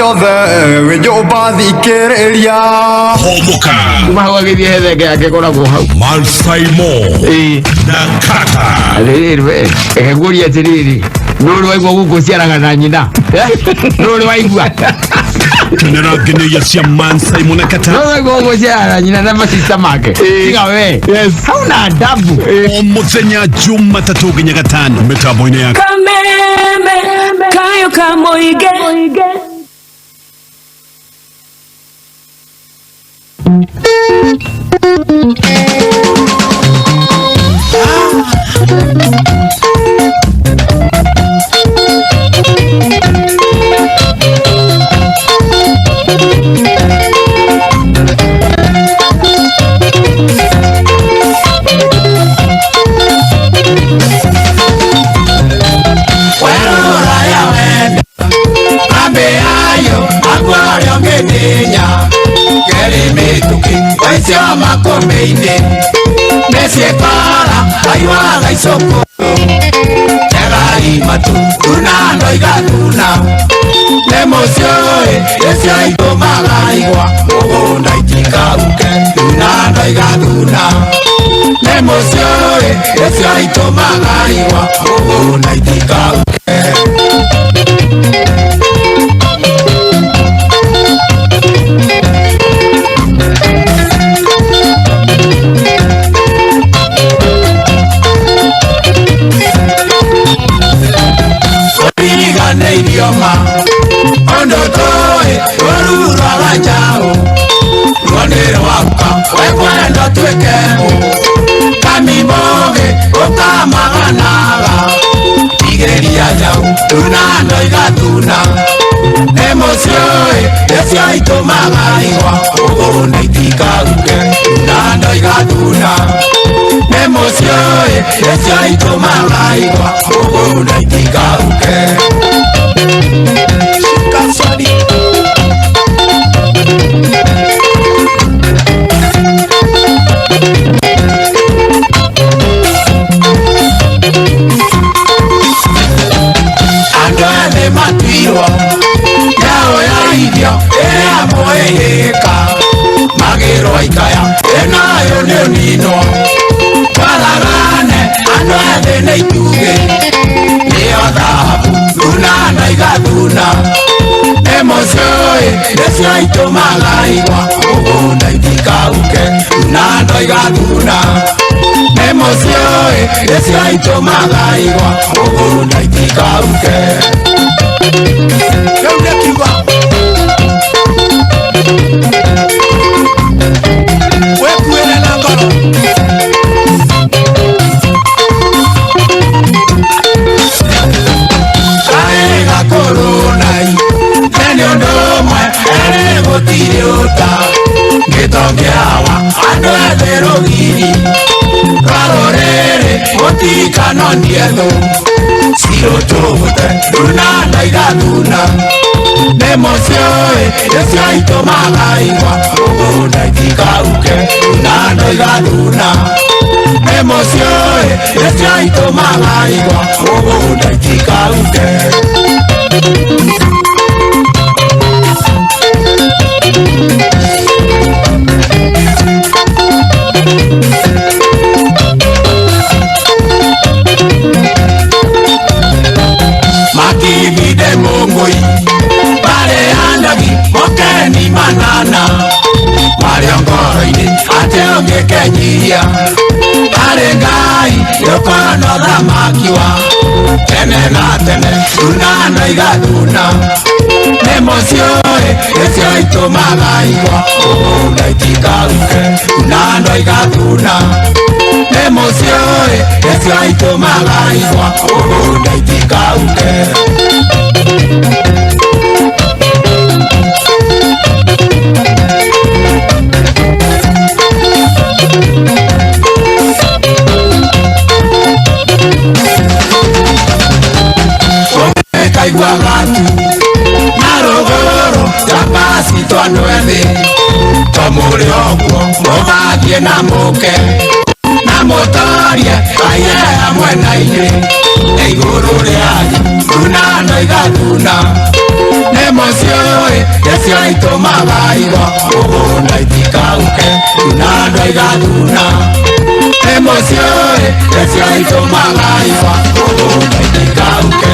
yothe we joba thikiriria HUMUKA Kumahawa githie ke kora go hau MANSAIMO na KATTA Ekeguria tiriri Nuru waigua gukuciaraga na nyina Nuru waigua Kinara gine cia MANSAIMO na KATTA Nuru waigua gukuciaraga na nyina na masista make Tiga we Yes Hauna adabu Muthenya Jumatatu nginya Gatano mitambo-ini ya Kameme kayo kamoige Makomeine Mesiekara Ayuaga isoko Tegai matu Tunano igatuna Nemosioe Esio itomaga igwa Ogona itika uke Tunano igatuna Nemosioe Esio itomaga igwa Ogona itika uke idioma ondo toe orura bajao ronero waka wekwendo twekemo kamimoge okamaganaga igeria jau tunano igatuna emosioe esio itomaga igwa ogona itikaguke tunano igatuna emosioe esio itomaga igwa ogona itikaguke Kaswadi Andane matiro Yao ya idio Ea moeyeka Magero ikaya Enayo neonino Kalagane Andane neituge Neo dhahabu Tunana igatuna Emosioe Esio itomaga igwa Ogona itikauke Tunana igatuna Emosioe Esio itomaga igwa Ogona itikauke Yeune kiwa Wekuele langoro Coronai Nenio ndomwe ere gotiriota Gitogeawa ando edero giri Karorere gotika nondiedo Siro togote Dunana igatuna Nemosioe Esio itomaga igwa Ogona itikauke Dunana igatuna Nemosioe Esio itomaga igwa Ogona itikauke Makibide mongoi Pare andagi Mokeni manana Mariongoroini Ateonge kenyia Pare ngai Yokono dhamakiwa Tene na tene Tunano igatuna Nemosioe Esio itomaga igwa Ogona itikauke Tunano igatuna Nemosioe Esio itomaga igwa Ogona itikauke Kaigua gatu Narogoro Japasi twanuethi Tomuri ogwo Mubagie na muke Na mutorie Aye hamwe na inye Iguru rianyu Tunano igatuna Nemocio Desio itomaga igwa Ogunda itikauke Tunando igaduna Nemocio Desio itomaga igwa Ogunda itikauke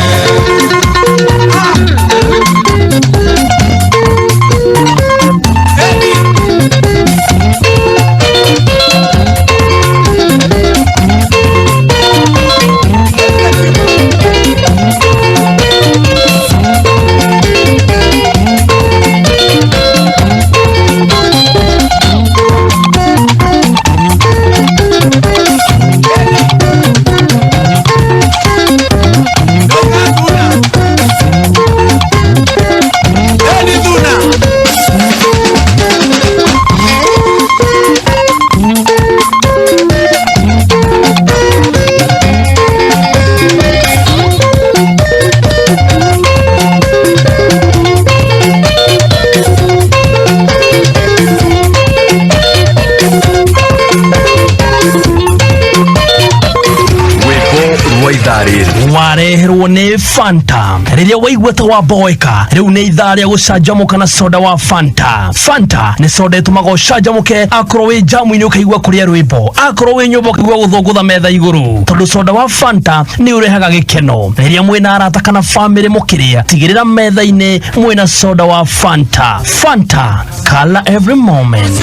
wareherwo ni Fanta riria waigweta wa boeka riu ni itharia gucanjamuka na soda wa Fanta. Fanta ni soda itumaga ucanjamuke akorwo wi jamu-ini ukaigua kuria rwimbo, akorwo wi nyumba ukaigua guthungutha metha iguru, tondu soda wa Fanta ni urehaga gikeno riria mwina arata kana family mukiria. Tigirira metha-ini mwina soda wa Fanta. Fanta, color every moment.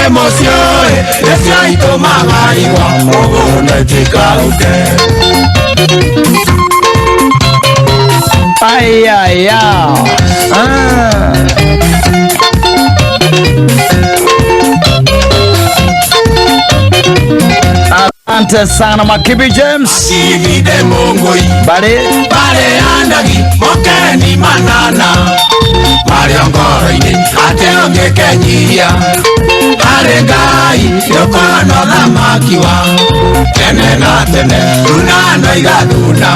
Emoción, deseo y tomaba igua, ogunda itikauke. Ay, ay, ay. Asante sana Makibi James. Kibi de mongoi. Bale Andagi, mokeni manana. Mariongoro ini, ate onge kenyia. Arengai, yokono na makiwa. Tene na tene, tunano igaduna.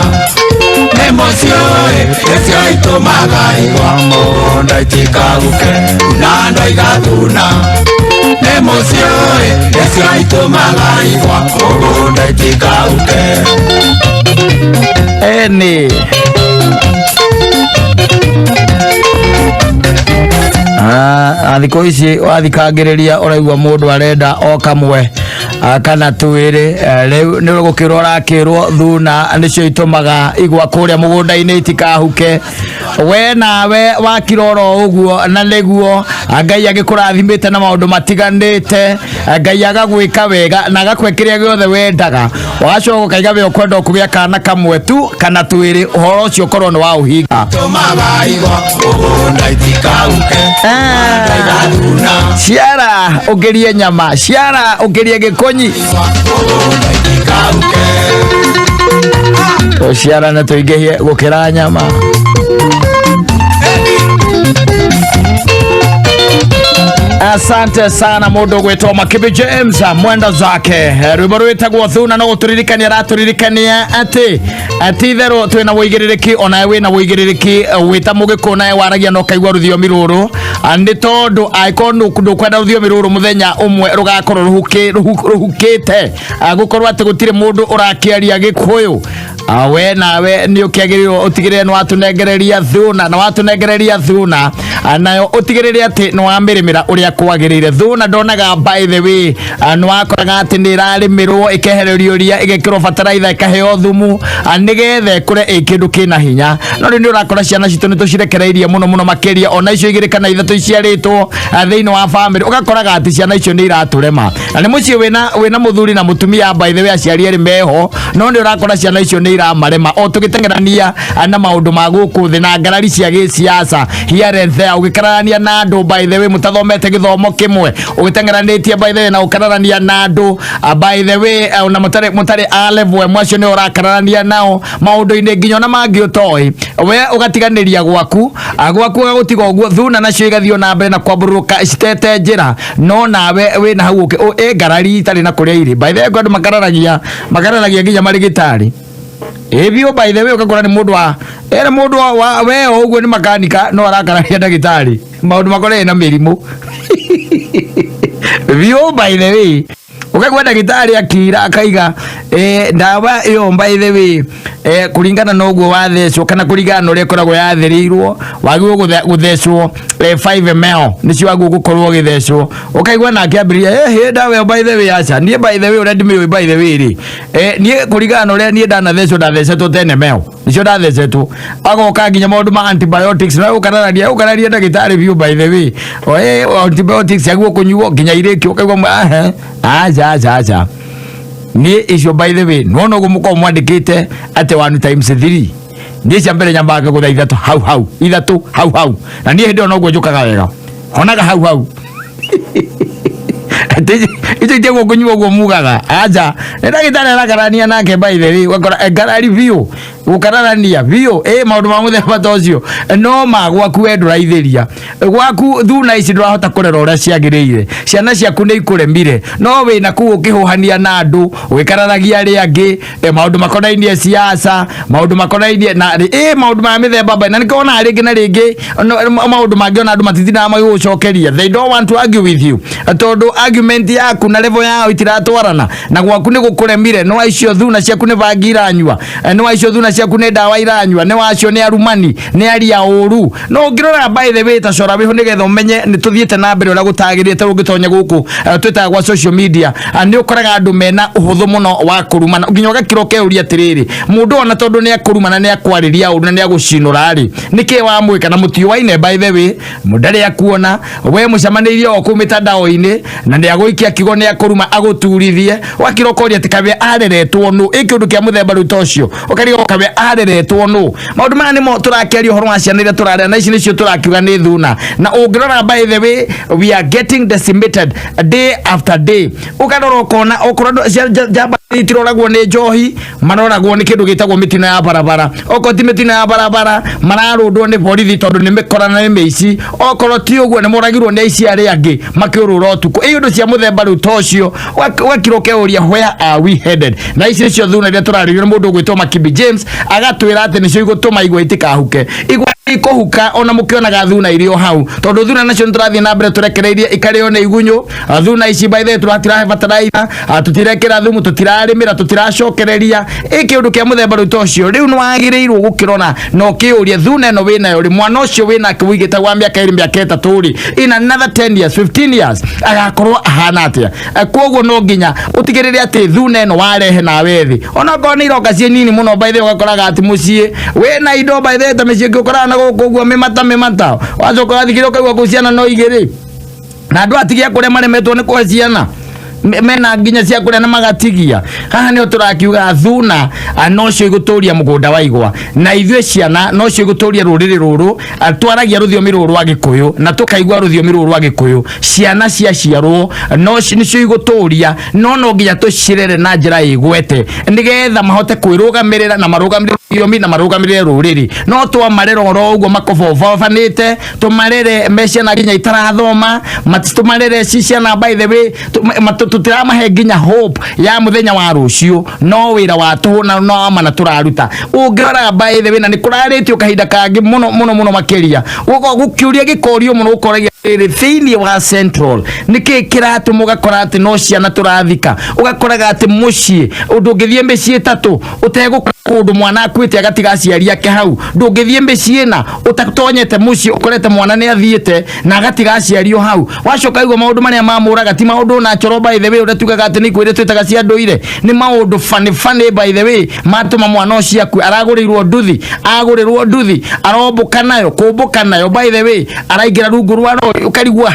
Emoción, deseo itomaga igwa, ogunda itikauke. Tunano igaduna. Emoción, deseo itomaga igwa, ogunda itikauke. Eni thiko ici wathikagiriria uraigua mundu arenda o kamwe kana twiri riu ni gukirwo rakirwo thuna nicio itumaga igwa kuria mugunda-ini itikahuke. We nawe wakiroro uguo na niguo Ngai agikurathimite na maundu matiganite, Ngai agagwika wega na agakwekiria giothe wendaga, wagacoka ukaiga we ukwenda kugia kana kamwe tu kana twiri, uhoro ucio korwo ni wa uhinga. Ciara ugerie nyama, ciara ugerie gikonyi, ciara na tuingehie gukira nyama. Asante sana mundu gwitwo Makibi James mwenda zake rwimbo rwitagwo thuna no guturirikania raturirikania ati thero twina wigiririki ona wina wigiririki wita mugikuna waragia no kaigwa ruthiomi ruru andi tondu aikonu kwenda ruthiomi ruru muthenya umwe rugakorwo ruhukite gukorwo ati gutire mundu urakiaria gikuyu. We nawe ni ukiagirirwo utigirire ni watunengereria thuna na watunengereria thuna nayo utigirire ati ni wamirimira uria kwagirire. Thuna ndonaga by the way ni wakoraga ati ni irarimirwo ikehererio ria igekirwo bataraitha ikaheo thumu nigethe kure ikindu kina hinya. No ni urakora ciana citu ni tucirekereirie muno makiria ona icio igire kana ithatu iciaritwo thiini wa family ugakoraga ati ciana icio ni iraturema na ni mucie wina muthuri na mutumia by the way aciari eri meho no ni urakora ciana icio ni iramarema o tugitengerania na maundu ma guku thi na ngarari cia gisiasa here and there ugikarania na andu by the way mutathomete githomo kimwe ugitengeranitie by the way na ukararania na andu by the way na mutare a level mwacio ni urakarania nao maundu-ini nginya na mangi utoi we ugatiganiria gwaku gagutiga uguo thuna nacio igathio na mbere na kwamburuka citete njira no nawe we na hau ngarari itari na kuria iri by the way andu makararagia nginya marigitari ebio by the way ukakora ni mundu wa we uguo ni makanika no arakaragia ndagitari maundu makore na mirimu bio by the way ukagwa ndagitari akira akaiga ndawa iyo by the way kuringana na uguo wathecwo kana kuringana na uria koragwo yatherirwo wagwo guthecwo 5 ml nicio wagwo gukorwo githecwo ukaigwa na akiambiria ndawa by the way acha nie by the way already me by the way ri nie kuringana na uria nie ndanathecwo ndathecetwo 10 ml nicio ndathecetwo agoka nginya maundu ma antibiotics na ukararia ndagitari biu by the way antibiotics yagwo kunyuo nginya irikio ukaigwa acha ni icio by the way no gumuko mwandikite ate 1 times 3 ni cia mbere nyambaga gutha ithatu hau na nie hindi ono gwojukaga wega honaga hau ite ite kunyuo gwo mugaga aja ndagitari aragarania nake by the way wakora garari view ukararania view maundu ma muthemba tocio no magwaku wendura itheria gwaku thuna ici ndurahota kurera uria ciagirire ciana ciaku ni ikuremire no wina ku ukihuhania na andu wikararagia ri angi maundu makonainie siasa maundu makonainie na maundu ma mithemba ba na nikona ringi na ringi maundu mangi ona andu matitina magigucokeria they don't want to argue with you tondu argument yaku na level yao itiratwarana na gwaku ni gukuremire no icio thuna ciaku ni bangi iranyua no icio thuna ciaku ni ndawa iranyua ni wacio ni arumani ni aria uru no ngirora by the way ta cora biho nigetha umenye ni tuthiete na mbere ura gutagirite ungitonya guku twita gwa social media ni ukoraga andu mena uhuthu muno wa kurumana nginya ugakiroke uria tiriri mundu ona tondu ni akurumana ni akwariria uru na ni agucinura ri niki wa mwika na mutio waine by the way mundari akuona we mucamanirie o kumita ndao-ini na ni aguikia kigo ni akuruma aguturithie wakirokoria tikabe areretwo nu ikindu kia muthemba rutocio ukarigo kabe areretwo nu maundu maya nimo turakeria horo wa ciana iria turarĩa na ici nicio turakiuga ni thuna na ungirora by the way we are getting decimated day after day ukarora ukona okorwo jamba itiroragwo ni njohi maroragwo ni kindu gitagwo mitino ya barabara okorwo ti mitino ya barabara mararundwo ni borithi tondu ni mikorana ni meici okorwo ti uguo ni moragirwo ni aici aria angi makiurura utuku indu cia muthemba rutocio wakiroke uria where are we headed na ici cio thuna iria turarĩrio ni mundu gwitwo Makibi James agatwira ati nicio igutuma igwa itikahuke ikuhuka ona mukionaga thuna irio hau tondu thuna nacio turathie na mbere turekereirie ikareo ni igunyu thuna ici by the turatirahe bataraitha tutirekera thumu tutirarimira tutiracokereria ikiundu kia muthemba rutocio riu no agirirwo gukirona no kiuria thuna no wina yo mwana ucio wina kiwigita wa miaka 2 miaka 3 in another 10 years 15 years agakorwo ahana atia koguo no nginya utigirire ati thuna no warehe na wethi ona ko ni iroka cie nini muno by the ugakoraga ati mucie wina indo by the tamecie ngikora guguo mimata wacoka athikire ukaigua kuciana no igiri na andu atigia kuria maremetwo ni kwa ciana mena nginya cia kuria na magatigia haha ni turakiuga thuna no cio iguturia mugunda wa igwa na ithue ciana no cio iguturia ruriri ruru twaragia ruthiomi ruru rwa Gikuyu na tukaigua ruthiomi ruru rwa Gikuyu ciana cia ciarwo no cio iguturia no nginya tucirere na njira igwete nigetha mahote kwirugamirira na marugamirire yomi na marugamirire ruriri no twa marero ro uguo makobofanite tumarere mecia na nginya itarathoma matistumarere ciana by the way tutiramahe nginya hope ya muthenya wa rucio no wira wa tuhuna no amana turaruta ungirora by the way na nikuraritio kahinda kangi muno makiria ugo gukiuria gikorio muno ukoragia thiini wa central niki kiratu mugakora ati no ciana turathika ugakoraga ati mucii ndungithie micii tatu utegukora kundu mwana akwite agatiga ciari yake hau ndungithie micii na utatonyete mucii ukorete mwana ni athiete na agatiga ciario hau wacoka igwa maundu maria mamuraga ti maundu na choro by the way uratugaga ati ni kwire twitaga cia nduire ni maundu funny by the way matuma mwana ucio aku aragurirwo nduthi arombuka nayo kumbuka nayo by the way araigira rungu rwa ukarigwa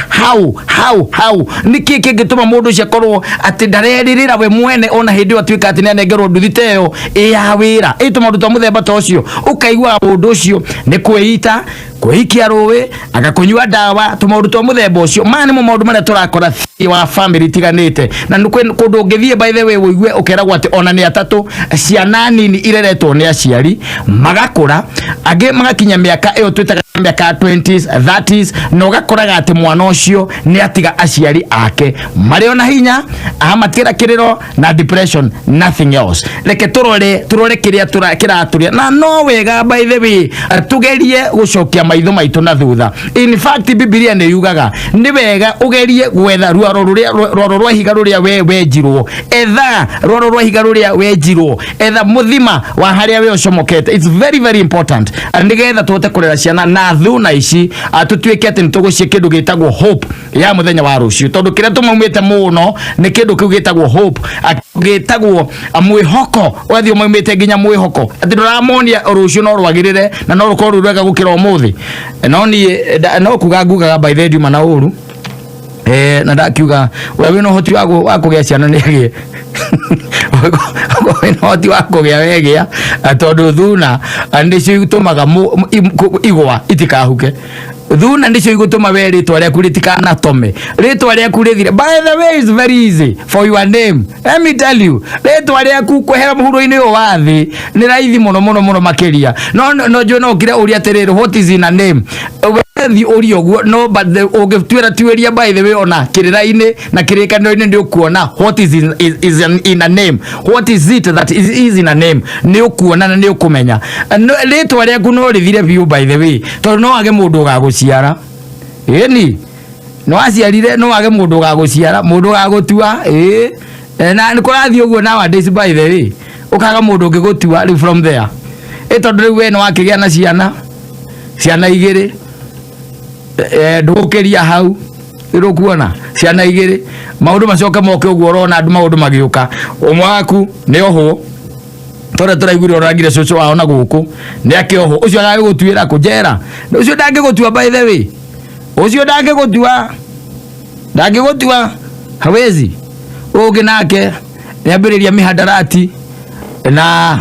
how niki kingituma mundu ucio korwo ati ndareririra we mwene ona hindi atuika ati nengerwo nduthi teyo ya wira ituma nduto muthemba tocio ukaigwa mundu ucio ni kwiita kuhikia ruwe agakunyua dawa tumaundu twa muthemba ucio mani mo maundu maria turakora wa family tiganite na kundu ngithie by the way wigue ukeragwo ati ona ni atatu ciana nini ireretwo ni aciari magakura age magakinya miaka iyo twitaga miaka 20s 30s no gakoraga ati mwana ucio ni atiga aciari ake mari ona hinya amatira kiriro na depression nothing else reke turore kiria kiraturia na no wega by the way tugerie gucokia maitho maitu na thutha. In fact Biblia nĩ yugaga nĩ wega ugerie gwetha rwaro rwa higa ruria wenjirwo, etha rwaro rwa higa ruria wenjirwo, etha muthima wa haria we ucomokete. It's very very important nigetha tuhote kurera ciana na thuna ici atutuike ati nitugucie kindu gitagwo hope ya muthenya wa rucio, tondu kiria tumaumite muno ni kindu kiu gitagwo hope, gitagwo mwihoko. Wathi umaumite nginya mwihoko ati nduramonia rucio no rwagirire na no rukorwo rwega gukira umuthi. No ni no kuga ngugaga by the way na uru na ndakiuga wewe no hoti wa kugea ciana ni gie wewe no hoti wa kugea wegea tondu thuna ndicio itumaga igwa itikahuke. Thuna ndicio igutuma we ritwa rĩaku rĩtikanatome, ritwa rĩaku rĩthire. By the way, it's very easy for your name. Let me tell you, ritwa rĩaku kwehera muhuro-inĩ ũyũ wa thĩ nĩ raithi mũno makiria. No jo no kira uria terere, what is in a name? Wethi uri oguo no, but ungĩtuĩra tuĩria by the way ona kĩrĩra-inĩ na kĩrĩkanĩro-inĩ nĩ ũkuona what is in a name, what is it that is in a name, nĩ ũkuona na nĩ ũkũmenya. Ritwa rĩaku no rĩthire biũ by the way, tondũ no age mũndũ ũgagũciara. Ĩni no aciarire no age mũndũ ũgagũciara, mũndũ ũgagũtua. Na nĩ kũrathiĩ ũguo nowadays by the way, ũkaga mũndũ ũngĩgũtua from there. Tondũ rĩu we no wakĩgĩa na ciana igĩrĩ ndugukiria hau irukuona ciana igĩrĩ maundu macoka moke ũguo urona andu maundu magiuka. Umwe waku nĩ oho tore turaigure oragire cucu wao na guku nĩ akĩoho. Ucio agagũtuĩra kũjera, ucio ndangĩgũtua by the way, ucio ndangĩgũtua hawezi. Ũngĩ nake nĩambĩrĩria mihadarati na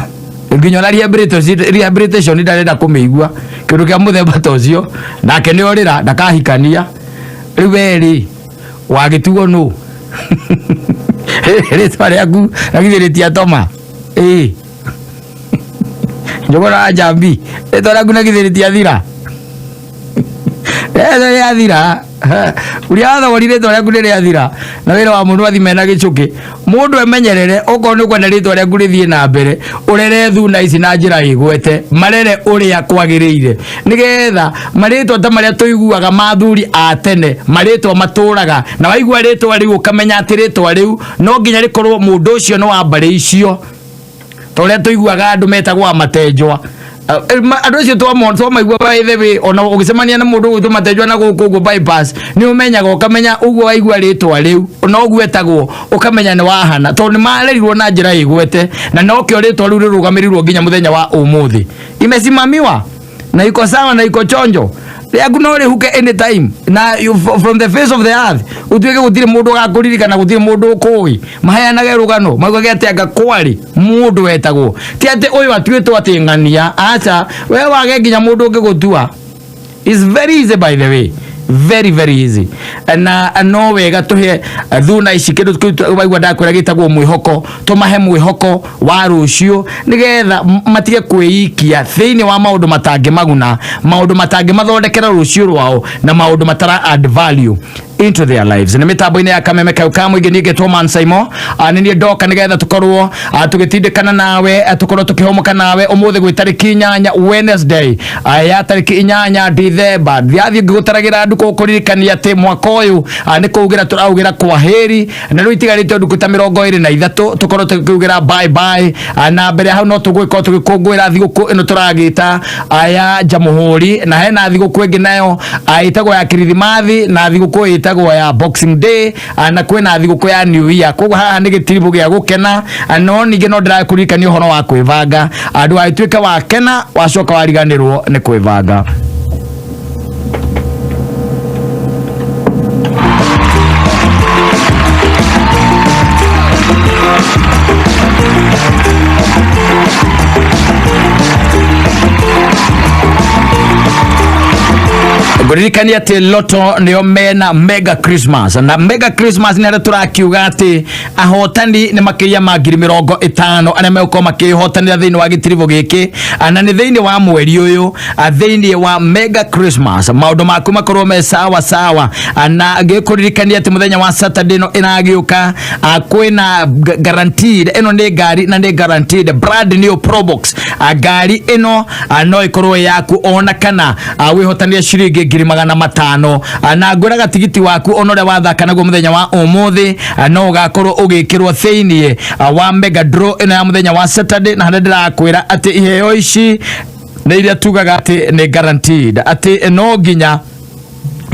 nginya na rehabilitation ndarenda kũmĩigua kindu kia muthemba ta ucio, nake nĩ orĩra ndakahikania. Rĩu weri wagĩtuo no ritwa rĩaku nagithĩrĩtia toma njogora jambi ritwa rĩaku nagithĩrĩtia thira ya thira uria wathogorire ritwa rĩaku nĩ rĩa thira na wĩra wa mũndũ athime na gĩcũkĩ. Mũndũ emenyerere okorwo nĩ kwenda ritwa rĩaku rĩthiĩ na mbere, urere thuna ici na njĩra ĩgwete, marere ũrĩa kwagĩrĩire nigetha marĩtwa ta marĩa tũiguaga mathuri a tene marĩtwa matũraga, na waigua rĩtwa rĩu ũkamenya atĩ rĩtwa rĩu no nginya rĩkorwo mũndũ ũcio no wa mbarĩ icio, ta ũrĩa tũiguaga andũ metagwo amatenjwa. Andu acio twamaigua by the way, ona ũgĩcemania na mũndũ ũgwĩtwo matenjwa na gũkũ ũguo bypass nĩ ũmenyaga ũkamenya ũguo waigua rĩtwa rĩu ona ũguo etagwo ũkamenya nĩ wahana, tondũ nĩ marerirwo na njĩra ĩgwete na no kĩo rĩtwa rĩu rĩrũgamĩrĩirwo nginya mũthenya wa ũmũthĩ. Imesimamiwa na iko sawa na iko chonjo rĩaku no rĩhuke anytime na from the face of the earth utuĩke gũtirĩ mũndũ ũgakũririkana, gũtirĩ mũndũ ũkũĩ. Maheanage rũgano maugage atĩ anga kwari mũndũ wetagwo, ti atĩ ũyũ atuĩtwo atĩ ng'ania. Aca we wage nginya mũndũ ũngĩgũtua. It's very easy by the way, very very easy. Na no wega tuhe thuna ici kindu waigua ndakwĩra gĩtagwo mwĩhoko, tumahe mwĩhoko wa rũcio nigetha matige kwĩikia thĩinĩ wa maũndũ matangĩmaguna, maũndũ matangĩmathondekera rũcio rwao na maũndũ matara add value into their lives. Nĩ mitambo-inĩ ya KAMEME-FM mũingĩ nĩngetwo MANSAIMO. Nĩ niĩ ndoka nĩgetha tukorwo tugĩtindĩkana nawe, tukorwo tukĩhomoka nawe ũmũthĩ gwĩ tarĩki 8 Wednesday ya tarĩki 8 December. Thiathiĩ ngĩgũtaragĩra nduka ũkũririkania atĩ mwaka ũyũ nĩ kũugĩra tũraugĩra kwaheri, na rĩu itigarĩte nduka ta 23 tukorwo tukiugĩra bye bye. Na mbere hau no tũgũkorwo tũgĩkũngũĩra thigũkũ ĩno tũragĩta ya Jamhuri, na hena thigũkũ ĩngĩ nayo ĩtagwo ya Kirithimathi na thigũkũ ĩtagwo ya Boxing Day, na kwĩna thigũkũ ya New Year. Koguo haha nĩ gĩtiribu gĩa gũkena, no ningĩ no ndĩrakũririkania ũhoro wa kwĩbanga. Andũ agĩtuĩka wa kena wacoka wariganĩrwo nĩ kwĩbanga. nguririkania ati loto nio mena mega Christmas na mega Christmas ni turakiuga ati ahotani ni makiria ma 50,000 aria meko makihotanira thiini wa gitirivo giki na ni thiini wa mweri uyu thiini wa mega Christmas maundu maku makorwo me sawa sawa na ngikuririkania ati muthenya wa Saturday no inagiuka kwina guaranteed eno ni gari na ni guaranteed brand new Probox gari eno no ikorwo yaku ona kana wihotania shiringi 500 na ngwiraga tigiti waku onore wathaka naguo muthenya wa umuthi no ugakorwo ugikirwo thiini wa mega draw eno ya muthenya wa Saturday na ndirakwira ati iheo ici ni iria tugaga ati ni guaranteed ati no ginya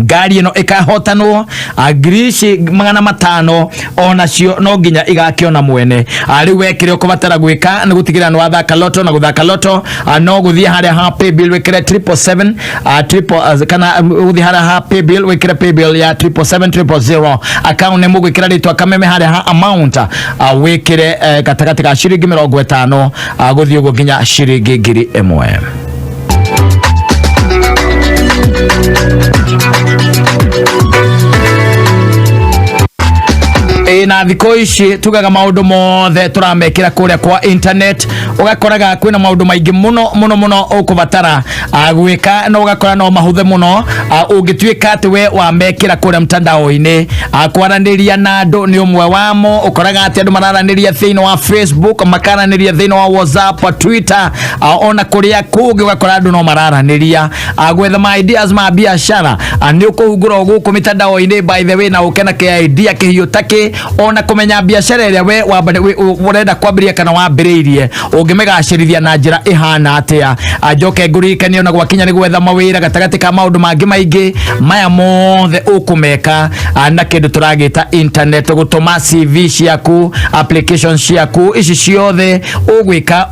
gari ino ikahotanwo agrishi 500 ona cio no ginya igakiona mwene ari wekire ukubatara gwika ni gutigira no wathaka loto na guthaka loto no guthia haria ha pay bill wekire 777 kana guthia haria ha pay bill wekire pay bill ya 77700 account ne mugwikira ritwa kameme haria ha amount wekire gatagati ka shiringi 50 guthio go ginya shiringi 1,000 na thiko ici tugaga maundu mothe turamekira kuria kwa internet ugakoraga kwina maundu maingi muno ukubatara gwika no ugakora no mahuthe muno ungituika ati we wa mekira kuria mtandao-ini kwaraniria na andu ni umwe wamo ukoraga ati andu mararaniria thiini wa Facebook makaraniria thiini wa WhatsApp Twitter ona kuria kungi ugakora andu no mararaniria gwetha ma ideas ma biashara ni ukuhungura guku mitandao-ini by the way na ukena ke idea kihiyo take ona kumenya biashara ria we urenda kwambiria kana wambiriirie ungimegacirithia na njira ihana atia ajoke ngurikani ona gwakinya ni gwetha mawira gatagati ka maundu mangi maingi maya mothe ukumeka na kindu turagita internet gutuma CV ciaku applications ciaku ici ciothe ugwika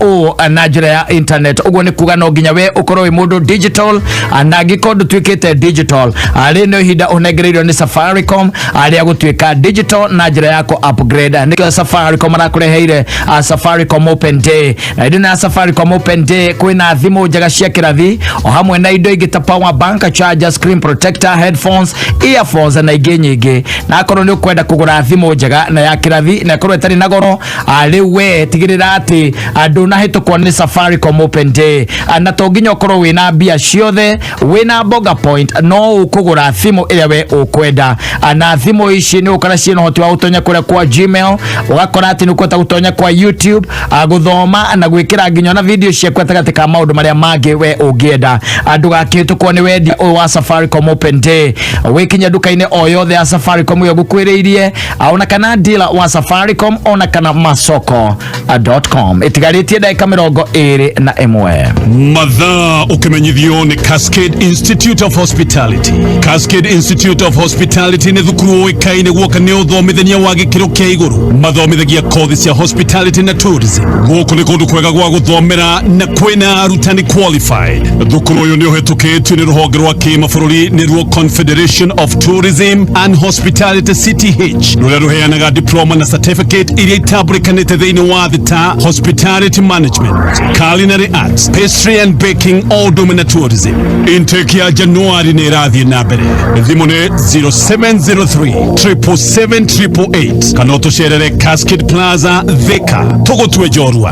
na njira ya internet uguo ni kuga no nginya we ukorwo wi mundu digital na gikondu twikite digital ari no hinda unengereirio ni Safaricom ari agutwika digital na njira yako upgrade ni Safaricom arakureheire Safaricom Open Day na ndina Safaricom Open Day kwina thimu njega cia kirathi o hamwe na indo ingita power bank charger screen protector headphones earphones na ingi nyingi na akorwo ni ukwenda kugura thimu njega na ya kirathi na akorwo itari na goro ari we tigirira ati andu na hitukwo ni Safaricom Open Day na to nginya ukorwo wina bia ciothe wina boga point no ukugura thimu ira we ukwenda na thimu ici ni ukara cieno hoti wa utonya kuria kwa Gmail ugakora ati nukweta gutonya kwa YouTube guthoma na gwikira nginya na video cia kwetagati ka maundu maria mangi we ungienda andu gakitukwo ni wendi wa Safaricom Open Day wikinya duka-ini o yothe ya Safaricom yo gukwiriirie ona kana dealer wa Safaricom ona kana masoko.com itigaritie dakika 21 Mathaa ukimenyithio ni Cascade Institute of Hospitality. Cascade Institute of Hospitality ni thukuru uikaine guoka ni uthomithania wa gikiro kia iguru mathomithagia kothi cia hospitality na tourism guku ni kundu kwega gwa guthomera na kwina arutani qualified. Thukuru uyu ni uhetukitio ni ruhonge rwa kimabũrũri ni ruo Confederation of Tourism and Hospitality CTH ruria ruheanaga diploma na certificate iria itambulikanite thiini wa thita hospitality management, culinary arts, pastry and baking, all domain tourism. Intake ya Januari ni irathie na mbere. Thimu ni 0703 777 kana utucerere Cascade Plaza Thika tugutwe jorua.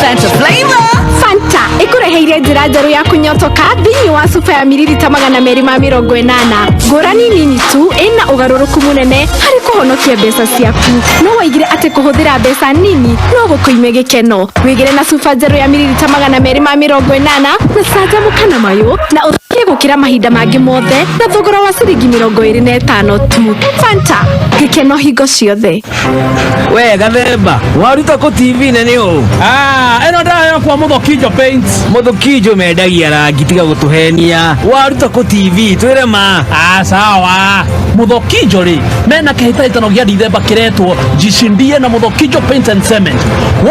Fanta flavor. Fanta ikureheire njira njeru ya kunyotoka thini wa super ya mililita 280 ngurani nini tu ina ugaruruku munene hari kuhonokia mbeca ciaku no waigire ati kuhuthira mbeca nini no gukuime gikeno wigire na super njeru ya mililita 280 na sajabu kana mayo na uthike gukira mahinda mangi mothe na thogora wa ciringi 25 tu. Fanta gikeno hingo ciothe. We gathemba waruta ko TV nene o eno ndayo kwa Muthokijo Paint. Muthokijo mendagia rangi tiga gutuhenia waruta ko TV twire ma sawa Muthokijo ri mena kahitaitano gia Dithemba kiretwo jishindie na Muthokijo Paint and Cement.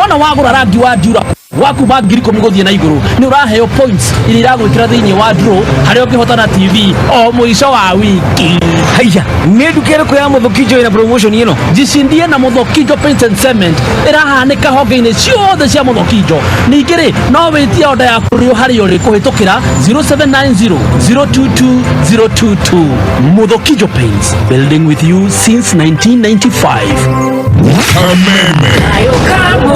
Wona wagura rangi wa Dura waku ba ngiri 10 guthie na iguru ni uraheo points iria iragwikira thiini wa draw hari ukihotana TV o muico wa wiki. haya ngedukere ko ya muthukijo ina promotion ino jicindie na muthukijo paint and cement irahanika honge-ini ciothe cia muthukijo ningiri no witie oda ya kurio hari uri kuhitukira 0790 022 022 Muthukijo Paints, building with you since 1995. Kameme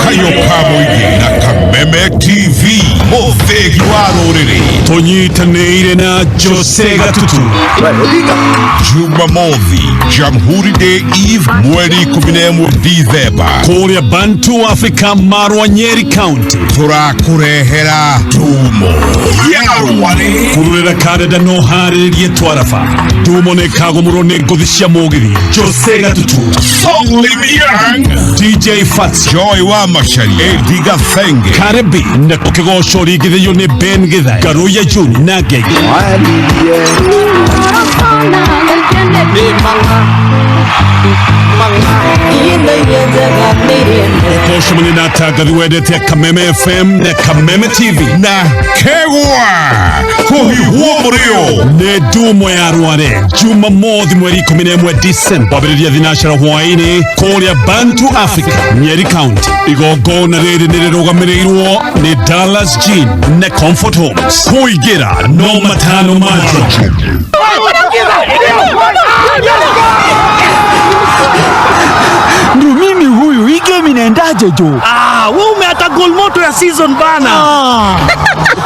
Kayokamoige na Kameme TV Muthegi wa ruriri tunyitanĩire na Jose Gatutu Jumamothi Jamhuri Day Eve mweri 11 Disemba kũrĩa Bantu Africa Marwa Nyeri County tũrakurehera Dumo Yarware kururĩra Canada no harĩrĩrie twarafa Dumo nĩ kagũmũrwo nĩ ngũthi cia mũgithi Jose Gatutu Song Limiang DJ Fats Joy wa Mashari Ediga Fenge Karibi na kũkĩgocwo rĩngĩthĩo nĩ Ben Githa Garuya Juni na Gege Koshimani na tagathi wedete KAMEME-FM na KAMEME TV na Kewa Kuhi Huomorio ne Dumo ya Rware Jumamothi mweri 11 Disemba wabiriria thinashara hwaini kũrĩa Bantu Africa Nyeri County igongona rĩrĩ nĩrĩrũgamĩrĩirwo nĩ Dallas Jean na Comfort Homes kũingĩra no matano macho ndio mimi huyu hii game inaendaje jo? Wewe umeata goal moto ya season bana.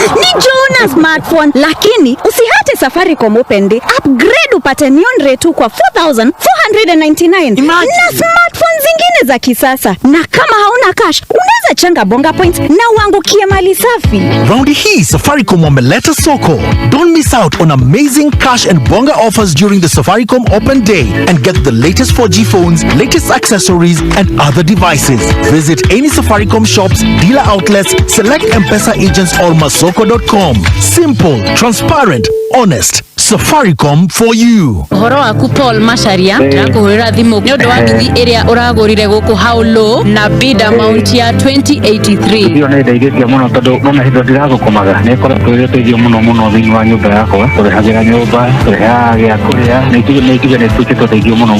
Ni Jonas smartphone lakini usihate Safaricom Open Day upgrade upate neon rate tu kwa 4499 na smartphone zingine za kisasa, na kama hauna cash unaweza changa bonga points na uangukie mali safi. Raundi hii Safaricom wameleta soko. Don't miss out on amazing cash and bonga offers during the Safaricom Open Day and get the latest 4G phones, latest accessories and other devices. Visit any Safaricom shops, dealer outlets, select M-Pesa agents or masoko.com. Simple, transparent, honest. Safaricom for you. Horo waku Paul Masharia ndakuhurira thimu ni undu wa nduthi iria uragurire guku how low na bid amount ya 2083. Ndio nä ndeithätie må no tondå nona hä ndä ndirathå kåmaga nä koretwo ä teithio må no thä-inä wa nyå mba yakwa tå rä hagä ra nyå mba tå rä haga gä a kå rä a nä ituge nä tuä kä two teithio må no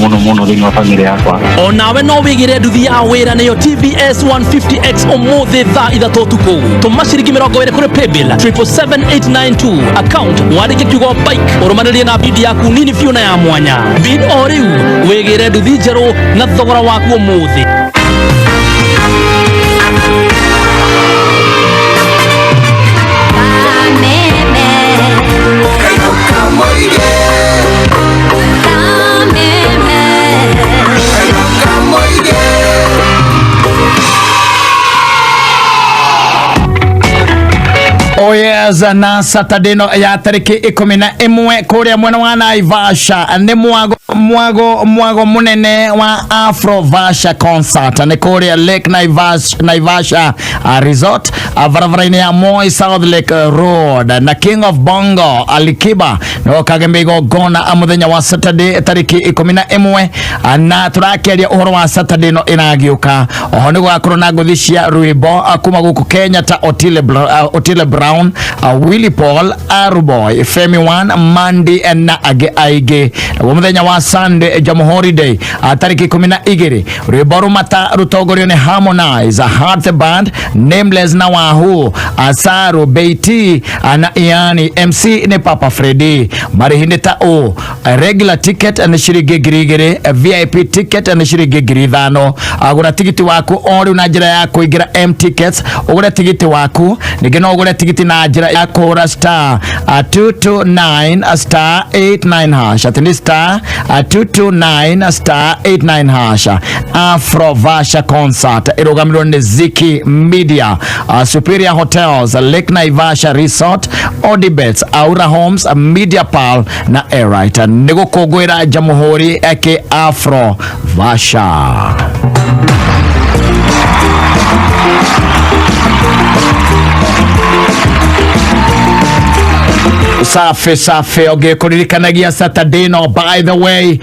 thä-inä wa bamĩrĩ yakwa. Onawe no wigire nduthi ya wĩra nĩyo TBS 150X ũmũthĩ thaa 3 ũtukũ. Tũma ciringi 20 kũrĩ paybill 77892 account wandĩke kiugo bike ũrũmanĩrĩrie na bid yaku nini biũ na ya mwanya. Bid o rĩu wigire nduthi njerũ na thogora waku ũmũthĩ. Oh yes, na Saturday no ya tariki 11 kuria mwena wa Naivasha ni mwago munene wa Afro Vasha concert ni kuria Lake Naivasha Resort varavaraini ya Moi South Lake Road na King of Bongo Alikiba no kagembego gona muthenya wa Saturday tariki 11 na turakeria uhoro wa Saturday no inagiuka oho ni gwakorwo na nguthi cia rwimbo kuma guku Kenya ta Otile Brown Willie Paul Aruboy Femi One Mandi na aige muthenya wa Sunday Jamhuri Day tariki 12 rwimbo rumata rutogorio ni Harmonize Heart Band Nameless na Wahu Asaru Beiti na Iani MC ni Papa Freddy marihinde ta o regular ticket na shiringi girigire VIP ticket na shiringi girithano agura tigiti waku ori na njira ya kuingira M tickets ugura tigiti waku nigeno ugura tigiti na njira ya kora star 229 star 89 hash atini star 229 star 89 hash Afro Vasha concert irogamirwo ni Ziki Media Superior Hotels Lake Naivasha Resort Odibets Aura Homes Media Pal na Airite nigo kogwira Jamhuri eke Afro Vasha. Safi oge kuririkanagia Saturday no. By the way,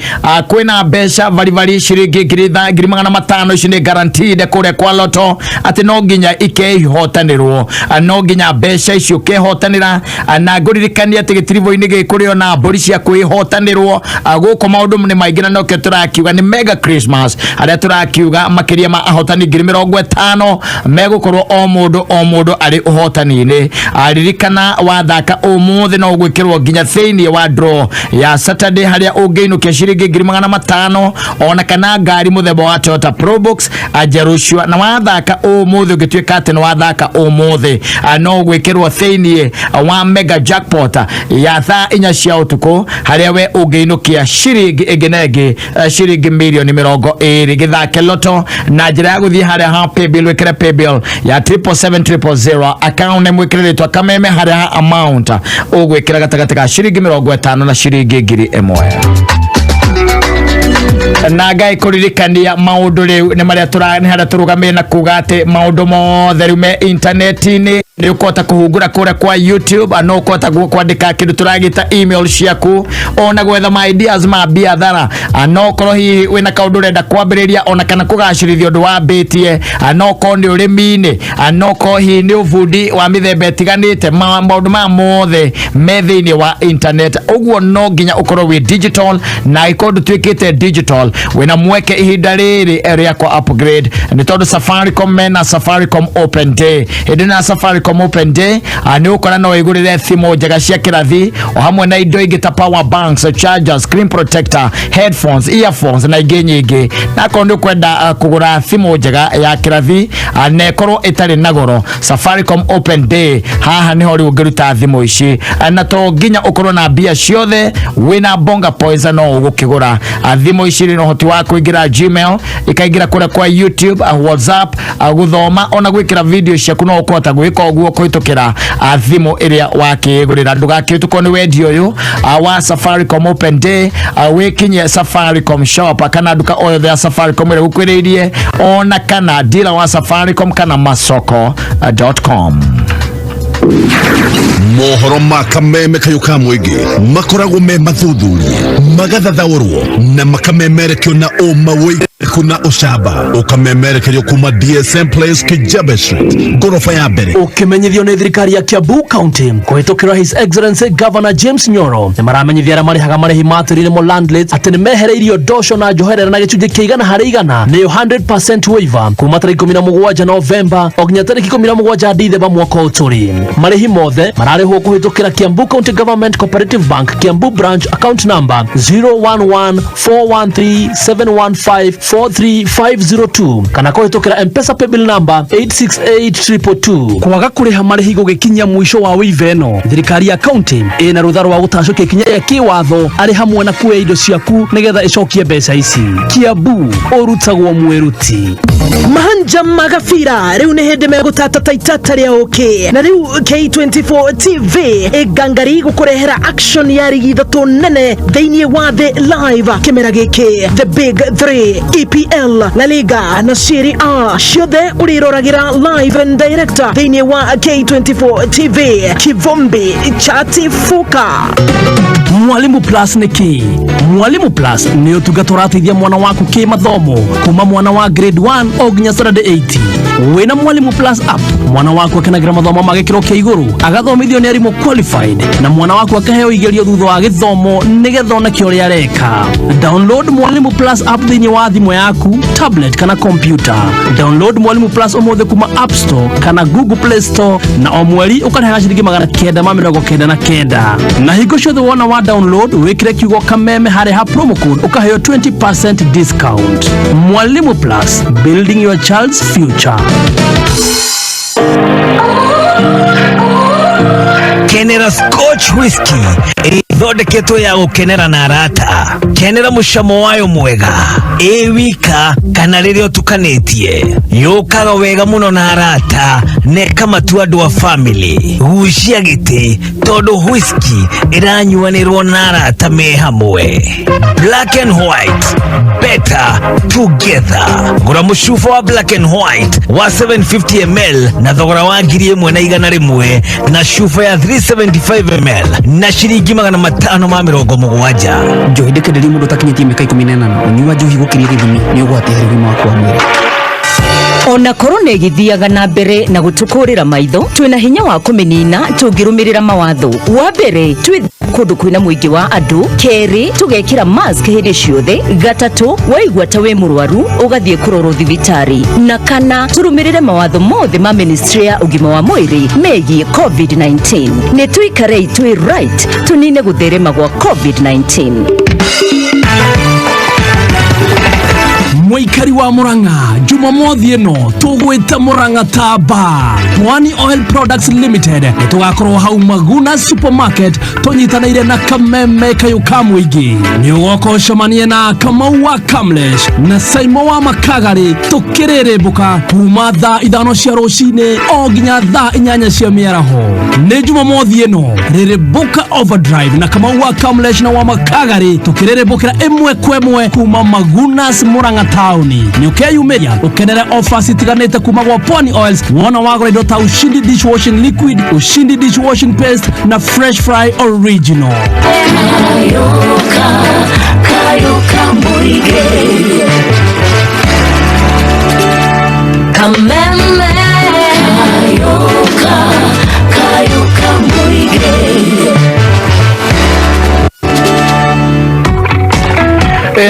kwina besha vari shiringi ngiri magana matano ici ni guaranteed kure kwa loto ati no nginya ikehotanirwo no nginya besha icio kehotanira na nguririkania ati gitirivo-ini gikurio na mburi cia kwihotanirwo guko maundu ni maingina no ke turakiuga ni mega Christmas aria turakiuga makiria ma ahotani 50,000 megukorwo o mundu ari uhotani-ini aririkana wathaka umuthi no gwikirwo nginya thiini wa draw ya Saturday haria ungiinukia shiringi 500 ona kana ngari muthemba wa Toyota Probox ajerushwa na wathaka umuthi ugituika ati no wathaka umuthi no gwikirwo thiini wa mega jackpot ya thaa 4 cia utuku haria we ungiinukia shiringi inginegi shiringi milioni 20 githake loto na njira ya guthie haria ha paybill wikire paybill ya 77700 account name wikire ritwa Kameme haria amount ugwikira gatagati ka shiringi 50 na shiringi 1000 na ngai kuririkania maundu riu ni maria haria turugamire na kuga ati maundu mothe riu me interneti-ini ni ukota kuhungura kure kwa YouTube no ukota kwandika kindu turagita email ciaku ona gwetha my ideas ma biathara no korwo hihi wina kaundu renda kwambiriria ona kana kugacirithia undu wa mbitie no korwo ni urimi-ini no korwo hihi ni ubundi wa mithemba itiganite maundu ma mothe me thiini wa internet uguo no nginya ukorwo wi digital na ikondu twikite digital wina mweke ihinda riri area kwa upgrade ni tondu Safaricom mena Safaricom Open Day edina Safaricom Open Day ni ukora no igurire thimu njega cia kirathi o hamwe na indo ingi ta power banks, chargers, screen protector, headphones, earphones na ingi nyingi na kondo kwenda kugura thimu njega ya kirathi ne korwo itari na goro Safaricom Open Day haha ni hori ungiruta thimu ici na to nginya ukorwo na bia ciothe wina bonga poison no ugukigura thimu ici no hoti wa kuingira Gmail ikaingira kure kwa YouTube, WhatsApp, guthoma ona gwikira video ciaku no ukota gwika oguo kuitukira thimu iria wakigurira ndugakituko ni wendi uyu wa Safaricom Open Day wikinye Safaricom shop kana duka oyo ya Safaricom ire gukwiririe ona kana dealer wa Safaricom kana masoko.com. Mohoro ma Kameme kayuka mwigi makorago me mathuthurie magathathaurwo na makamemerekio na umawoi kuna ushaba ukamemerekerio kuma DSM Place Kijabe Street gorofa ya mbere ukimenyithio ni thirikari ya Kiambu County kuhitukira His Excellency Governor James Nyoro ni maramenyithia ara marihaga marihi maturire mo landlords ati ni mehereirio ndosho na njoherera na gicunje kiigana hari igana ni 100% waiver kuma tariki 17 November oginya tariki 17 December mwaka uturi marihi mothe mararihwo kuhitukira Kiambu County Government Cooperative Bank Kiambu Branch account number 01141371543 kana kuhitukira M-Pesa paybill number 868222 kwaga kuriha marihi gugikinya mwisho wa waiver no thirikari ya county ina rutharo wa gutashukia kinya ya kiwatho ari hamwe na kuoya indo ciaku nigetha icokie mbeca ici Kiambu urutagwo mweruti mahanja magafira riu ni hindi megutata taitata ria uki na riu K24 TV igangari gukurehera action ya rigithatu nene thiini wa the live kimera giki the big 3 EPL La Liga na Serie A ciothe uriroragira live and direct thiini wa K24 TV kivombi chati fuka. Mwalimu Plus ni ki? Mwalimu Plus ni utungata urateithia mwana waku ki mathomo kuma mwana wa grade 1 oginya standard 8. Wena Mwalimu Plus app mwana waku akenagira mathomo magikiro kia iguru agathomithio ni arimu qualified na mwana waku akaheo igerio thutha wa githomo nigetha ona kio ria reka. Download Mwalimu Plus app thiini wa thimu yaku, tablet kana computer. Download Mwalimu Plus omothe kuma App Store kana Google Play Store na o mweri ukarega ciringi 999 na hingo ciothe wona wa download wikire kiugo Kameme hari ha promo code ukaheo 20% discount. Mwalimu Plus, building your child's future. Kenera Scotch Whiskey thondeketwo ya gukenera na arata. Kenera mucamo wayo mwega wika kana riria utukanĩtie. Yukaga wega muno na arata neka matu andu a family. Gucia gĩtĩ tondu whisky iranyuanĩrwo na arata me hamwe. Black and white, better together. Gura mucuba wa Black and white wa 750 ml na thogora wa 1,100 na cuba ya 375 ml na ciringi 570. Njohi ndekenderia mundu takinyitie miaka 18 unyua njohi gukiria githimi ni ugwati harĩ ũgima waku wa mwĩrĩ. Ona korwo nĩ githiaga na mbere na gutukurira maitho, twina hinya wa kumenina tungirumirira mawatho. Wa mbere twi kundu kwina muingi wa andu, keri tugekira mask hindi ciothe, gatatu waigua ta we murwaru ugathie kurorwo thibitari, na kana turumirire mawatho mothe ma ministry ya ugima wa mwiri megie COVID-19. Ni tuikarei twi right tunine gutherema gwa COVID-19. Muikari wa Murang'a Jumamothi ino tugwita Murang'a Taba Mwani Oil Products Limited tugakorwo hau Maguna Supermarket tunyitanaire na Kameme Kayuka Muigi ni ugoko cemanie na Kamau wa Kamlesh na Saimo wa Makagari tukiriribuka kuma thaa 5 cia rucine o nginya thaa 8 cia miaraho. Ni Jumamothi ino riribuka overdrive na Kamau wa Kamlesh na wa Makagari tukiribukira imwe kwemwe kuma Maguna Murang'a Tauni. Ni ukeyumeria ukenere offers itiganite kuma gwa Pony Oils, wona wagura indo ta Ushindi dishwashing liquid, Ushindi dishwashing paste na Fresh Fry Original. Kayuka Muige Kameme Kayuka Muige.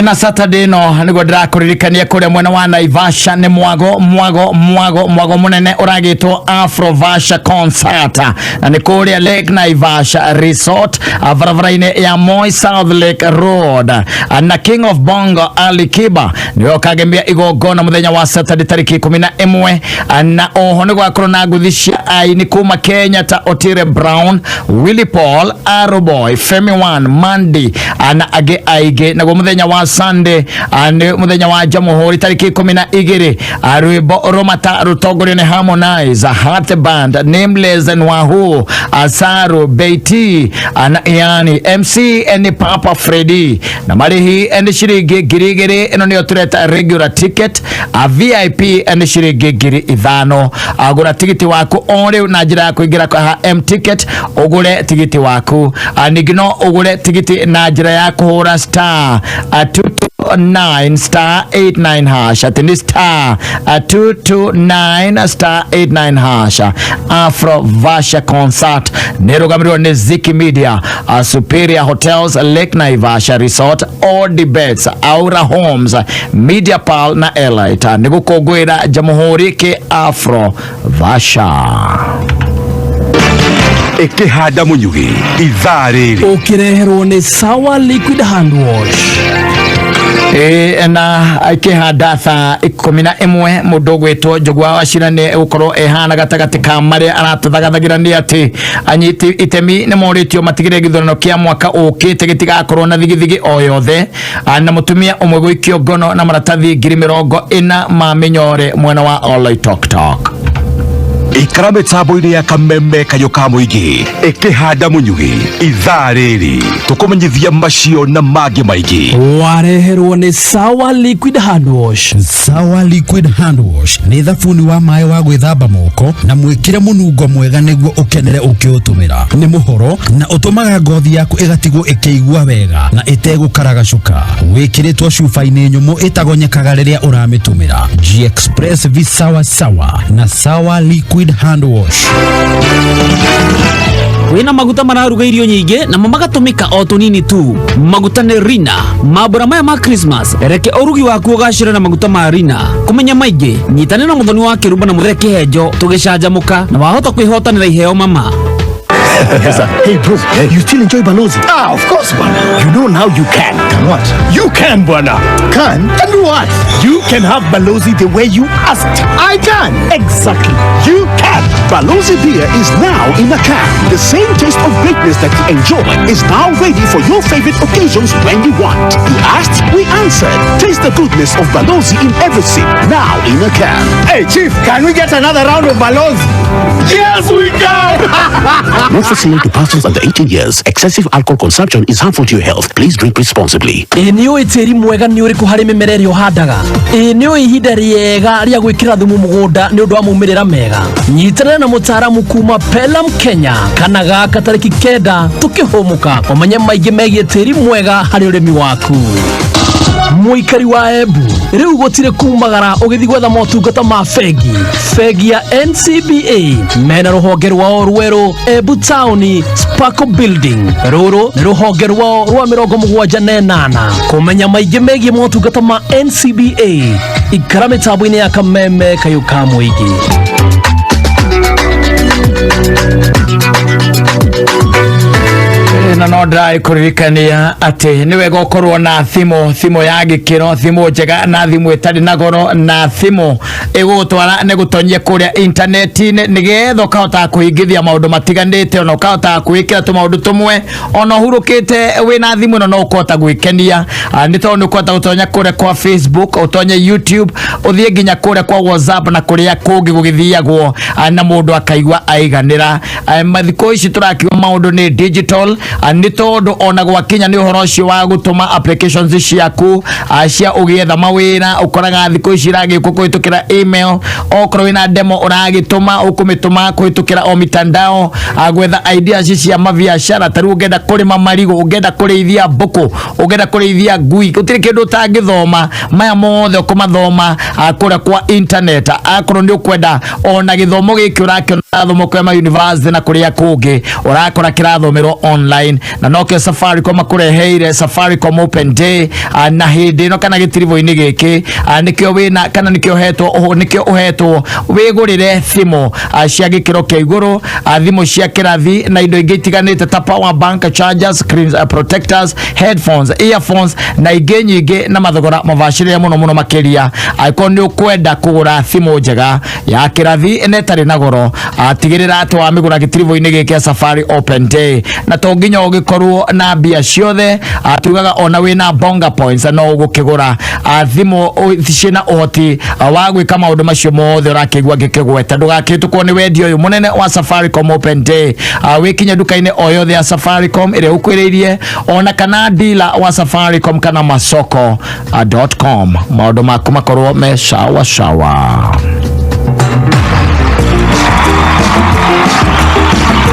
Na Saturday no nigo ndirakuririkania kuria mwena wa Naivasha ni mwago munene uragitwo Afrovasha concert na ni kuria Lake Naivasha Resort varavaraine ya Moi South Lake Road na King of Bongo Ali Kiba niyo kagembia igogona muthenya wa Saturday tariki 11 na oho ni gwakorwo na nguthishia aini kuma Kenya ta Otile Brown, Willie Paul, Aroboy, Femi One, Mandy na age aige na muthenya wa Sunday ane muthenya wa Jamuhuri tariki 12 arwimbo romata rutongorio ni Harmonize, Heart Band, Nameless and Wahoo, Asaru, Beiti na yani MC and Papa Freddy na marihi and shiringi girigiri ino niyo tureta regular ticket a VIP and shiringi giri ithano. Agura tigiti waku onre na njira ya kuingira kwa M-ticket ugure tigiti waku anigino ugure tigiti na njira ya kuhura star 229 star 89 hash atini star 229 star 89 hash. Afrovasha concert nerugamirwa ni Ziki Media, Superior Hotels, Lake Naivasha Resort, All the Beds, Aura Homes, Media Pal na Elite nigukogwira Jamuhuri ke Afrovasha. Ekehada munyugi ithariri ukireherwo ni Sawa Liquid Hand Wash. Na ikihanda thaa 11 mundu gwitwo Njogwa Wachira ni ukorwo ehana gatagati ka maria aratuthagathagira ni ati anyiti itemi ni moritio matigire githurano kia mwaka ukite gitigakorwo na thigithigi o yothe na mutumia umwe gwikio ngono na maratathi 40 ma minyore mwena wa Oloitoktok. ikara mitambo-ini ya Kameme Kayuka Muigi ikihanda munyugi ithariri tukumenyithia macio na mangĩ maingĩ. Wareherwo ni Sawa Liquid Hand Wash. Sawa Liquid Hand Wash ni thabuni wa maĩ wa gwĩthamba moko na mwĩkĩre mũnungo mwega nĩguo ũkenere ũkĩũtũmĩra. Nĩ mũhoro na ũtũmaga ngothi yaku ĩgatigwo ĩkĩigua wega na ĩtegũkaragacuka. Wĩkĩrĩtwo cuba-inĩ nyũmũ ĩtagonyekaga rĩrĩa ũramĩtũmĩra. G-Express vi Sawa Sawa na Sawa Liquid Hand Wash. Wina maguta mararuga irio nyingi na magatumika o tunini tu. Maguta ni Rina. Mabura maya ma Christmas reke urugi waku ugacira na maguta ma Rina. Kumenya maingĩ nyitane na muthoni wa Kiruba na muthe kihenjo tugicanjamuka na wahota kwihotanira iheo mama. Yes, sir. Hey, bro, you still enjoy Balozi? Ah, of course, Bwana. You know now you can. Can what? You can, Bwana. Can? Can do what? You can have Balozi the way you asked. I can. Exactly. You can. Balozi beer is now in a can. The same taste of greatness that you enjoy is now ready for your favorite occasions when you want. You asked, we answered. Taste the goodness of Balozi in every sip, now in a can. Hey Chief, can we get another round of Balozi? Yes, we can! Not for sale to persons under 18 years. Excessive alcohol consumption is harmful to your health. Please drink responsibly. Niyo itiri mwega ni uriku hari mimere rio handaga. Niyo ihinda riega ria gwikira thumu mugunda ni undu wa mumirira mega. Nyitana na mutaaramu kuma Pelam Kenya kana gaka tariki 9 tukihumuka umenye maigi megie tiri mwega hari urimi waku. Muikari wa Embu riu gutire kumagara ugithi gwetha motungata ma fegi ya NCBA mena ruhonge rwao rweru Embu Town Sparko Building ruru ni ruhonge rwao rwa 78 kumenya maigi megie motungata ma NCBA ikara mitambo-ini ya Kameme kayuka muigi. Na no ndai kuririkania ati ni wega ukorwo na thimu ya gikiro, thimu njega na thimu itari na goro, na thimu igutwara ne gutonyia kuria interneti-ini nigetha ukahota kuhingithia maundu matiganite, ona ukahota kuikira tu maundu tumwe, ona hurukite wina thimu no ukahota gwikenia. Ni tondu ukahota gutonya kuria kwa Facebook, utonye YouTube, uthie nginya kuria kwa WhatsApp na kuria kungi gugithiagwo na mundu akaigwa aiganira. Mathiko ici turakiwa maundu ni digital, ni tondu ona gwakinya ni uhoro ucio wa gutuma applications ciaku cia ugietha mawira ukoraga thiko ici iragikwo kuhitukira email, okorwo wina demo uragituma ukumituma kuhitukira o mitandao, gwetha ideas cia mabiashara, taru ungenda kurima marigo, ungenda kurithia mbuku, ungenda kurithia ngui, gutire kindu utangithoma maya mothe ukumathoma kuria kwa internet. Akorwo ni ukwenda ona githomo giki urakiona thomo kwa ma university na kuria kungi urakora kirathomerwo online, na nokio Safaricom akureheire Safaricom Open Day na hindi no kana gitirivo-ini giki nikio wina kana nikio uhetwo wigurire thimu cia gikiro kia iguru, thimu cia kirathi na indo ingi itiganite ta power bank, chargers, screen protectors, headphones, earphones na ingi nyingi na mathogora mabashirire muno makiria. Aiko ni ukwenda kugura thimu njega ya kirathi netari na goro, tigirira ati wa migura gitirivo-ini giki ya Safari Open Day, na to nginya ugikorwo na bia ciothe atugaga ona wina bonga points no ugukigura thimu cina uhoti wa gwika maundu macio mothe urakigwa ngikigweta. Ndugakitukwo ni wendio uyu munene wa Safaricom Open Day, wikinya duka-ini o yothe ya Safaricom ire ukwiririe, ona kana dealer wa Safaricom kana masoko.com, maundu maku makorwo me shawa.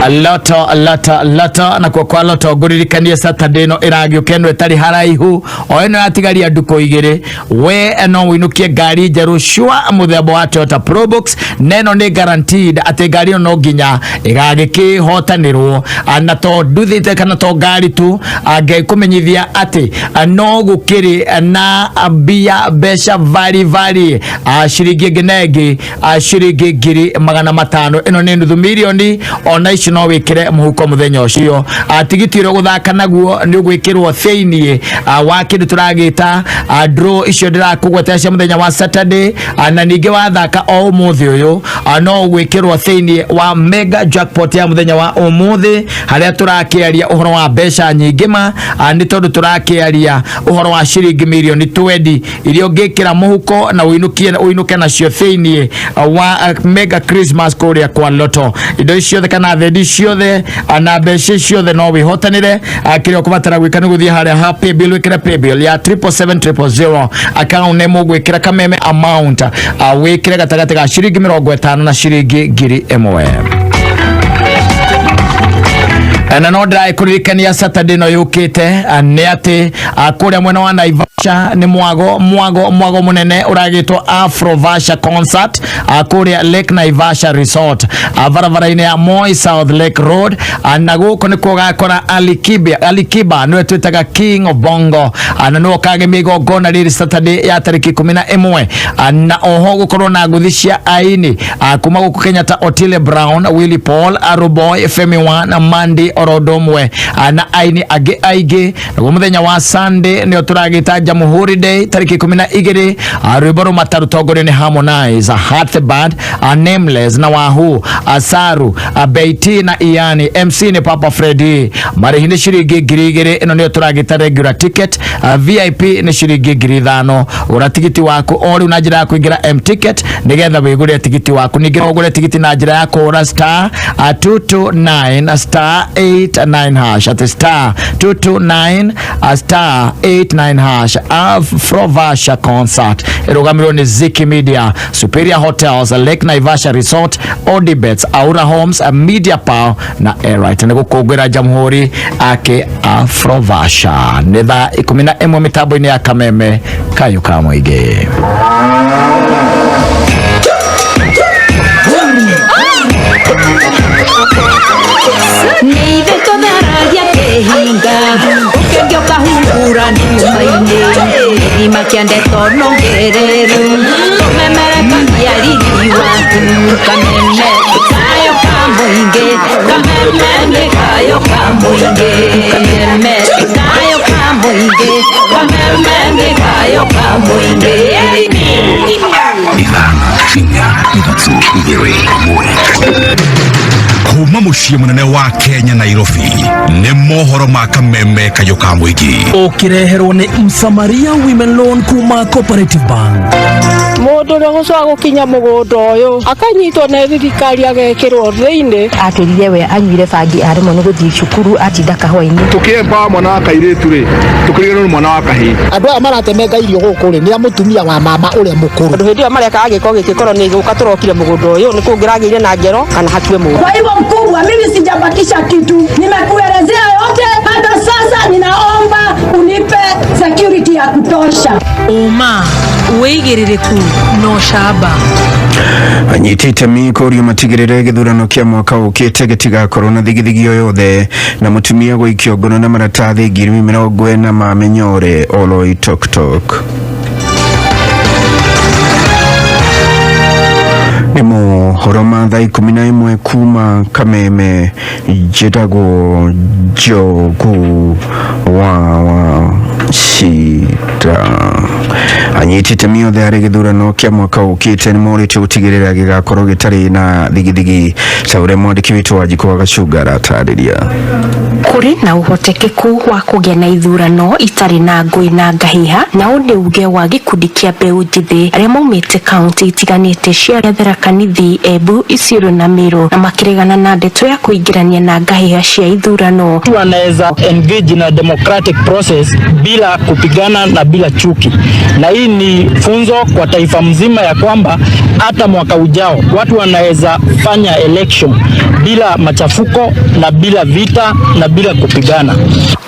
Lota na kwa loto guririkania Saturday no iragiukeno etari haraihu o eno atigaria nduko igire we no winukie ngari njeru shua muthemba wa Toyota Probox, neno ni guaranteed ati ngari no nginya igagikihotanirwo na to nduthite kana to ngari tu ange kumenyithia ati no gukiri na bia besha vari shiringi ngenegi shiringi ngiri 500. Eno ni nuthu milioni ona ici no wikire muhuko muthenya ucio. Tigitiro guthaka naguo ni ugwikirwo thiini wa kindu turagita draw icio ndirakugweta cia muthenya wa Saturday, na ninge wathaka o umuthi uyu no ugwikirwo thiini wa mega jackpot ya muthenya wa umuthi, haria turakiaria uhoro wa besha nyingi ni tondu turakiaria uhoro wa shiringi milioni 20 irio ngikira muhuko na uinuke nacio thiini wa mega Christmas kuria kwa loto. Indo icio kana thedi ciothe na mbeca ciothe no wihotanire. Kirio kubatara gwika ni guthia haria happy bill wikira pay bill ya 77700 account name gwikira Kameme amount wikire gatagati ga shiringi 50 na shiringi 1000. Na no ndai kuririkania Saturday no yukite ni ati kuria mwena wa Naivasha ni mwago munene uragitwo Afrovasha concert kuria Lake Naivasha Resort barabara-ini ya Moi South Lake Road, na guko ni kugakora Alikiba niwe twitaga King of Bongo, na no KAMEME gona riri Saturday ya tariki 11, na oho gukorwo na nguthi cia aini kuma guku Kenyatta Otile Brown, Willie Paul, Aruboy, Femi One, Mandy orodomwe na aini age aige na muthenya wa Sunday ni oturagita Jamhuri Day tariki 12 rwimbo matarutogore ni Harmonize Heartband Nameless na Wahu Asaru Beiti na Iani MC ni Papa Freddy marihinde shiringi girigire ino ni oturagita regular ticket VIP ni shiringi girithano ura tigiti waku ori unajira ya kuingira M-ticket nigetha wigure tigiti waku nigira ugure tigiti na njira ya kura star 229 star 89 hash at star 229 star 89 hash Afrovasha concert irugamirwo ni Ziki Media, Superior Hotels, Lake Naivasha Resort, Odibets, Aura Homes, Media Power na Airite nigukungwira Jamhuri ake Afrovasha nitha 11 mitambo-ini ya Kameme kayuka muige. Neithe todaragia kehinga ukengio kahungura nyuma-ini irima kia ndeto nongereru Kamemere kagiariri waku Kameme kayo kamuinge Kameme kayo kamuinge Kameme kayo kamuinge Kameme kayo kamuinge kuma muciĩ munene wa Kenya Nairobi nĩ mohoro ma Kameme kayuka muigi ukireherwo ni Msamaria Women Loan kuma Cooperative Bank. Mundu ria gucoka gukinya mugundo uyu akanyitwo na thirikari agekirwo thiini atwirire we anyuire bangi arimo ni guthii cukuru atinda kahwa-ini tukiemba mwana wa kairitu ri tukirigirwo ni mwana wa kahii andu aya maratemenga irio guku ri ni mutumia wa mama uria mukuru andu hindi mareka agiko gikikoro ni guka turokire mugundo uyu ni kungiragiire na ngero kana hakiwe mu. Kwa hivyo mkubwa, mimi sijabakisha kitu, nimekuelezea yote. Hata sasa ninaomba unipe security ya kutosha. Uma weigiririku no shaba anyitite mikorio matigirire githurano kia mwaka ukite gitigakorwo na thigithigio yothe na mutumia gwikio ngono na maratathi 40 na mamenyore oloi tok ni mohoro ma thaa 11 kuma Kameme njĩtagwo Njogu wa Shida anyitite miothe harĩ gĩthurano kĩa mwaka ũkĩte nĩ morĩte gũtigĩrĩra gĩgakorwo gĩtarĩ na thigithigi ta ũrĩa mwandĩki witũ wa Njiko wa Gacuga aratarĩria. Kuri na uhotekeku wa kugĩa na ithurano itarĩ na ngũĩ na ngahiha na ũndĩ uge wa gĩkundi kĩa mbeũ njĩthĩ arĩa maumĩte kaunti itiganĩte cia Tharaka Nithi, Embu, Isiolo na Meru na makĩregana na ndeto ya kuingĩrania na ngahiha cia ithurano. Wanaweza engage na democratic process bila kupigana na bila chuki, na hii ni funzo kwa taifa mzima ya kwamba hata mwaka ujao watu wanaweza fanya election bila machafuko na bila vita na bila kupigana.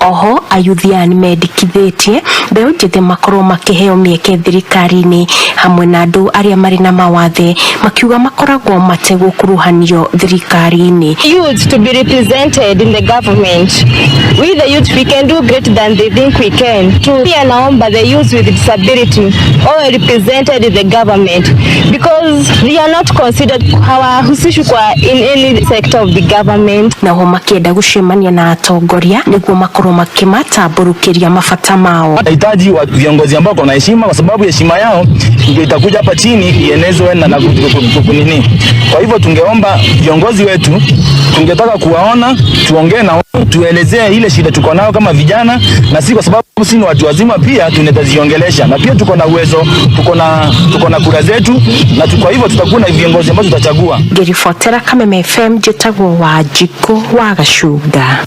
Oho ayuthiani mendikithĩtie mbeũ njĩthĩ makorwo makĩheo mĩeke thirikari-inĩ hamwe na andũ arĩa marĩ na mawathe makiuga makoragwo mategũkuruhanio thirikari-inĩ. Youth to be represented in the government. We the youth we can do greater than they think we can. Pia naomba the youth with disability all represented in the government because they are not considered hawahusishwi kwa in any sector of the government. Na ho makienda gucemania na atongoria niguo makorwo makimatamburukiria mabata mao. Tunahitaji viongozi ambao kuna heshima, kwa sababu heshima yao ndio itakuja hapa chini ienezwe na kunini. Kwa hivyo tungeomba viongozi wetu, tungetaka kuwaona, tuongee na wao, tuelezee ile shida tuko nayo kama vijana, na si kwa sababu sisi ni watu wazima pia tunaweza ziongelesha, na pia tuko na uwezo, tuko na kura zetu, na kwa hivyo tutakuwa na viongozi ambao tutachagua. Ngirifuatira KAMEME-FM njĩtagwo wa Njiko wa Gacuga.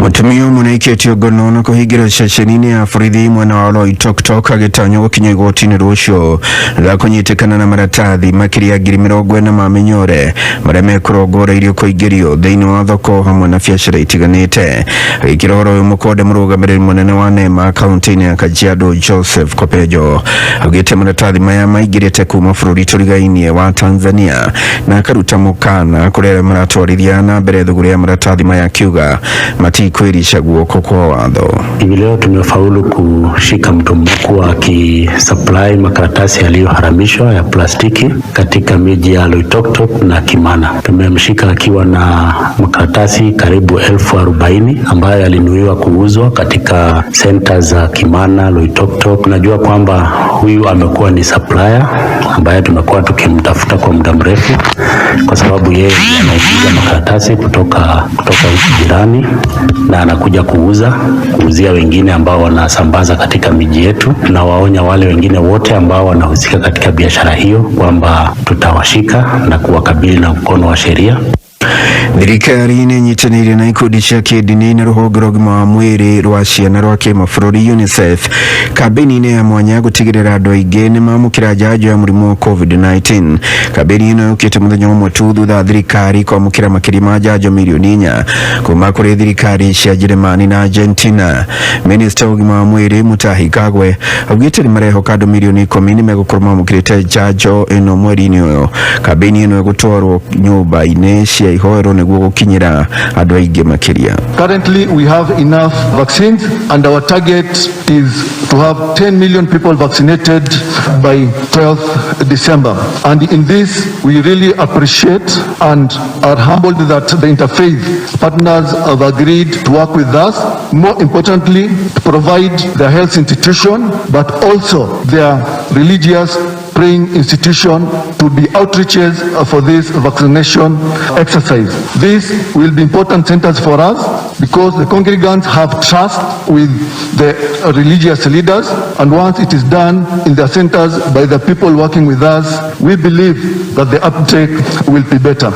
Mutumia munaikietio ngono na kuhingĩra ceceni-inĩ ya borithi mwena wa Oloi Tok agĩtanywo gũkinya igoti-inĩ rũcio rwa kũnyitĩkana na maratathi makĩria 40 mamenyore marĩa mekũrongoreirio kũingĩrio thĩinĩ wa thoko hamwe na biacara itiganĩte. Agĩkĩra ũhoro ũyũ mũkonde mũrũgamĩrĩri mũnene wa NEMA kaunti-inĩ ya Kajiado Joseph Kopejo augĩte maratathi maya maingĩrĩte kuma bũrũri tũrigainie wa Tanzania na akaruta mũkana kũrĩa maratwarithia na mbere thũgũrĩ ya maratathi maya akiuga matikwirisha guoko kwa watho. Hivi leo tumefaulu kushika mtumbuku akisupply makaratasi yaliyoharamishwa ya plastiki katika miji ya Loitoktok na Kimana. Tumemshika akiwa na makaratasi karibu 40,000 ambayo yalinuiwa kuuzwa katika center za Kimana, Loitoktok. Najua kwamba huyu amekuwa ni supplier ambaye tumekuwa tukimtafuta kwa muda mrefu, kwa sababu yeye anauza makaratasi kutoka nchi jirani na anakuja kuuzia wengine ambao wanasambaza katika miji yetu. Tunawaonya wale wengine wote ambao wanahusika katika biashara hiyo kwamba tutawashika na kuwakabili na mkono wa sheria. Thirikari nĩnyitanĩire na ikundi cia kĩndini na rũhonge rwa ũgima wa mwĩrĩ rwa ciana rwa kĩmabũrũri UNICEF kambĩini-inĩ ya mwanya gũtigĩrĩra andũ aingĩ nĩ mamũkĩra njanjo ya mũrimũ wa COVID-19. Kambĩini ĩno yũkĩte mũthenya ũmwe tu thutha wa thirikari kwamũkĩra makĩria ma njanjo milioni 4 kuma kũrĩ thirikari cia Jeremani na Argentina. Minista wa ũgima wa mwĩrĩ Mutahi Kagwe augĩte nĩ marehoka andũ milioni 10 nĩ megũkorwo mamũkĩrĩte njanjo ĩno mweri-inĩ ũyũ. Kambĩini ĩno ĩgũtwarwo nyũmba-inĩ cia ihoero nĩguo gũkinyĩra andũ aingĩ makĩria. Currently we have enough vaccines and our target is to have 10 million people vaccinated by 12th December. And in this we really appreciate and are humbled that the interfaith partners have agreed to work with us, more importantly to provide their health institution but also their religious praying institution to be outreaches for this vaccination exercise. These will be important centers for us because the congregants have trust with the religious leaders, and once it is done in their centers by the people working with us, we believe that the uptake will be better.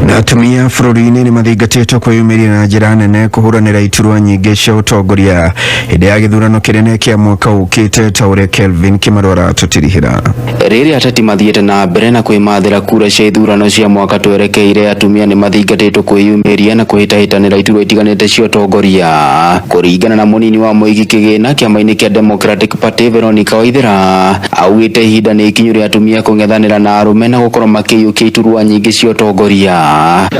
Na atumia bũrũri-inĩ nĩ mathingatĩtwo kwĩyumĩria na njĩra nene kũhũranĩra iturwa nyingĩ cia ũtongoria hĩndĩ ya gĩthurano kĩnene kĩa mwaka ũkĩte, ta ũrĩa Kelvin Kĩmarora tũtirihĩra. Rĩrĩa ateti mathiĩte na mbere na kwĩmathĩra kura cia ithurano cia mwaka twerekeire, atumia nĩ mathingatĩtwo kwĩyumĩria na kwĩhĩtahĩtanĩra iturwa itiganĩte cia ũtongoria. Kũringana na mũnini wa Mũigi Kĩgĩna kĩama-inĩ kĩa Democratic Party Veronica Waithera, augĩte ihinda nĩ ikinyu rĩa atumia kũng'ethanĩra na arũme na gũkorwo makĩiyũkia iturwa nyingĩ cia ũtongoria.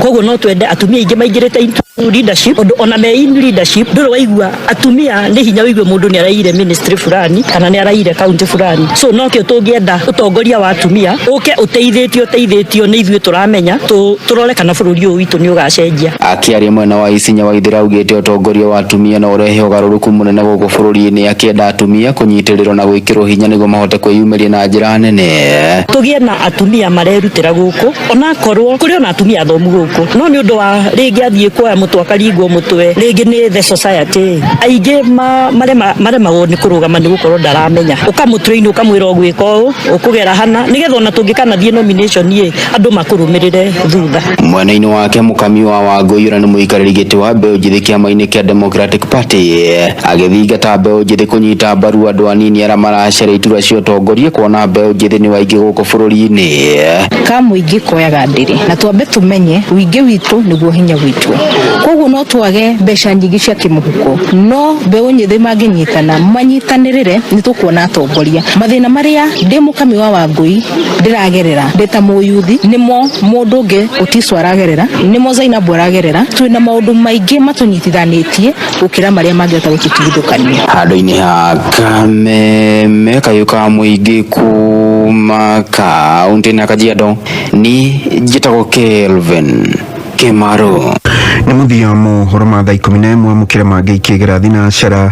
Koguo no twende atumia aingĩ maingĩrĩte into leadership, ona me in leadership ndũrĩ waigua atumia nĩ hinya wĩigue mũndũ nĩ araire ministry fulani kana nĩ araire county fulani. So no kĩo tũngĩenda ũtongoria wa atumia ũke ũteithĩtio nĩ ithuĩ tũramenya tũrore kana bũrũri ũyũ witũ nĩ ũgacenjia. Akĩaria mwena wa Isinya Waithera augĩte ũtongoria wa atumia no ũrehe ũgarũrũku mũnene gũkũ bũrũri-inĩ, akĩenda atumia kũnyitĩrĩrwo na gwĩkĩrwo hinya nĩguo mahote kwĩyumĩria na njĩra nene. Tũgĩe na atumia marerutĩra gũkũ, onakorwo kũrĩ ona atumia athomu gũkũ, no nĩ ũndũ wa rĩngĩ athiĩ kuoya mũtwe akaringwo mũtwe, rĩngĩ nĩ the society aingĩ maremagwo nĩ kũrũgama nĩ gũkorwo ndaramenya, ũkamũtrain ũkamwĩra ũgwĩka ũũ ũkũgera hana nĩgetha ona tũngĩkanathiĩ nomination andũ makũrũmĩrĩre thutha. Mwena-inĩ wake Mũkami wa Wangũi ũrĩa nĩ mũikarĩri gĩtĩ wa mbeũ njĩthĩ kĩama-inĩ kĩa Democratic Party agĩthingata mbeũ njĩthĩ kũnyita mbaru andũ anini arĩa maracera iturwa cia ũtongoria, kuona mbeũ njĩthĩ nĩ waingĩ gũkũ bũrũri-inĩ. Ka mũingĩ koyaga ndĩrĩ na twambe tumenye wĩingĩ witũ nĩguo hinya witũ. Koguo no twage mbeca nyingĩ cia kĩmũhuko, no mbeũ njĩthĩ mangĩnyitana manyitanĩrĩre nĩ tũkuona atongoria. Mathĩna marĩa ndĩ Mũkami wa Wangũi ndĩragerera ndĩ ta mũyuthi nĩmo mũndũ ũngĩ Otiso aragerera, nĩmo Zainabu aragerera. Twĩna maũndũ maingĩ matũnyitithanĩtie gũkĩra marĩa mangĩhota gũtũtigithũkania. Handũ-inĩ ha Kameme kayuka mũingĩ kuma kaunti ya Kajiado ni njĩtagwo Kelvin Kĩmarora. Nĩ mũthia mohoro ma thaa 11 mũkĩra mangĩ ikĩgera thinacara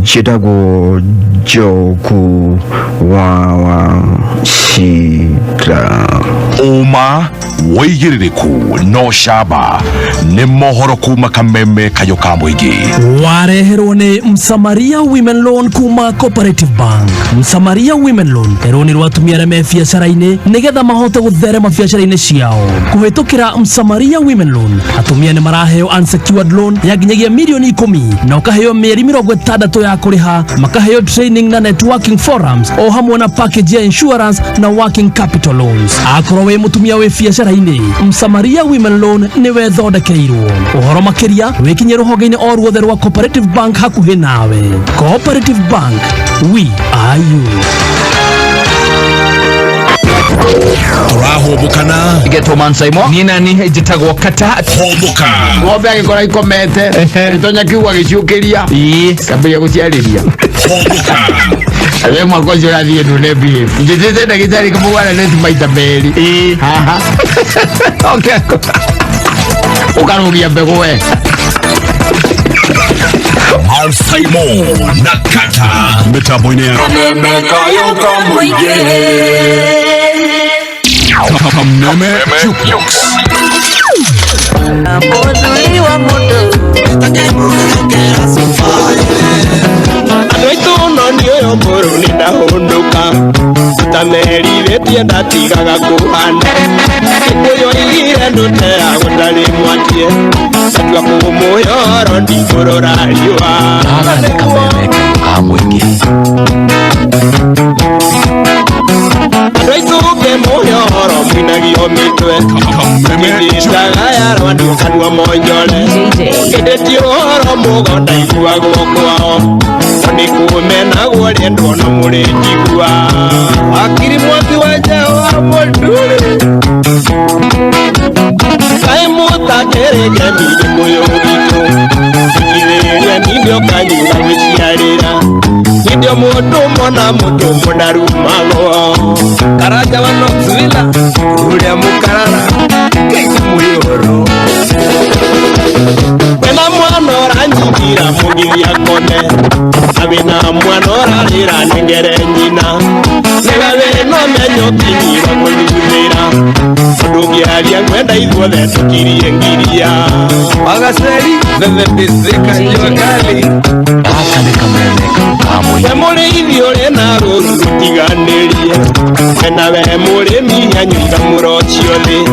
njĩtagwo Njogu wa Shira. Uma wĩigĩrĩrĩku no camba nĩ mohoro kuma Kameme kayuka mũingĩ. Wareherwo nĩ Msamaria Women Loan kuma Cooperative Bank. Msamaria Women Loan rũni rwa atumia arĩa me biacara-inĩ nĩgetha mahote gũtherema biacara-inĩ ciao. Kũhĩtũkĩra Msamaria Women Loan, atumia nĩ maraheo unsecured loan ya nginyagia milioni 10 na ukaheo mĩeri 60 ya kũrĩha, makaheo training na networking forums o hamwe na package ya insurance na working capital loans. Akorwo wĩ mũtumia wĩ biacara-inĩ, Msamaria Women Loan nĩ wethondekeirwo. Ũhoro makĩria wĩkinye rũhonge-inĩ o ruothe rwa Cooperative Bank hakuhĩ nawe. Cooperative Bank, we are you. Tũrahombũkana igeto MANSAIMO nina ni hejitagwo KATTA HUMUKA ngombe agikora ikomete itonya kiugwa giciukiria kambia guciariria HUMUKA awe mwakojo ya thie ndune behave njitete ndagitari kumugwana neti maita meri haha okay ukarugia mbegu we MANSAIMO na KATTA mitambo-ini ya Kameme Jukebox. Anoito noni oyo muru ninahunduka utameri vetie ndatigaga kuhanda ikuyo igire ndutea gutari mwatie satua kumuyoro ndikurora riua Kameme kamwingi Anoituke muyoro mwinagio mitwe Nditaga yarwa ndiukanua monjole Ngedetio horo mugonda iguagwo kwao Nikumena gworiendwo na murinjigua Akiri mwaki wajao wa monduri Kai mutakerege mili muyo gitu Ikireria nibyo kanyura wiciarira Nibyo mutumbo na mutumbo na rumago Karaja wa Knoxville Ulia mukarara Keisi muyoro Wena mwana oranyigira mugiria kone Abina mwana orarira nengere nyina Negabe no menyo kinyiro kulurira Ndugiaria gwenda ithuothe tukirie ngiria Agaseri veve bisika njokali Akane Kameme kamwingi Memore ithio rena ruru rutiganirie Enawe muri minyanyuiga murocio thi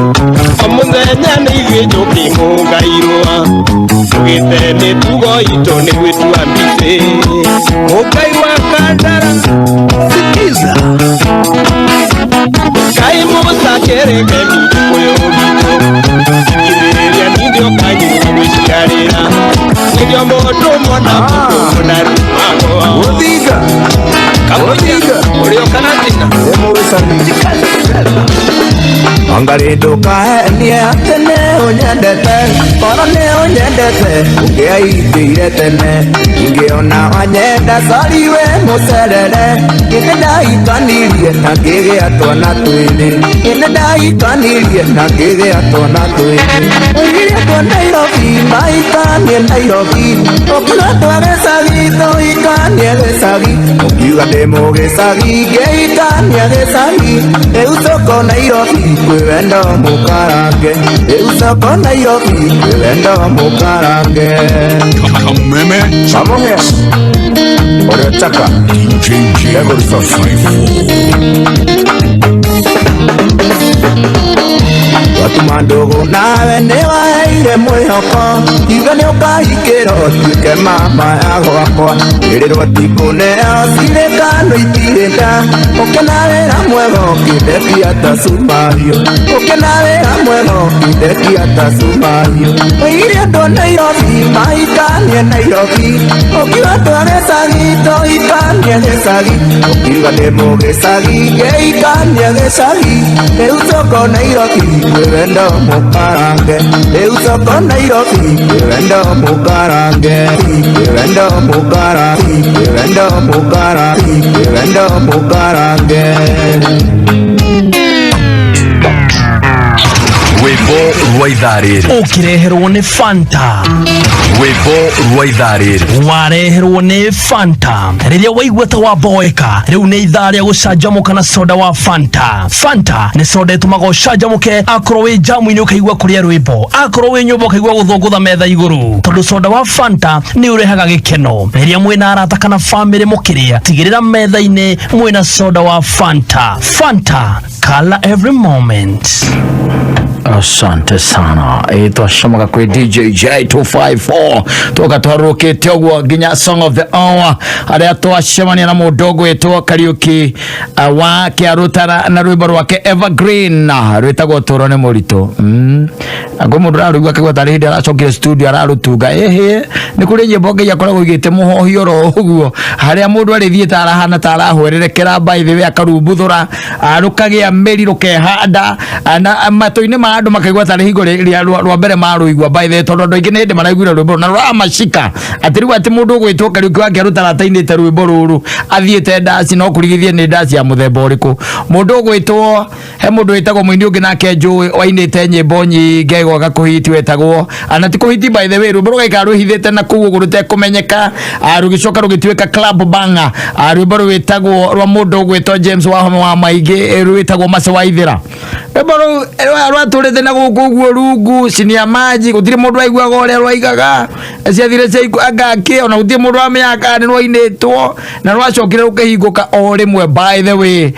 Omuthenya ni ithuĩ njũkĩmũngairwa Tugite mitugo itu ni gwitua mbite Mukai wa kandara Sikiza Kai musa kereke mitugo gitu Ikireria nibyo kanyuka gwiciarira Nibyo mũndũ mona mũndũ na rumago Uthiga Kamuthiga Urio kanatina Angarindo kahenie atene unyendete Koro ne unyendete Ungeaitire tene Ingeona wanyenda sariwe muserere Ine ndaikanirie na ngigea twana twini Ine ndaikanirie na ngigea twana twini Uigire kwa Nairobi maikanie Nairobi Okira twagecagi toikanie gecagi Ukiuga ndimo gecagi ngeikanie gecagi Rĩu soko Nairobi kwĩwendo mũkarange Rĩu soko Nairobi kwĩwendo mũkarange Kameme Mamuhe Oreo chaka Lego resource Watuma ndogo nawe niwaheire mwĩhoko Iga nĩ ũkahingĩra ũtuĩke mama ya gwakwa Rĩrĩrwo tikuneo cirĩkano itirĩnda Ũkena wĩra mwega ũkĩndekia ta Sumario Ũkena wĩra mwega ũkĩndekia ta Sumario Ũigire andũ Nairobi maikanie Nairobi Ũkiuga twagecagi toikanie gĩcagi Ũkiuga ndĩmũ gĩcagi ngĩikanie gĩcagi Rĩu soko Nairobi kwĩwendo mũkarange Rĩu soko Nairobi kwĩwendo mũkarange Kwĩwendo mũkarange Kwĩwendo mũkarange Kwĩwendo mũkarange Rwĩmbo rwa ithaa rĩrĩ ukireherwo ni Fanta rwĩmbo rwa ithaa rĩrĩ wareherwo ni Fanta riria waigua ta waboeka riu ni ithaa ria gucanjamuka na soda wa Fanta. Fanta ni soda itumaga ucanjamuke akorwo wi jamu-ini ukaigua kuria rwimbo akorwo wi nyumba ukaigua guthungutha metha iguru tondu soda wa Fanta ni urehaga gikeno riria mwina arata kana family mukiria tigirira metha-ini mwina soda wa Fanta. Fanta, color every moment. Asante sana. Twashomoka kwe DJ J254 toka twarukite ogwo nginya song of the hour aria twacemania na mudogo etwo Kariuki wa Kiarutara na rwimbo rwake Evergreen rwitagwo toro ne murito ago mundu ararugwa kagwa tari hindi aracokire studio ararutunga ni kuri nyimbo ngi yakoragwo igite muhohio ro uguo haria mundu arithiete arahana tarahwererekera by the way akarumbuthura arukagia meri rukehanda na matoini ma andu makaigwa tari higo rwa mbere maruigwa by the way tondu ingi nindi maraigwira rwimbo na ramashika atiriwa ati mundu gwitwo Kariuki wa Kiarutara atainite rwimbo ruru athiete ndasi no kurigithie ni ndasi ya muthemba uriku mundu gwitwo he mundu witagwo muini ungi nake njui wainite nyimbo nyingi gwaga kuhiti wetagwo anati kuhiti by the way rwimbo rugaika ruhithite na kugu gurute kumenyeka rugicoka rugituika club banga rwimbo rwitagwo rwa mundu gwitwo James wa maigi rwitagwo Mase wa Ithira rwimbo rwaturite na gugu rungu cinia maji gutire mundu aiguaga uria rwaigaga ciathire agake ona gutire mundu amyaka ni rwainitwo na rwacokire rukihinguka o rimwe by the way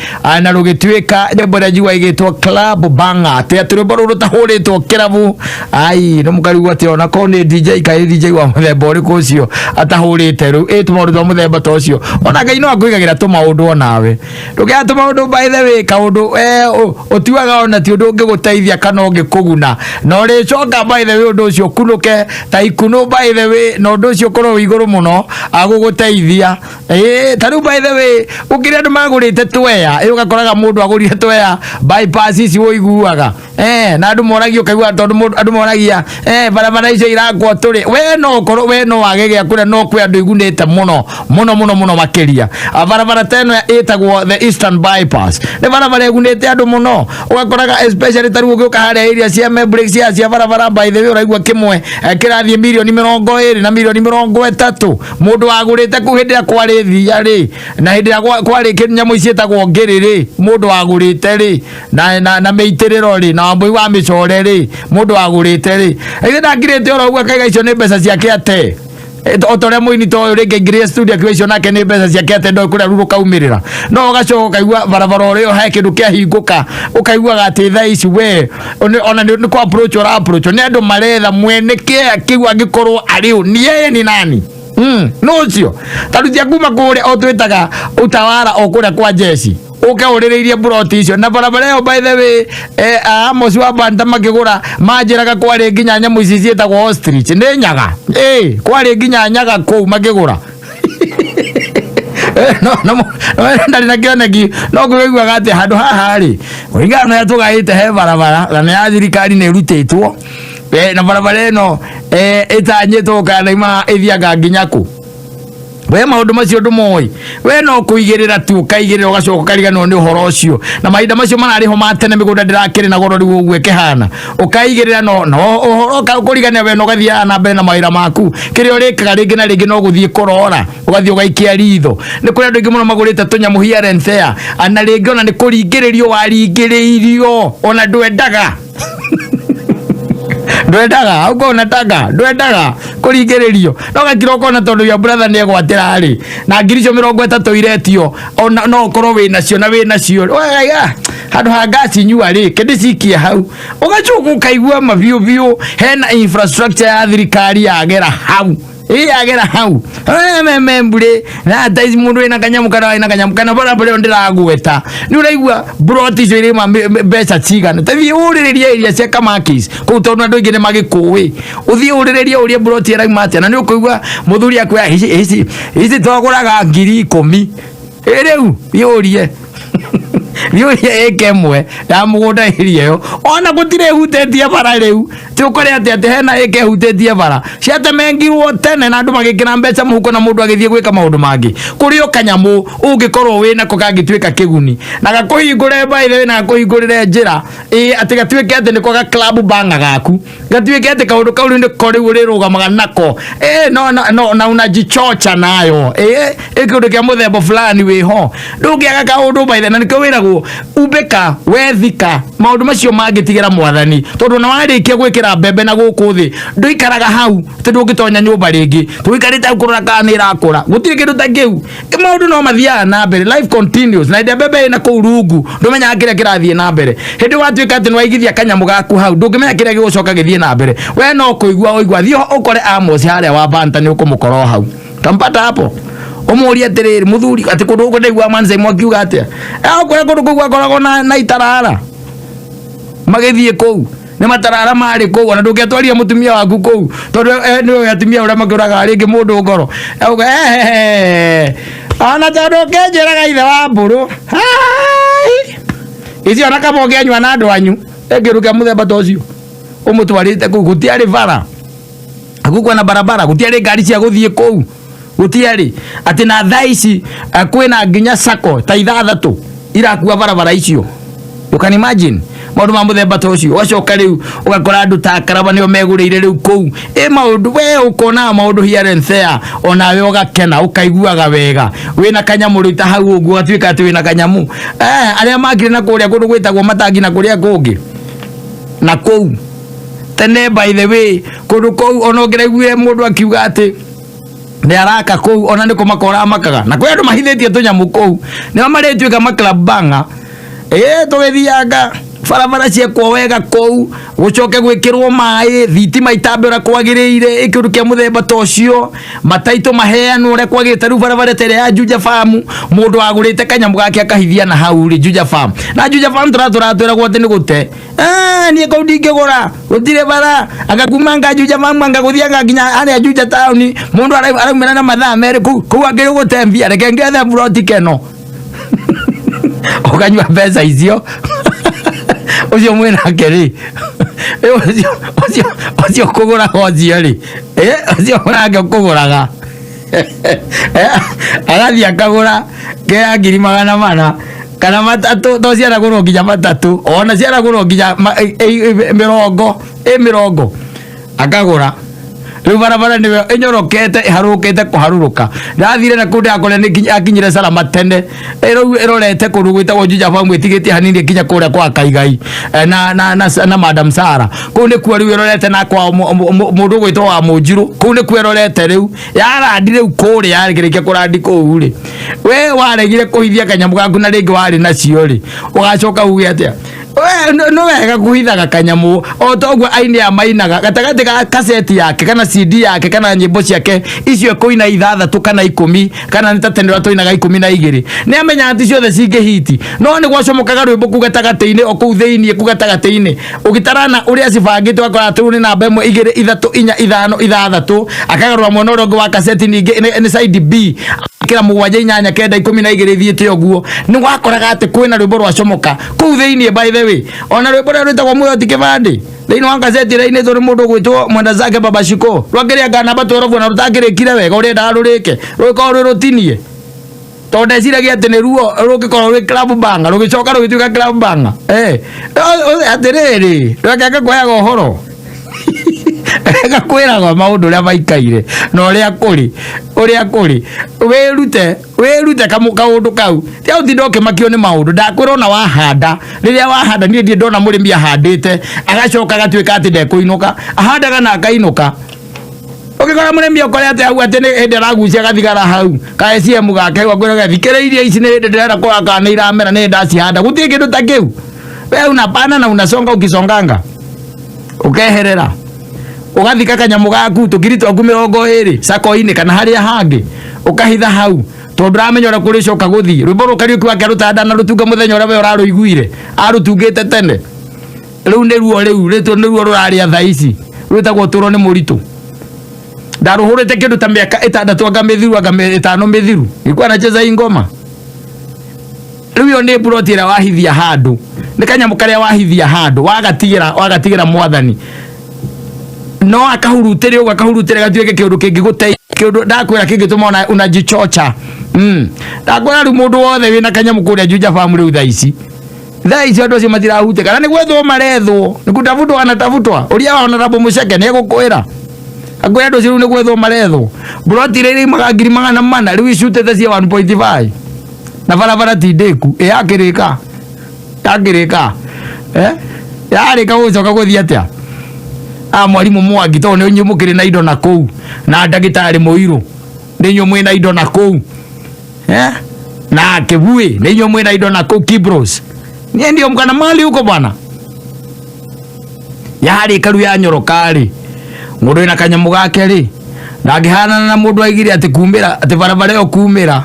na rugituika nyimbo ria njigua igitwo club banga ati rwimbo ruru tahuritwo kirabu ai no mukarigwa ati ona ko ni DJ kai DJ wa muthemba uriku ucio atahurite ru maundu twa muthemba ta ucio ona Ngai no akuigagira tu maundu onawe ndugia tu maundu by the way kaundu utiwaga ona ti undu ngiguteithia kana ngikuguna no ri coka by the way undu ucio kunuke ta ikunu by the way no undu ucio korwo iguru muno aguguteithia taru by the way ukire andu magurite tweya ugakoraga mundu agurire tweya bypass ici woiguaga na andu moragia ukaigua tondu andu moragia barabara icio irakwo turi we no korwo we no wage gya kuria no kwi andu igunite muno makiria barabara teno itagwo the Eastern Bypass ne barabara igunite andu muno ugakoraga especially taru ugiuka haria area cia breaks cia barabara by the way uraigua kimwe kirathie milioni 20 na milioni 30 mundu agurite ku hindi kwari thia ri na hindi kwari kinyamu icietagwo ngiriri mundu agurite ri na meitiriro ri na mbui wa micore ri mundu agurite ri ithe ndangirite oro uguo kaiga icio ni mbeca ciake ate otore muini to rege ngire studio question nake ni mbeca ciake ate ndo kuria ruru kaumirira no gacoka kaigua barabara rio he kindu kia hinguka ukaigua ati tha ici we ona ni ko approach ni andu maretha mwene kia kigwa gikorwo ariu ni yeye ni nani no cio tarutia kuma kure otwitaga utawara okuria kwa jeshi ukaurireirie buroti icio na barabara yo by the way Amos wa banda makigura majiraga kwari nginya nyamu ici cietagwo ostrich ni nyaga kwari nginya nyaga ku makigura no ndari na kioneki no kuigua gati handu haha ri uigana ya tugaite he barabara na ya thirikari ni rutitwo na barabara ino itanyitwo kana ima ithiaga nginya ku we maundu macio ndumoi we no kuigirira tu kaigirira ugacoka kariganwo ni uhoro ucio na mahinda macio manariho matene migunda ndirakiri na goro riu ugwe kihana ukaigirira no uhoro kurigania we no gathia na mbere na maira maku kiri urikaga ringi na ringi no guthie kurora ugathie ugaikia ritho ni kuri andu ingi muno magurite tunyamu here and there ana ringi ona ni kuringiririo waringiririo ona ndwendaga ndwendaga uko unataka ndwendaga kuringiririo no gakiroko na tondu ya brother ni egwatira ri na ngirisho 30 iretio ona no korwo we nacio na we nacio wega handu ha gasi nyua ri kidicikia hau ugacuku kaigua mabiu hena infrastructure ya thirikari yagera hau agera hau mbure na taizi mundu ina kanyamu kana bara ndiragweta ni uraigua broti icio irima mbeca cigana tathi uririria iria cia kamakis ku tondu andu ingi ni magikuwi uthie uririria uria broti iraima atia na ni ukuigua muthuri akwa ici twaguraga 10,000 riu yurie niurie ekemwe ya mugunda iria yo ona gutire hutetie bara riu tukore ati hena eke hutetie bara ciate mengirwo tene na andu magikira mbeca muhuko na mundu agithie gwika maundu mangi kuri o kanyamu ungikorwo wina ko kangitwika kiguni na gakuhingure baile na gakuhingurire njira ati gatwike ati ni kwa club banga gaku gatwike ati kaundu kauri ni kori uri rugamaga nako no unajichocha nayo ikindu kia muthemba fulani wiho ndugiaga kaundu baile na nikyo wira gwetagwo ubeka wethika maundu macio mangitigera mwathani tondu na warikia gwikira mbembe na guku thi nduikaraga hau ti ndungitonya nyumba ringi tuikarite kurora kana irakura gutiri kindu ta kiu maundu no mathia na mbere life continues na mbembe ina ku rungu ndumenya kire kirathie na mbere hindi watuika ati nwaigithia kanyamu gaku hau ndungimenya kire gigucoka githie na mbere we no kuigua thio ukore Amos haria wa banta ni ukumukoro hau tampata hapo umuria tiriri muthuri ati kundu uko ndigwa MANSAIMO akiuga atia ukore kundu kugwa koragwo na itarara magithie kou ni matarara mari kou ona ndungetwaria mutumia waku kou tondu niwe atumia uria makuraga ringi mundu ngoro ana tondu kenjiraga ithe wa mburu icio ona kama ungenywa na andu anyu engirukia muthemba tocio umutwarite kou gutiari bara akukwa na barabara gutiari ngari cia guthie kou gutiari ati na thaici kwina nginya sako ta ithathatu irakua barabara icio you can imagine maundu ma muthemba tocio wacoka riu ugakora andu ta karaba nio megurire riu kou maundu we ukona maundu here and there ona we ugakena ukaiguaga wega wina kanyamu rita hau uguo atuika ati wina kanyamu aria makire na kuria kundu gwitagwo matangi na kuria kungi na kou tene by the way kundu kou ona ngiraiguire mundu akiuga ati ni araka kou ona niko makora makaga na kwe andu mahithitie tunyamu kou ni maretuika maklub banga tugithianga barabara ciekwo wega kou gucoke gwikirwo mai thitima itambira kwagiriire ikindu kia muthemba tocio mataito maheanwo uria kwagirite riu barabara tere ya Juja Farm mundu agurite kanyamu gake akahithia na hau ri Juja Farm na Juja Farm turatwira gwote ni gute ni ko ndingigura gutire bara agakumanga Juja Farm anga guthianga nginya aria Juja Town mundu araumira na mathaa meri kou agiru gutembia reke ngethe broti keno ukanywa pesa icio ucio mwena keri ucio kugura hocio ri ucio mwanake kuguraga agathi akagura ke ngiri 400 kana matatu to ciara gurwo nginya matatu ona ciara gurwo nginya mirongo akagura riu barabara niwe inyorokete harukite kuharuruka ndathire na kundu akore ni akinyire salama tene irorete kundu gwitagwo Juja Farm itigitie hanini kinya kuria kwa Kaigai na Madam Sara kundu ku riu irorete na kwa mundu gwitwo wa Munjiru kundu ku irorete riu yarandi riu kuria yarigirikia kurandi kuu ri we waregire kuhithia kanyamu gaku na ringi wari nacio ri ugacoka uge atia no wega kuhithaga kanyamu o togwo aini ya mainaga gatagati ka kaseti yake kana CD yake kana nyimbo ciake icio kuina ithathatu kana 10 kana nitatendera toinaga 12 ni amenya ati ciothe cingihiti no ni gwacomokaga rwimbo kugatagati-ini o kuu thiini kugatagati-ini ugitarana uria cibangite wakora tu ni namba 1 2 3 4 5 6 akagarura mwana urongo wa kaseti ningi ni side B kira 7 8 9 12 thiete oguo ni wakoraga ati kwina rwimbo rwacomoka kuu thiini by the way ona rwimbo rwitagwo Muyoti Kibandi thiini wa kaseti raini turi mundu gwitwo mwenda zake baba shiko rwakiria kana batorovo na rutakirikire wega uria ndarurike rwiko rutinie tonde ciragia ati ni ruo rugikorwo ri club banga rugicoka rugituika club banga atiriri rwakaka kwaga uhoro gakwiraga maundu ria maikaire no ria kuri wirute kamundu kau tia uthindoke makio ni maundu ndakwira na wahanda riria wahanda nie ndie ndona murimi ahandite agacoka gatuika ati ndekuinuka ahandaga na akainuka ukikora murimi okore ati hau ati ni hende ragucia gathigara hau ka SM gake akwiraga thikiriirie ici ni hende ndera kwa kana iramera ni ndacihanda gutie kindu ta kiu we unapana na unasonga ukisonganga ukeherera ugathika kanyamu gaku tukirito 20 sako-ini kana haria hangi ukahitha hau tondu ramenyora kuricoka guthi rwimbo rukari kwa keruta na rutunga muthenya ura we uraruiguire arutungite tene riu ni ruo ruraria thaici rwitagwo turo ni muritu ndaruhurite kindu ta miaka 6 anga mithiru anga 5 mithiru ilikuwa anacheza ingoma riu yo ni burotira wahithia handu ni kanyamu karia wahithia handu wagatigira mwathani no akahurutire gatuike kiundu kingi gute kiundu ndakwira kingituma unajichocha ndakwira ri mundu wothe wina kanyamu kuria Juja Farm riu thaici andu acio matirahute kana ni gwethwo marethwo ni kutafutwa anatafutwa uria honorable Muceke ni gukwira akwira andu acio ni gwethwo marethwo burotire ri magangiri 400 riu icutete cia 1.5 na barabara ti ndeku yakirika Agirika yarika gucoka guthii atia mwarimu Mwangi to ne nyumukire na indo na kou na ndagitari Muiru ni nyumwe na indo na kou na Kebui ni nyumwe na indo na kou Kibros ni ndio mkana mali huko bwana yarika ru ya nyorokari mundu ina kanyamu gake ri ndangihana na mundu aigire ati kumira ati barabara yo kumira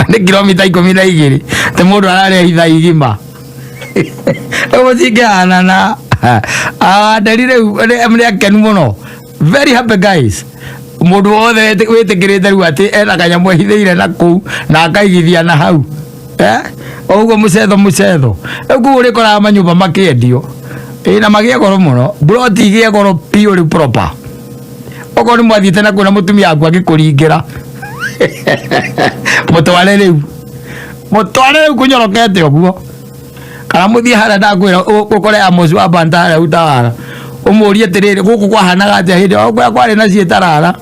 ni kilomita 12 te mundu arare hitha igima ewo zigana na dalile amri akenu muno very happy guys mundu othe witikirite ru ati ena kanyamu hithiire na ku na akaigithia na hau oguo mucetho egu uri kora manyumba makiendio na magia goro muno broti igie goro pure proper oko ni mwathite na kuna mutumia aku agikuringira mutware kunyorokete oguo kana muthie hara ndakwira ukore Amos wa Bantara utawara umurie tiriri guku kwahanaga atia hindi ogwa kwari na cietarara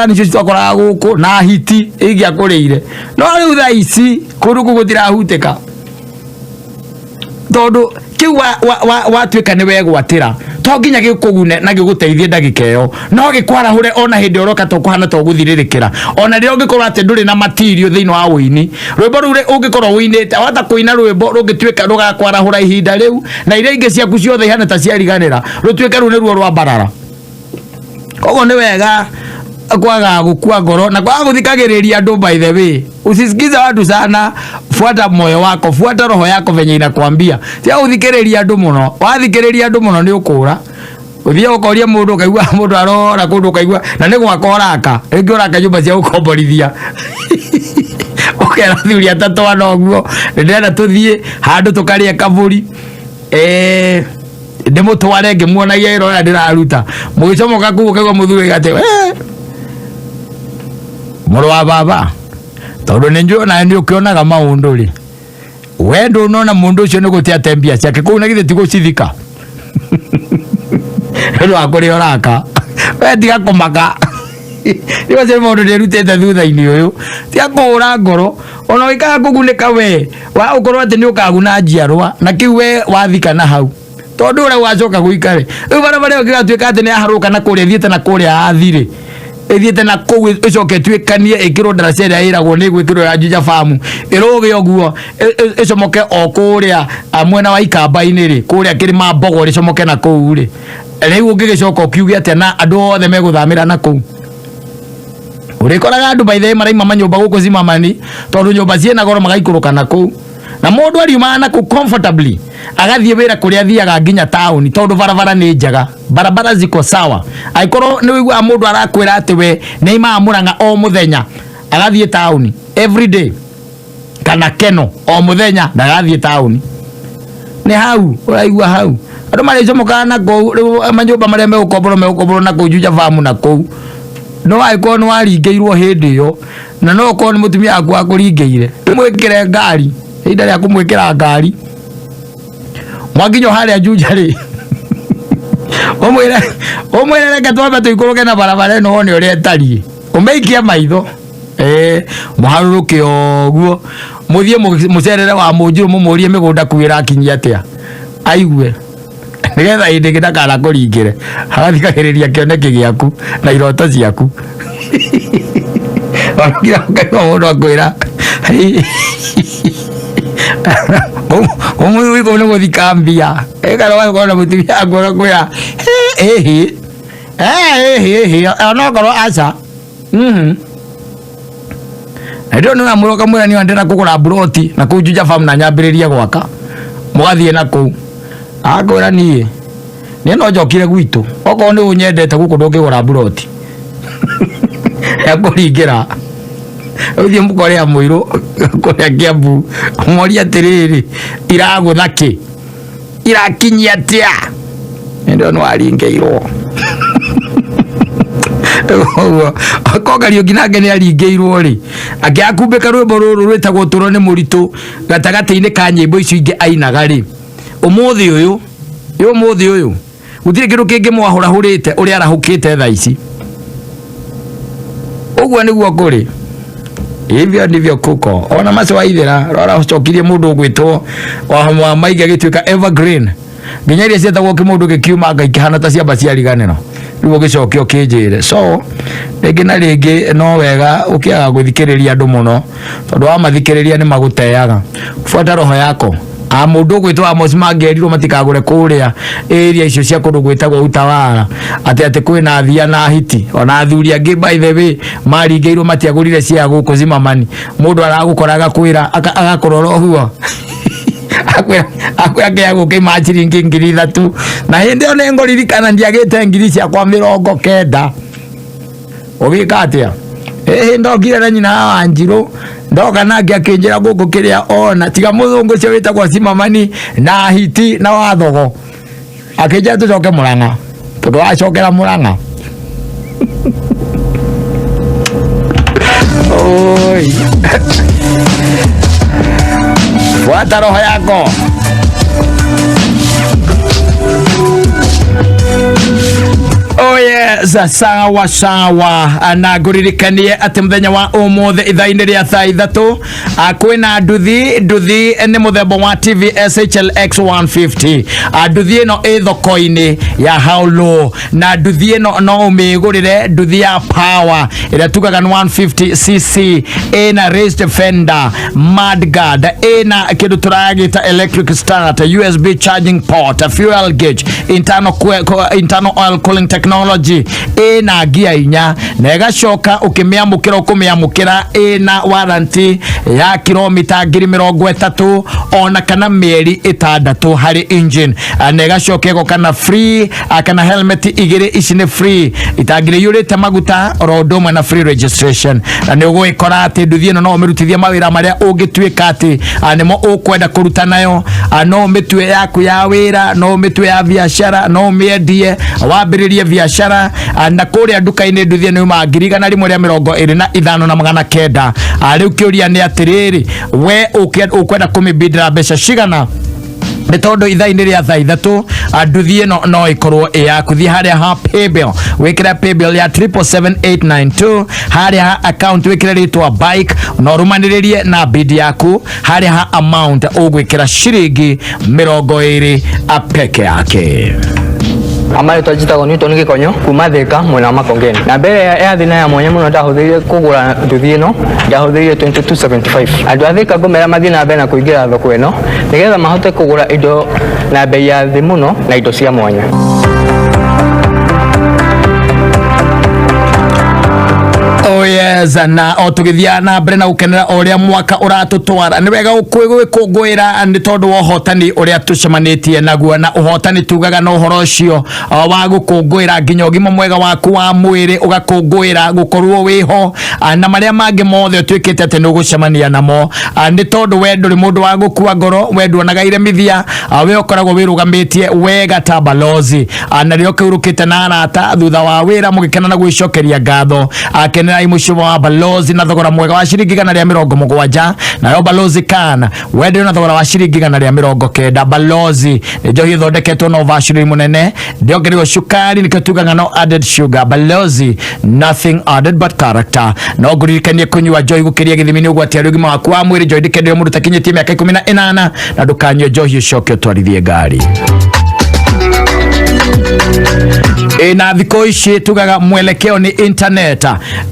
nicio citwakoraga guku na hiti igia kuriire no riu thaa ici kundu gutirahutika tondu kiu watuika ni wegwatira to nginya gikugune na giguteithie ndagika iyo no gikwarahure ona hindi oroka to kuhana to guthiririkira ona rio ngikorwo ati nduri na material thiini wa wini rwimbo rure ungikorwo winite wata kuina rwimbo rungituika rugakwarahura ihinda riu na iria ingi ciaku ciothe ihana ta ciariganira rutuika ru niruo rwa barara kogo ni wega kwaga gukua ngoro na kwaga guthikagiriria andu. By the way, usisikize watu sana, fuata moyo wako, fuata roho yako venye inakwambia. Tia uthikiriria andu muno, wathikiriria andu muno ni ukura. Uthia ukoria mundu kaigua mundu arora kundu kaigua na ni gwakoraka ringi uraka nyumba cia ukomborithia ukera thuri atatu anoguo ndenda tuthie handu tukaria kaburi ndimutware ngimuona yero ya ndiraruta mugicomoka kuo kaigua muthuri gate moro wa baba tondu ninjo na ndio ukionaga maundu ri wendo unona mundu ucio ni gutia tembia ciake kuu na githe tigo cithika ndo akuri oraka wetiga kumaka iwa se mundu ndirutete thutha-ini uyu tia kuura ngoro ona wikaga kugunika we wa ukorwo ati ni ukaguna njiarwa na kiu we wathika na hau tondu ura wacoka guikare riu barabara yo gigatuika ati ni aharuka na kuria thiete na kuria athire ethiete na kou icoke twikanie ikiro daracera iragwo ni gwikiro ya Juja Farm iroge oguo icomoke o kuria mwena wa Ikamba-ini ri kuria kirima Mbogo ri comoke na kou ri riu ungigicoka ukiuge ati na andu othe meguthamira na kou urikoraga andu by the way maraima manyumba guku Zimamani tondu nyumba ciena goro magaikuruka na kou na mundu ariuma na ku comfortably agathie wira kuria thiaga nginya town tondu barabara ni njega barabara ziko sawa aikoro ni wigua mundu arakwira ati we ni imamuranga o muthenya agathie town every day kana keno o muthenya ndagathie town ni hau uraigua hau andu maricomoka na kou manyumba maria megukomboro na kou Juja Farm na kou no aikoro ni waringeirwo hindi iyo na no ko ni mutumia aku akuringeire mwikire ngari inda ya kumwikira ngari mwaginyo haria Juja ri omwire reke twambe tuikuruke na barabara ino wone uria etarie umeikia maitho muharuruke oguo muthie mucerere wa Munjiru mumurie migunda kuira akinyia atia aigue nigetha hindi gidakara kuringire hagathikagiriria kioneki giaku na iroto ciaku wagira kaigua mundu akwira omu wiko no guthika mbia ekara wa kona mutumia agora kwira ona korwo aca ndio no amuroka mwira ni andena kugura broti na ku Juja Farm na nyambiriria gwaka mugathie na ku akwira nie no njokire gwitu oko ni unyendete guku ndungigura broti yakuringira uthie mukorea Muiru kuria Kiambu moria tiriri iraguthaki irakinyia atia ndio no aringeirwo akogario nginage ni aringeirwo ri akiakumbika rwimbo ruru rwitagwo turo ni muritu gatagati-ini ka nyimbo icio ingi ainaga ri umuthi uyu gutire kindu kingi mwahurahurite uria arahukite thaa ici uguo niguo kuri hivyo ndivyo kuko ona mase wa ithira rora ucokirie mundu gwitwo wa maiga gituika evergreen nginya iria cietagwo kimundu gikiuma ngaikihana ta ciamba ciariganiro riu gicokio kinjire so rĩngĩ na rĩngĩ no wega ũkĩaga gũthikĩrĩria andũ mũno tondũ wa mathikĩrĩria nĩ maguteaga fuata roho yako mundu gwitwo Amos mangerirwo matikagure kuria area icio cia kundu gwitagwo Utawala ati kwina thia na hiti ona athuri angi by the way maringeirwo matiagurire cia guku Zimamani mundu aragukoraga kwira agakorora huo akwya guke machiringi ngiri 3 na hindi one ngoririkana ndiagite ngiri cia kwa 90 ogika atia ndogire na nyina wa Wanjiru ndoka nake akinjira guku kiria ona tiga muthungu cio witagwo Zimamani na hiti na wathogo akija tucoke Murang'a tondu acokera Murang'a oi fuata roho yako. Oh yes, sawa sawa na nguririkanie ati muthenya wa umuthe ithaini ria thaa 3 kwina nduthi ni muthemba wa TV SHLX 150 nduthi ino ithoko-ini ya haulo na nduthi ino no umigurire nduthi ya power ira tugaga 150cc ina raised fender mudguard ina kindu turagita electric start USB charging port fuel gauge internal oil cooling technology ina gia inya na igacoka ukimiamukira ukumiamukira ina warranty ya kilomita 30 ona kana mieri 6 hari engine na igacoka ego kana free kana helmet igire ici ni free itagire yurite maguta rodoma na free registration na ni ugwikora ati nduthi ino no umirutithia mawira maria ungituika ati animo ukwenda kuruta nayo no mitwe yaku ya wira no mitwe ya biashara no miendie wambiririe biashara na kuria duka-ini nduthi ni magiriga na rimwe ria 25 na 900 riu kiuria ni atiriri we ukwenda kumibidira mbeca cigana ni tondu ithaini ria thaa 3 nduthi ino no ikorwo yakuthi haria ha paybill wikira paybill ya 777892 haria ha account wikira ritwa bike no rumaniririe na bid yaku haria ha amount ugwikira ciringi 20 peke yake. Ambayo twajitaga ni tonike konyo kuma Thika mwena Makongeni na mbere ya thina ya mwanya muno ndahuthirie kugura nduthi ino ndahuthirie 2275 andu a Thika ngomera mathina mbere na kuingira thoko ino nigetha mahote kugura indo na bei ya thi muno na indo cia mwanya. Oh yes, na otugithia na mbere na gukenera uria mwaka uratutwara ni wega gwikungwira ni tondu wa uhotani uria tucemanitie naguo na uhotani tugaga no horo ucio wa gukungwira nginya ugima mwega waku wa mwiri ugakungwira gukorwo wiho na maria mangi mothe utwikite ati nugucemania namo ni tondu we nduri mundu wa gukua ngoro we nduonaga iremithia we ukoragwo wirugamitie wega ta balozi na rio kiurukite na arata thutha wa wira mugikena na gwicokeria ngatho akenera imushimo wa balozi na thogora mwega wa ciringi 170 na yo balozi kana wende na thogora wa ciringi 190 balozi njohi thondeketwo no vashiri munene ndiongereyo shukari nikatugaga no added sugar balozi nothing added but character no guririkanie kunywa joy gukiria githimini ugwatia rugima waku wa mwiri joy dikendeyo mundu takinyetie miaka 18 na ndukanywe joy ucoke utwarithie ngari. Na thiko ici tugaga mwelekeo ni internet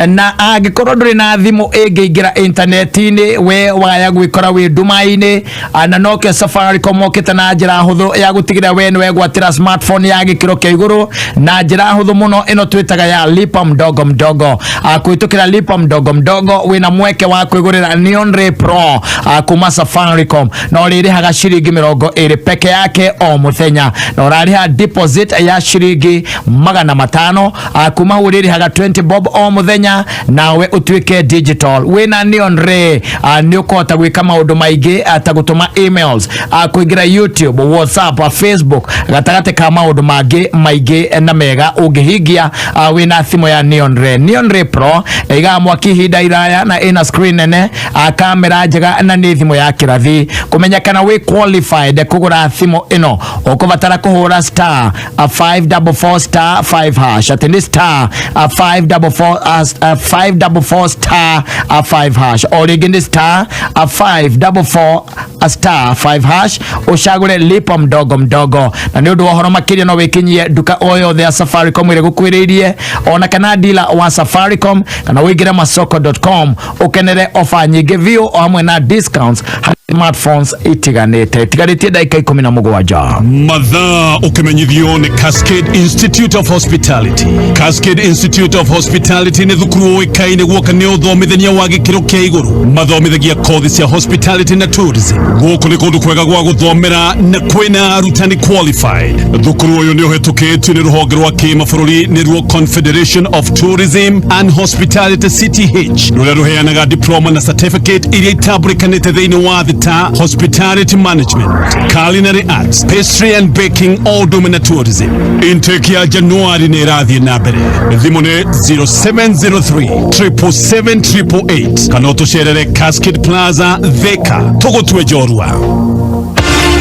na agikorwo nduri na thimu ingiingira internetini we waya gwikora wi ndumaini na noke Safaricom okite na njira huthu ya gutigira we ni gwatira smartphone ya gikiro kia iguru na njira huthu muno ino twitaga ya lipa mdogo mdogo kuitukira lipa mdogo mdogo wina mweke wa kwigurira Neon Ray Pro kuma Safaricom no ririhaga ciringi 20 peke yake o muthenya no rariha deposit ya ciringi 500 kuma uririhaga 20 bob o muthenya nawe utwike digital wina Neon Ray ni ukota gwika maundu maingi atagutuma emails kuingira YouTube WhatsApp Facebook gatagate ka maundu maingi na mega ungihingia wina thimu ya Neon Ray Pro iga mwaki hinda iraya na ina screen nene kamera njega na ni thimu ya kirathi kumenya kana we qualified kugura thimu ino ukubatara kuhura star 544 star 5 hash atini star 544 star star 5 hash or again star 544 star 5 hash ushagure lipa mdogo mdogo na nĩ ũndũ wa ũhoro makĩria no wĩkinyie duka o yothe ya Safaricom ĩrĩa gũkuhĩrĩirie ona kana dealer wa Safaricom kana wĩingĩre masoko.com ũkenere ofa nyingĩ view o hamwe na discounts smartphones itiganĩtie dakika 17 mathaa ũkĩmenyithio nĩ Cascade Institute of Hospitality. Cascade Institute of Hospitality nĩ thukuru ũĩkaine guoka nĩ ũthomithania wa gĩkĩro kĩa igũrũ mathomithagia kothi cia hospitality na tourism. Gũkũ nĩ kũndũ kwega gwa gũthomera na kwĩna arutani qualified. Thukuru ũyũ nĩ ũhetũkĩtio nĩ rũhonge rwa kĩmabũrũri nĩruo Confederation of Tourism and Hospitality CTH rũrĩa rũheanaga diploma na certificate iria itambũrĩkanĩte thĩinĩ wa ta hospitality management, culinary arts, pastry and baking, all domain tourism. Intake ya Januari nĩ ĩrathiĩ na mbere. Thimũ nĩ 0703 777 kana ũtũcerere Cascade Plaza Thika tũgũtue njorua.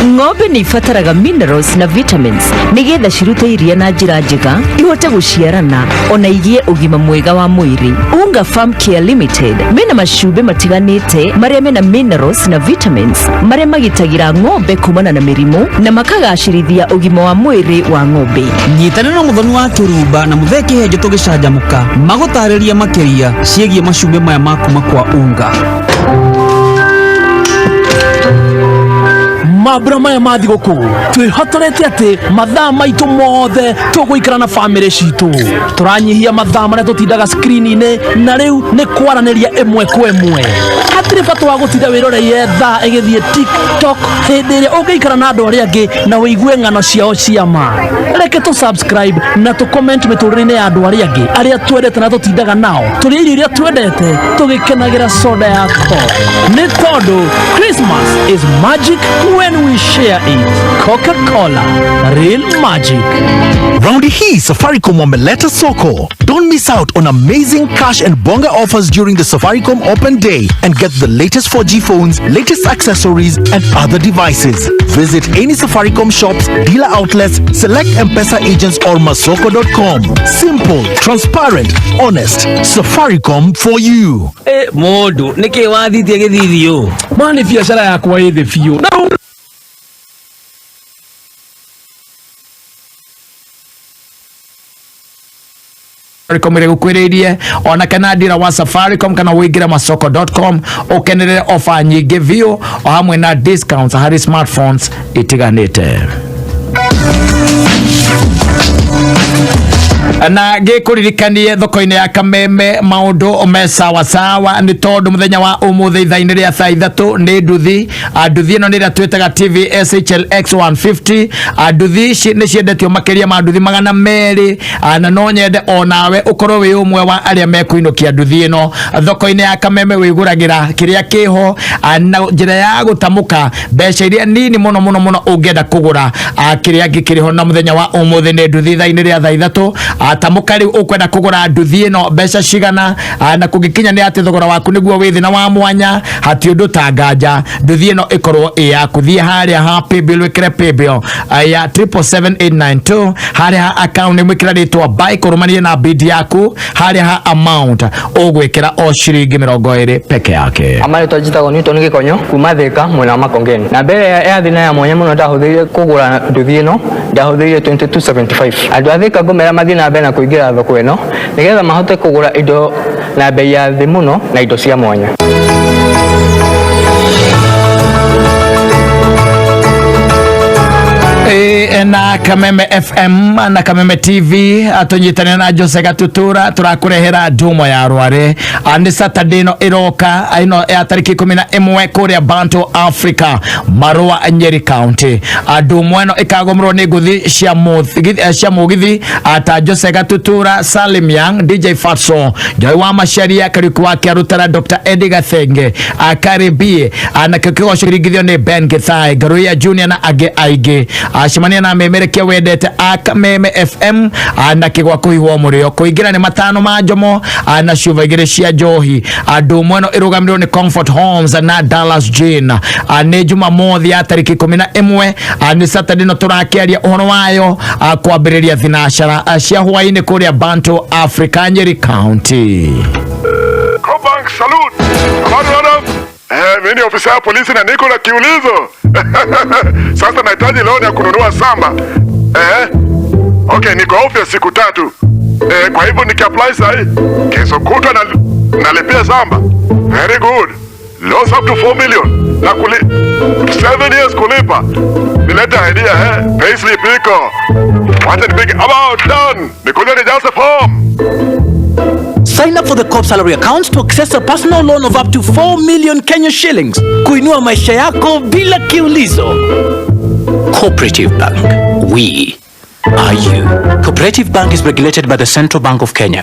Ng'ombe nĩ ibataraga minerals na vitamins nĩgetha cirute iria na njĩra njega ihote gũciarana ona igie ũgima mwega wa mwĩrĩ. Unga Farm Care Limited mena macumbĩ matiganĩte marĩa mena minerals na vitamins marĩa magitagĩra ng'ombe kumana na mĩrimũ na makagacĩrithia ũgima wa mwĩrĩ wa ng'ombe. Nyitanĩra na mũthoni wa Kĩrumba na Mũthee Kĩhenjo tũgĩcanjamũka magũtarĩria makĩria ciĩgiĩ macumbĩ maya ma kuma kwa Unga. Mabura maya ma thigũkũ twĩhotorete atĩ mathaa maitũ mothe tũgũikara na family citũ. Tũranyihia mathaa marĩa tũtindaga screen-inĩ na rĩu nĩ kwaranĩria ĩmwe kwa ĩmwe. Hatirĩ bata wa gũtinda wĩroreire thaa ĩgĩthiĩ TikTok hĩndĩ ĩrĩa ũngĩikara na andũ arĩa angĩ na wĩigue ng'ano ciao cia ma. Reke tũ subscribe na tũ comment mĩtũrĩre-inĩ ya andũ arĩa angĩ arĩa twendete na tũtindaga nao. Tũrĩa irio iria twendete tũgĩkenagĩra soda ya Coke. Nĩ tondũ Christmas is magic when we share it. Coca-Cola, real magic. Raundi hii Safaricom wameleta soko. Don't miss out on amazing cash and bonga offers during the Safaricom Open Day and get the latest 4G phones, latest accessories and other devices. Visit any Safaricom shops, dealer outlets, select M-Pesa agents or masoko.com. Simple, transparent, honest. Safaricom for you. Modo, niki wathithie githithio. Mani biashara yakwa ĩthĩ biũ. Safaricom ĩrĩa gũkuhĩrĩirie ona kana dealer wa Safaricom kana wĩingĩre masoko.com ũkenerere ofa nyingĩ view o hamwe na discounts harĩ smartphones itiganĩte. Na gĩkũririkanie thoko-inĩ ya Kameme maũndũ me sawa sawa nĩ tondũ mũthenya wa ũmũthĩ ithaa-inĩ rĩa thaa 3 nĩ nduthi ĩno nĩ ĩrĩa twĩtaga TV SHLX 150. Nduthi ici nĩ ciendetio makĩria ma nduthi 200 na no nyende onawe ũkorwo wĩ ũmwe wa arĩa mekũinũkia nduthi ĩno thoko-inĩ ya Kameme wĩgũragĩra kĩrĩa kĩho na njĩra ya gũtamũka mbeca iria nini mũno ũngĩenda kũgũra kĩrĩa gĩkĩrĩho na mũthenya wa ũmũthĩ nĩ nduthi ithaa-inĩ rĩa thaa 3 atamuka rĩu ũkwenda kũgũra nduthi ĩno mbeca cigana na kũngĩkinya nĩ atĩ thogora waku nĩguo wĩ thĩ na wa mwanya hati ũndũ ta nganja nduthi ĩno ĩkorwo yaku thiĩ harĩa ha paybill wĩkĩre paybill ya 77892 harĩa ha account mwĩkĩra rĩtwa buy kũrũmania na bid yaku harĩa ha amount ũgwĩkĩra o ciringi 20 peke yake. Amarĩtwa njĩtagwo Newton Gĩkonyo kuma Thika mwena wa Makongeni na mbere ya thina ya mwanya mũno ndahũthĩrire kũgũra nduthi ĩno ndahũthĩrire 2275. Andũ a Thika ngũmera mathiĩ na mbere na kũingĩra thoko ĩno nĩgetha mahote kũgũra indo na bei ya thĩ mũno na indo cia mwanya. Na KAMEME-FM na KAMEME TV atunyitane na Jose Gatutura turakurehera ndumo ya rware and Saturday no iroka ino ya tariki 11 kuria Bantu Africa Marua Nyeri County ndumo ino ikagomrwo ni nguthi cia mugithi ata Jose Gatutura, Salim Young, DJ Fatso, Joy wa Masharia kariku wake arutara Dr. Eddie Gathenge akaribie na kikio shirigithio ni Ben Githai Garuya Junior na age aige ashimania na memerekia wendete KAMEME-FM na kigwa kuhihwo murio kuingira ni matano majomo na shuva igire cia njohi andu mweno irugamirwo ni Comfort Homes na Dallas Gin ni Jumamothi ya tariki 11 ni Saturday no turakiaria uhoro wayo kwambiriria thinashara cia hwaini kuria Bantu Africa Nyeri County. Cobank salute. Habari madam? Mimi ni ofisa ya polisi na niko na kiulizo. Sasa nahitaji loan ya kununua samba. Okay, niko office siku 3. Kwa hivyo nikiapply sahi, kesho kutwa nalipia samba. Very good. Loans up to 4 million. Na 7 years kulipa. Nileta idea payslip iko. Wacha nipige about done. Nikuja nijaze form. Sign up for the COP salary account to access a personal loan of up to 4 million Kenya shillings. Kuinua maisha yako bila kiulizo. Cooperative Bank. We are you. Cooperative Bank is regulated by the Central Bank of Kenya.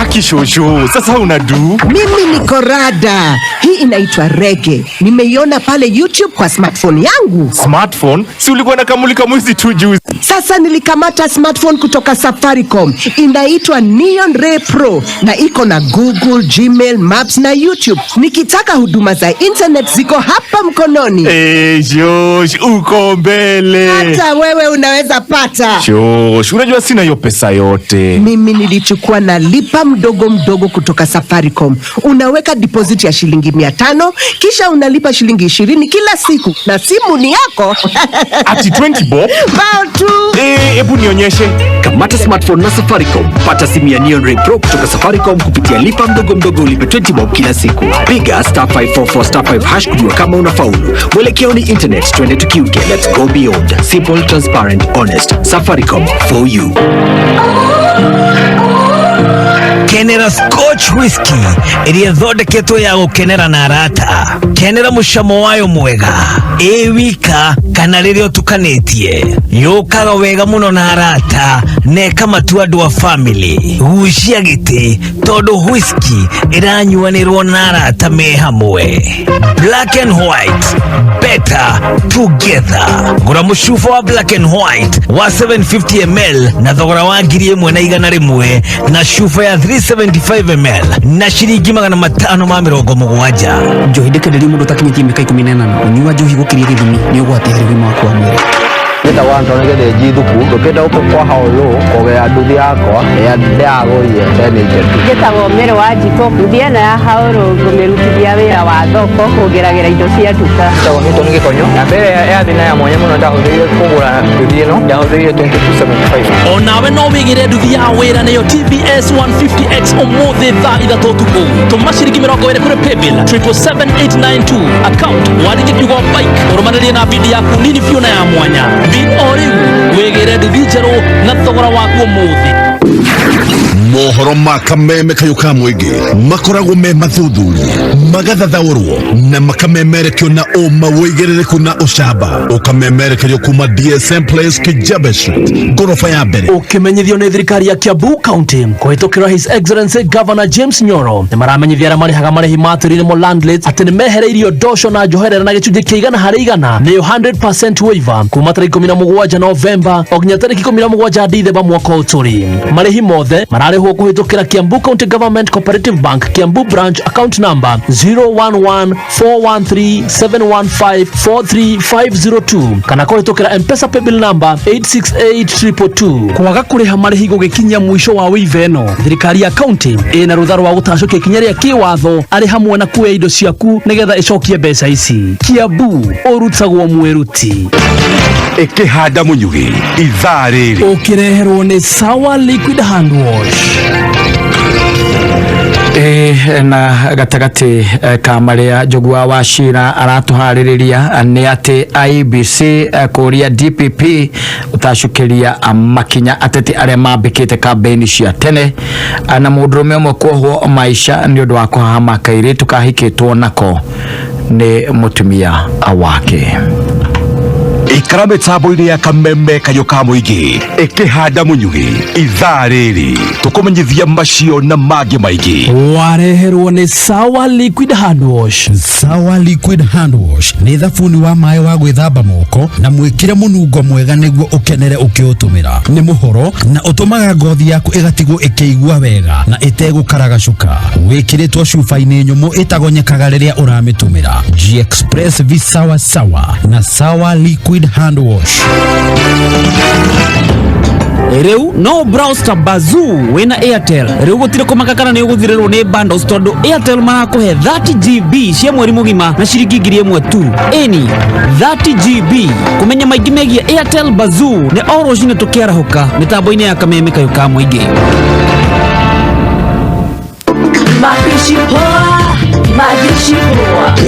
Akishosho, sasa unadu? Mimi niko rada. Hii inaitwa reggae. Nimeiona pale YouTube kwa smartphone yangu. Smartphone? Si ulikuwa nakamulika mwizi tu juzi. Sasa nilikamata smartphone kutoka Safaricom. Inaitwa Neon Ray Pro na iko na Google, Gmail, Maps na YouTube. Nikitaka huduma za internet ziko hapa mkononi. Josh, uko mbele. Hata wewe unaweza pata. Josh, unajua sina hiyo pesa yote. Mimi nilichukua na lipa mdogo mdogo kutoka Safaricom. Unaweka deposit ya shilingi 500, kisha unalipa shilingi 20 kila siku. Na simu ni yako. Ati 20 bob? Bao tu. Hebu nionyeshe. Kamata smartphone na Safaricom. Pata simu ya Neon Ray Pro kutoka Safaricom kupitia lipa mdogo mdogo ulipe 20 bob kila siku. Piga *544*5 kujua kama unafaulu. Mwelekeo ni internet, twende tukiuke. Let's go beyond. Simple, transparent, honest. Safaricom for you. Kenera Scotch Whisky iria thondeketwo ya gukenera na arata. Kenera mucamo wayo mwega wika kana riria utukanitie yukaga wega muno na arata neka matu andu a family gucia giti tondu whisky iranyuanirwo na arata me hamwe. Black and White, better together. Gura mucuba wa Black and White wa 750 ml na thogora wa 1,100 na cuba ya 375 ml na shilingi 570. Njohi ndekereria mundu takinyitie miaka 18 unyua njohi gukiria githimi ni ugwati harĩ ũgima waku wa mwĩrĩ. Kita wanto nigede jithuku ndukite uko kwa haulu kogea nduthi yakwa ya ndagorie tene itetu Gitagwo mere wa jiko nduthi na ya haulu ngumirutithia wira wa thoko kugeragera indo cia duka. Tawo nito nigikonyo na mbere ya thina ya mwanya muno ndahuthirie kugura nduthi ino ndahuthirie 2275. Onawe no wigire nduthi ya wira niyo TBS 150X umuthi thaa 3 tuku. Tuma ciringi 20 kuri paybill 77892 account warige kiugo bike urumanĩrie na bidi yaku nini fiona ya mwanya. Oriu wegere nduthi na thogora waku umuthi. Mohoro ma Kameme kayuka mwege makoragwo me mathuthurie magathathaũrwo na makamemerekio na ũma wĩigĩrĩrĩku na ũcamba ũkamemerekerio kuma DSM Place Kijabe Street ngorofa ya mbere. Ukimenyithio nĩ thirikari ya Kiambu County kũhĩtũkĩra His Excellency Governor James Nyoro nĩ maramenyithia arĩa marĩhaga marĩhi matũrire mo landlords atĩ nĩ mehereirio ndosho na njoherera na gĩcunjĩ kĩa 100% nĩyo 100% waiver kuma tarĩki 17 Novemba o nginya tarĩki 17 Dithemba mwaka ũtũri. Marĩhi mothe mararĩhwo kũhĩtũkĩra Kiambu County Government Cooperative Bank Kiambu Branch account number 01141371543 kana kũhĩtũkĩra M-Pesa paybill number 868222. Kwaga kũrĩha marĩhi gũgĩkinya mwisho wa waiver ĩno, thirikari ya county ĩna rũtha rwa gũtacũkia ikinya rĩa kĩwatho arĩ hamwe na kuoya indo ciaku nĩgetha ĩcokie mbeca ici. Kiambu ũrutagwo mwĩruti. Ikihanda munyugi ithaa rĩrĩ ũkĩreherwo nĩ Sawa Liquid Hand Wash. Na gatagati ka maria Njogua wa Shira aratuhaririria ni ati IBC kuria DPP utashukiria makinya ateti aria mambikite kampeni cia tene na mundurume umwe kuohwo maisha ni undu wa kuhama kairitu kahikitwo nako ni mutumia wake. Ikara mitambo-inĩ ya Kameme kayuka mũingĩ ikihanda munyugi ithaa rĩrĩ tukumenyithia macio na mangĩ maingĩ. Wareherwo nĩ Sawa Liquid Hand Wash. Sawa Liquid Hand Wash nĩ thabuni wa maĩ wa gwĩthamba moko na mwĩkĩre mũnungo mwega nĩguo ũkenere ũkĩũtũmĩra. Nĩ mũhoro na ũtũmaga ngothi yaku ĩgatigwo ĩkĩigua wega na ĩtegũkaragacuka. Wĩkĩrĩtwo cuba-inĩ nyũmũ ĩtagonyekaga rĩrĩa ũramĩtũmĩra. G-Express vi Sawa Sawa na Sawa Liquid Hand Wash. Rĩu no browse Bazoo wena Airtel. Rĩu gũtirĩ kũmakakana nĩ ũgũthirĩrwo nĩ bundles tondũ Airtel marakũhe 30 GB cia mweri mũgima na ciringi 1,000 tu. Eni 30 GB. Kũmenya maingĩ megiĩ Airtel Bazoo nĩ o rũcinĩ tũkĩarahũka mĩtambo-inĩ ya Kameme kayũka mũingĩ.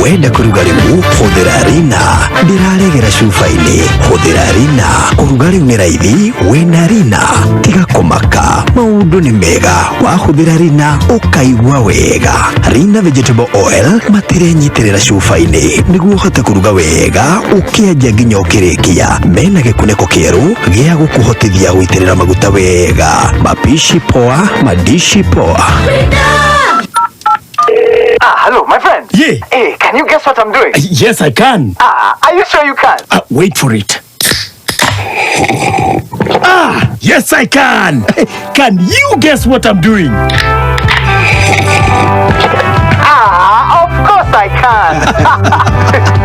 Wenda kuruga rĩu hũthĩra Rina. Ndĩraregera cuba-inĩ hũthĩra Rina. Kũruga rĩu nĩ raithi wĩna Rina. Tiga kũmaka, maũndũ nĩ mega. Wahũthĩra Rina ũkaigua wega. Rina vegetable oil matirenyitĩrĩra cuba-inĩ nĩguo ũhote kũruga wega ũkĩanjia nginya ũkĩrĩkia. Mena gĩkunĩko kĩerũ gĩa gũkũhotithia gũitĩrĩra maguta wega. Mapishi poa, madishi poa. Hello, my friend. Yeah. Hey, can you guess what I'm doing? Yes, I can. Are you sure you can? Wait for it. Yes, I can. Can you guess what I'm doing? Of course I can.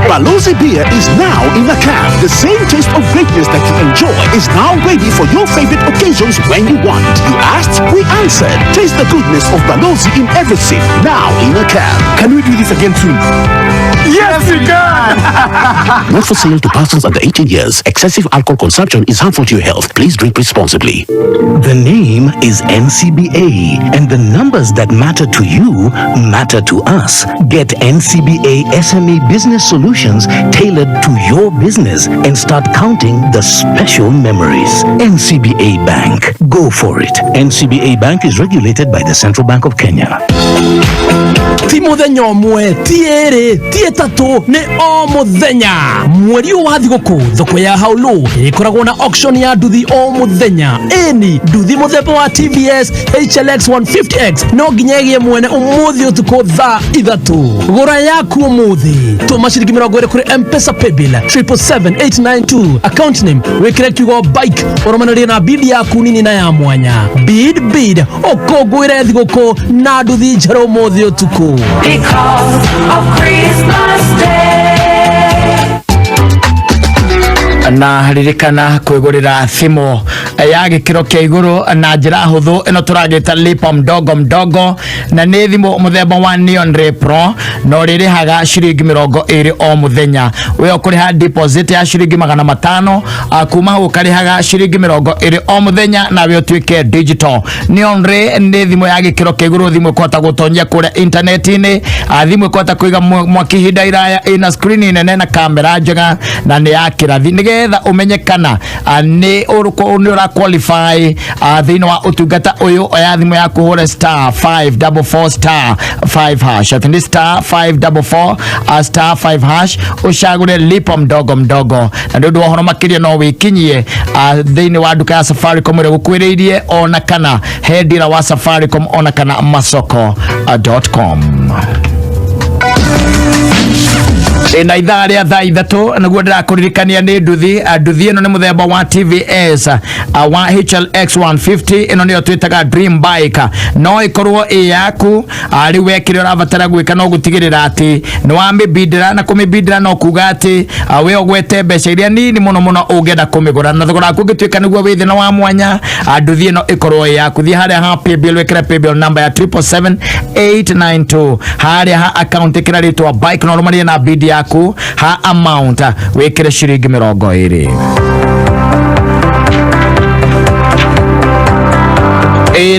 Balozi beer is now in a can. The same taste of greatness that you enjoy is now ready for your favorite occasions when you want. You asked, we answered. Taste the goodness of Balozi in every sip, now in a can. Can we do this again soon? Yes, we can. Not for sale to persons under 18 years. Excessive alcohol consumption is harmful to your health. Please drink responsibly. The name is NCBA, and the numbers that matter to you matter to us. Get NCBA SME business solutions tailored to your business and start counting the special memories. NCBA Bank. Go for it. NCBA Bank is regulated by the Central Bank of Kenya. Ti muthenya ũmwe, ti ĩrĩ, ti ĩtatũ, nĩ o mũthenya. Mweri wa thigũkũ, thoko ya Haulu ĩkoragwo na auction ya nduthi o mũthenya. Eni, nduthi mũthemba wa TVS HLX 150X no nginya ĩgĩe mwene ũmũthĩ ũtukũ thaa 3. Gũra yaku ũmũthĩ. Tũma ciringi 20 kũrĩ M-Pesa Paybill 77892. Account name wĩkĩre kiugo bike ũrũmanĩrĩrie na bid yaku nini na ya mwanya. Bid ũkũngũĩre thigũkũ na nduthi njerũ ũmũthĩ ũtukũ. Because of Christmas Day. Na ririkana kwigurira thimo ya gikiro kia iguru na njira huthu ino turagita lipa mdogo na ni thimo muthemba wa Neon Ray Pro no ririhaga ciringi 20 o muthenya. We ukuriha deposit ya ciringi 500 kuma ukarihaga ciringi 20 o muthenya na we utuike digital. Neon Ray ni thimo ya gikiro kia iguru, thimo kwata gutonyia kure internet-ini, thimo kwata kuiga mwakihinda iraya ina screen nene na kamera njega na ni ya kirathi nigetha umenyekana ni ura qualify thini wa utungata uyu oya thimu ya kuhura *544*5# atindi *544*5# ushagure lipa mdogo na ndu wa horo makiria no wikinyie thini wa duka ya Safaricom ire gukwiriirie ona kana hedira wa Safaricom ona kana masoko.com. Na ithaa rĩa thaa 3 naguo ndĩrakũririkania nĩ nduthi ĩno nĩ mũthemba wa TVS wa HLX 150. ĩno nĩyo twĩtaga dream bike, no ĩkorwo ĩ yaku rĩu wekĩre ũrabatara gwĩka no gũtigĩrĩra atĩ nĩ wamĩbindĩra na kũmĩbindĩra no kuga atĩ we ũgwete mbeca iria nini mũno ũngĩenda kũmĩgũra na thogora waku ũngĩtuĩka nĩguo wĩ thĩna wa mwanya. Nduthi ĩno ĩkorwo ĩ yaku. Thiĩ harĩa ha paybill wĩkĩre paybill number ya 77892 harĩa ha account ĩkĩra rĩtwa bike no rũmarĩe na bid yaku ha amount wekere ciringi 20.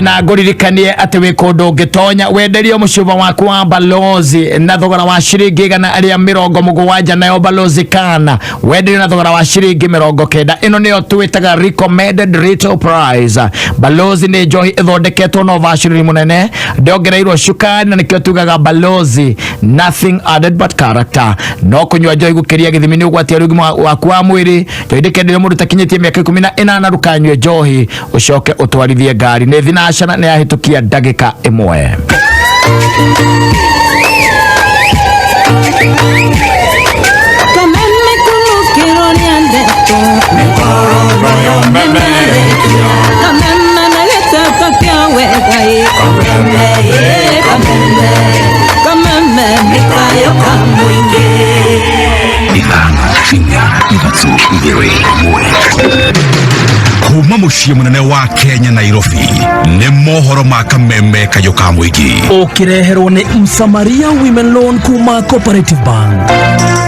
Na nguririkanie ati wi kundu ngitonya wenderio mucuba waku wa Balozi na thogora wa ciringi 170 nayo Balozi kana wenderio na thogora wa ciringi 90. ino niyo twitaga recommended retail price. Balozi ni njohi ithondeketwo no vaciriri munene ndongereirwo cukari na nikio tugaga Balozi nothing added but character. No kunywa njohi gukiria githimi ni ugwatia rugima waku wa mwiri njohindikendere mundu takinyitie miaka 18 rukanywe njohi ucoke utwarithie ngari ni thinashana ni ahitukia ndagika 1. kuma muciĩ munene wa Kenya Nairobi nĩ mohoro ma Kameme Kayoka Mũingĩ ũkĩreherwo nĩ Msamaria Women Loan kuma Cooperative Bank.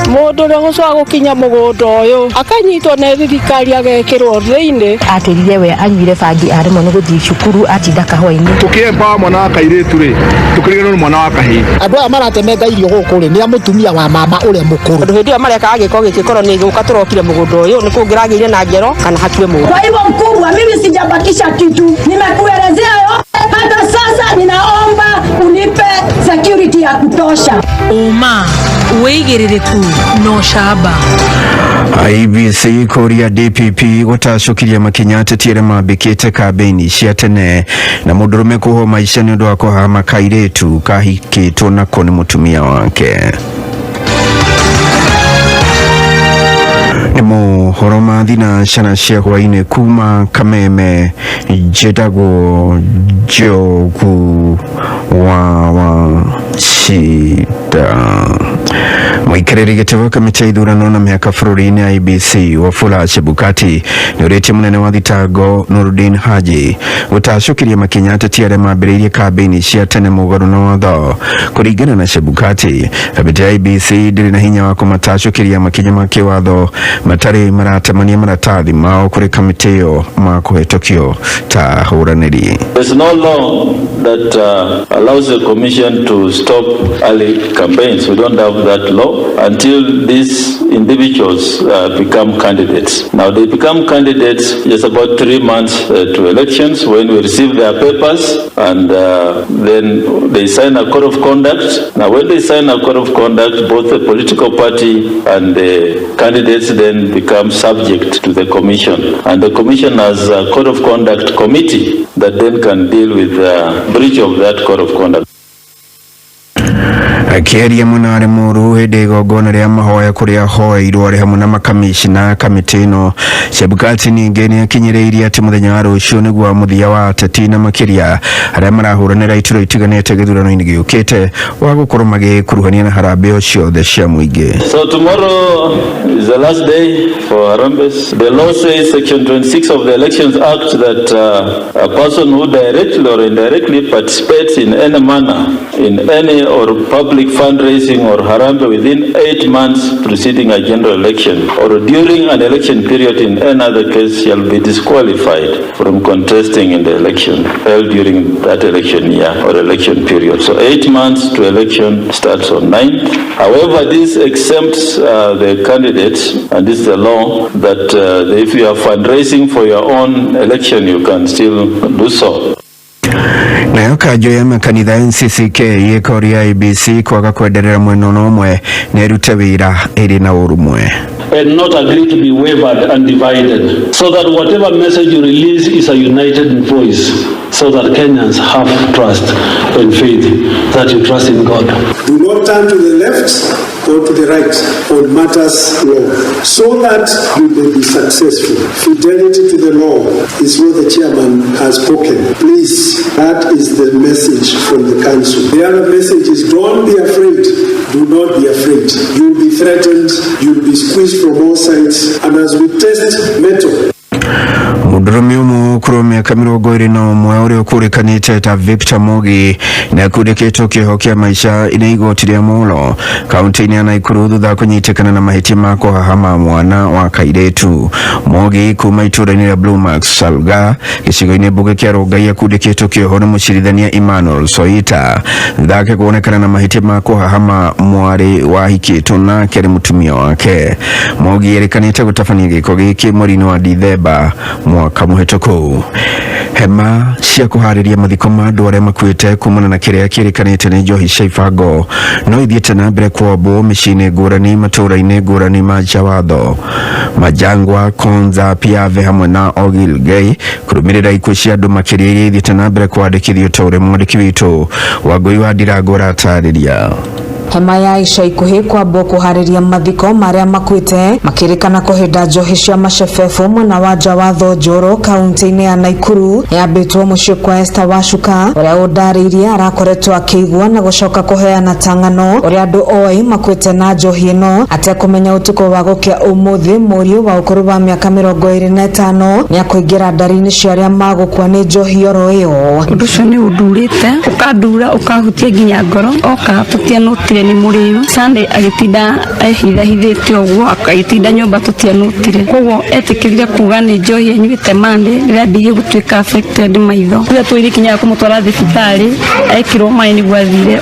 Mũndũ ũrĩa gũcoka gũkinya mũgũnda ũyũ akanyitwo nĩ thirikari agekĩrwo thĩinĩ atirire we anyuire bangi arĩmwo nĩ gũthiĩ cukuru atinda kahũa-inĩ tũkĩemba mwana wa kairĩtu rĩ tũkĩrigĩrwo nĩ mwana wa kahĩĩ. Andũ aya maratemenga irio gũkũ rĩ nĩ mũtumia wa mama ũrĩa mũkũrũ. Andũ hĩndĩ ĩyo mareka agĩko gĩkĩkorwo nĩ gũka tũrokire mũgũnda ũyũ nĩ kũngĩragĩire na ngero kana hakiwe mũndũ. Kwa hivyo mkubwa, mimi sijabakisha kitu, nimekuelezea yote. Hata sasa ninaomba unipe security ya kutosha. Uma weigĩrĩrĩku no shaba. IBC Korea DPP gũtacokirie makinya atetiere mambĩkĩte kambĩini cia tene na mũndũrũme kũhwo maisha nĩ ũndũ wa kũhama kairĩtu kahikĩtwo nako nĩ mũtumia wake. Nĩ mohoro ma thinacara cia hwainĩ kuma Kameme njĩtagwo Njogu wa Shida. Mũikarĩri gĩtĩ wa kamĩtĩ ya ithurano na mĩhaka bũrũri-inĩ IBC Wafula Chebukati nĩ ũrĩtie mũnene wa thitango Nurdin Haji gũtacokirie makinya ateti arĩa mambĩrĩirie kambĩini cia tene mũgarũ na watho. Kũringana na Chebukati, kamĩtĩ ya IBC ndĩrĩ na hinya wa kũmatacokiria makinya ma kĩwatho matarĩ maratemania maratathi mao kũrĩ kamĩtĩ ĩyo ma kũhetũkio ta hũranĩri. There's no law that allows the commission to stop early campaigns. We don't have that law until these individuals become candidates. Now they become candidates just about 3 months to elections when we receive their papers, and then they sign a code of conduct. Now when they sign a code of conduct, both the political party and the candidates then become subject to the commission, and the commission has a code of conduct committee that then can deal with the breach of that code of conduct. Akĩaria mũnarĩ mũru hĩndĩ igongona rĩa mahoya kũrĩa ahoeirwo arĩ hamwe na makamishina kamĩtĩ ĩno. Chebukati ningĩ nĩ akinyĩrĩirie atĩ mũthenya wa rũciũ nĩguo mũthia wa ateti na makĩria arĩa marahũranĩra iturwa itiganĩte gĩthurano-inĩ gĩũkĩte wa gũkorwo magĩkuruhania na harambĩ ciothe cia mũingĩ. So tomorrow is the last day for harambes. The law says section 26 of the Elections Act that a person who directly or indirectly participates in any manner in any or public fundraising or harambe within 8 months preceding a general election or during an election period in any other case shall be disqualified from contesting in the election held during that election year or election period. So 8 months to election starts on 9th. However, this exempts the candidates, and this is the law, that if you are fundraising for your own election, you can still do so. Nayo kanjũ ya makanitha NCCK ĩkoria IBC kwaga kwenderera mwena ũmwe na ĩrute wĩra ĩrĩ na ũrũmwe. And not agree to be wavered and divided, so that whatever message you release is a united voice, so that Kenyans have trust and faith that you trust in God. Do not turn to the left or to the right on matters law, so that you may be successful. Fidelity to the law is what the chairman has spoken. Please, that is the message from the council. The other message is don't be afraid. Do not be afraid. You'll be threatened. You'll be squeezed from all sides. And as we test metal, mũndũrũme ũmwe ũkũrũ mĩaka 21 ũrĩa ũkũrĩkanĩte ta Victor Mogi nĩ akũrĩkĩtwo kĩoho kĩa maica ina igoti rĩa Molo kaunti-inĩ ya Naikuru thutha wa kũnyitĩkana na mahĩtia ma kũhahama mwana wa kairĩtu. Mogi kuma itũũra-inĩ rĩa Blue Max Salga gĩcigo-inĩ mbunge kĩa Rongai akũrĩkĩtwo kĩoho nĩ mũcirithania Emmanuel Soita thutha wake kuonekana na mahĩtia ma kũhahama mwarĩ wahikĩtwo nake arĩ mũtumia wake. Mogi erĩkanĩte gũtabania gĩko gĩkĩ mweri-inĩ wa Dithemba mwaka mũhetũku. Hema cia kũharĩria mathiko ma andũ arĩa makuĩte kumana na kĩrĩa kĩrĩkanĩte nĩ njohi cia ibango no ithiĩte na mbere kwambwo mĩciĩ-inĩ ngũrani matũũra-inĩ ngũrani ma nja watho. Majangwa, Konza, Piave hamwe na Ogilgei kũrũmĩrĩra ikuũ cia andũ makĩria iria ithiĩte na mbere kwandĩkithio ta ũrĩa mwandĩki witũ Wangũi wa Ndirango aratarĩria. hema ya ica ikuhi kwambwo kuhariria mathiko maria makwite makirikana kuhinda njohi cia macebebe mwena wa nja wa Thonjoro kaunti-ini ya Naikuru yambitwo muciĩ kwa Esther Wacuka uria undariirie arakoretwo akĩigua na gucoka kuheana tang'ano uria andu oi makwite na njohi ino atekumenya utuko wa gukia umuthi muriu wa ukuru wa miaka 25 ni akuingira ndari-ini cia aria magukua ni njohi oro iyo. Undu ucio ni undurite ukandura ukahutia nginya ngoro okatutia nutire ni muriu Sunday agitinda ehithahithite uguo akagitinda nyumba tutia nutire koguo etikirire kuga ni njohi enyuite Monday rira ndige gutuika affected maitho rira twiri kinya kumutwara thibitari ekirwo mai ni gwathire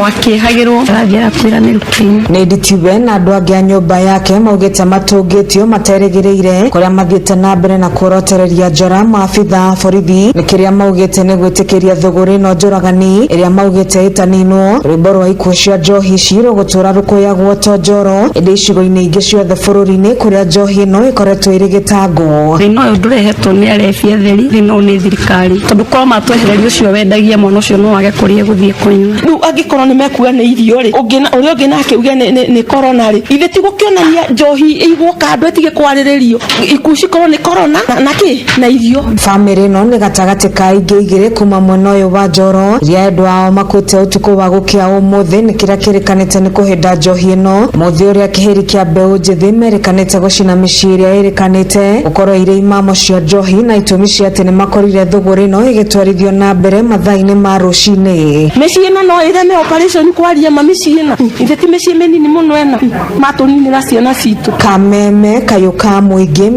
wakihagirwo rathia kwira ni rutini ni nditiwe na andu angi a nyumba yake maugite matungitio materigireire kuria mathiite na mbere na kurotereria njora maabitha borithi ni kiria maugite ni gwitikiria thuguri no njoragani iria maugite itaninwo rwimbo rwa ikuũ cia njohi ciro gutura rukuyagwo Tonjoro indi icigo-ini ingi ciothe bururi-ini kuria njohi ino ikoretwo iri gitango rino uyu ndurehetwo ni arebi atheri rino ni thirikari tondu korwo matwehereria ucio wendagia mwana ucio no wage kuria guthie kunywa riu angikorwo ni mekuga ni irio ri uria ungi nake uge ni corona ri ithe ti gukionania njohi igwo kando etige kwariririo ikuũ cikorwo ni corona na ki na irio. Family ino ni gatagati ka ingi igiri kuma mwena uyu wa Njoro iria endu ao makwite utuku wa gukia umuthi ni kiria kirikanite ni kuhinda njohi ino muthi uria kihiri kia mbeu njithi merikanite gucina micii iria irikanite gukorwo iri imamo cia njohi na itumi cia ati ni makorire thuguri ino igitwarithio na mbere mathaa-ini ma rucini. Micii ino no ireme operation kwaria micii ino ithe ti micii minini muno ena matuninira ciana citu. Kameme kayuka muingi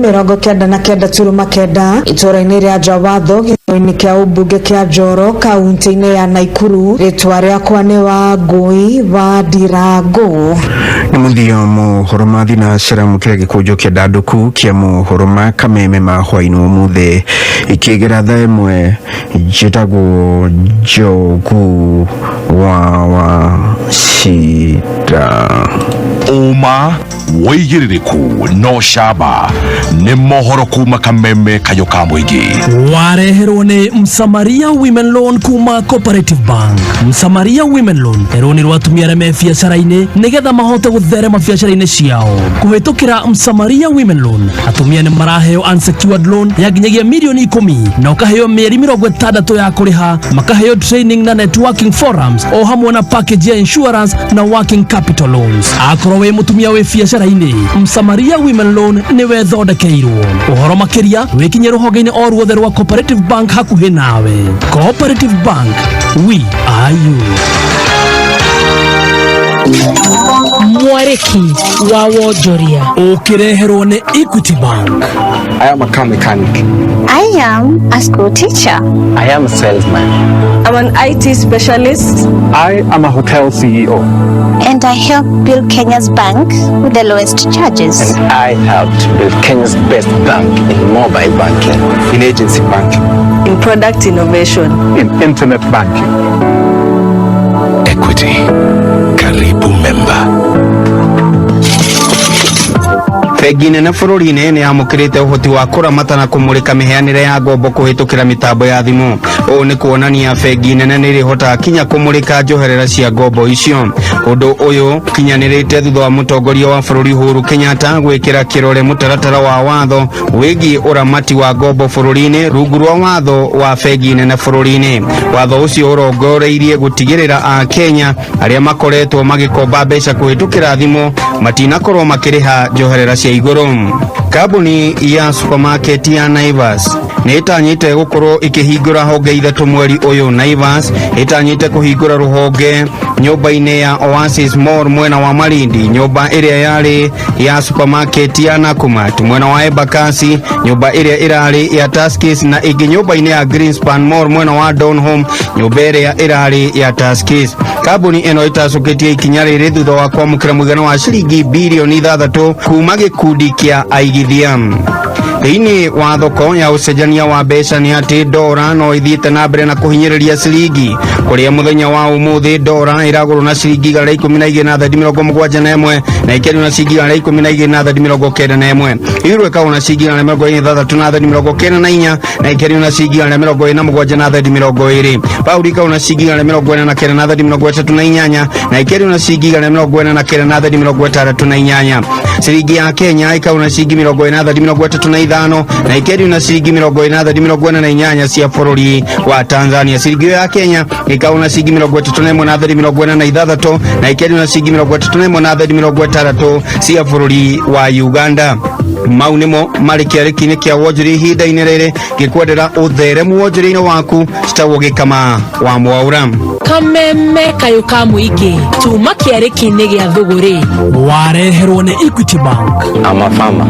99.9 itura-ini ria Njawatho gĩcigo-inĩ kia ubunge kia Njoro kaunti-ini ya Naikuru ritwa riakwa ni wa Ngui wa Ndirangu. Ni muthia mohoro ma thinacera mukira gikujo kia ndanduku kia mohoro ma kameme ma hwaini umuthi ikigera thaa imwe njitagwo Njogu wa Cida. Uma woigiririku no camba ni mohoro kuma kameme kayo ka muingi wareherwo ni Msamaria Women Loan kuma Cooperative Bank. Msamaria Women Loan eronirwo atumia arĩa me biacara-inĩ nigetha mahote gutherema biacara-inĩ ciao kuhitukira Msamaria Women Loan. Atumia ni maraheo unsecured loan ya nginyagia milioni 10 na ukaheo mieri 60 ya kuriha, makaheo training na networking forums o hamwe na package ya insurance na working capital loans. Akorwo we mutumia we biacara-inĩ Msamaria Women Loan ni wethondekeirwo. Uhoro makiria wikinye ruhonge-inĩ o ruothe rwa Cooperative Bank hakuhi nawe. Cooperative Bank, we are you. Mwareki wa Wonjoria ukireherwo ni Equity Bank. I am a car mechanic. I am a school teacher. I am a salesman. I'm an IT specialist. I am a hotel CEO. And I help build Kenya's bank with the lowest charges. And I helped build Kenya's best bank in mobile banking, in agency banking, in product innovation, in internet banking. Equity. Karibu member. Bengi nene bururi-ini ni yamukirite uhoti wa kuramata na kumurika miheanire ya ngombo kuhitukira mitambo ya thimu. Uu ni kuonania bengi nene ni rihota kinya kumurika njoherera cia ngombo icio. Undu uyu kinyanirite thutha wa mutongoria wa bururi Uhuru Kenyatta gwikira kirore mutaratara wa watho wigi uramati wa ngombo bururi-ini rungu rwa watho wa bengi nene bururi-ini. Watho ucio urongoreirie gutigirira a Kenya aria makoretwo magikomba mbeca kuhitukira thimu matinakorwo makiriha njoherera cia iguru. Kambuni ya supermarket ya Naivas ni itanyite gukorwo ikihingura honge ithatu mweri uyu. Naivas itanyite kuhingura ruhonge nyumba-ini ya Oasis Mall mwena wa Malindi, nyumba iria yari ya supermarket ya Nakumatt mwena wa Embakasi, nyumba iria irari ya Tuskys na ingi nyumba-ini ya Greenspan Mall mwena wa Donholm, nyumba iria irari ya Tuskys. Kambuni ino itacukitie ikinya riri thutha wa kwamukira mũigana wa ciringi bilioni 6 kuma gikundi kia aigithia. thiini wa thoko ya ucenjania wa mbeca ni ati ndora no ithiite na mbere na kuhinyiriria ciringi kuria muthenya wa umuthi ndora iragurwo na ciringi 12.71 na ikendio na ciringi 12.91 euro ikawa na ciringi 13.94 na ikendio na ciringi 47.20 pauli ikawa na ciringi 49.38 na ikendio na ciringi 49.68 ciringi ya Kenya ikawa na ciringi 49.35 na ikendio na ciringi 49.48 cia bururi wa Tanzania. Ciringi ya Kenya ikawa na ciringi 31.46 na ikendio na ciringi 31.63 cia bururi wa Uganda. Mau nimo mari kiariki-ini kia wonjori ihinda-ini riri gikwendera utheremu wonjori-ini waku citagwo gikama wa mwaura. Kameme kayo ka muingi tuma kiariki-ini gia thuguri wareherwo ni Equity Bank. I'm a farmer.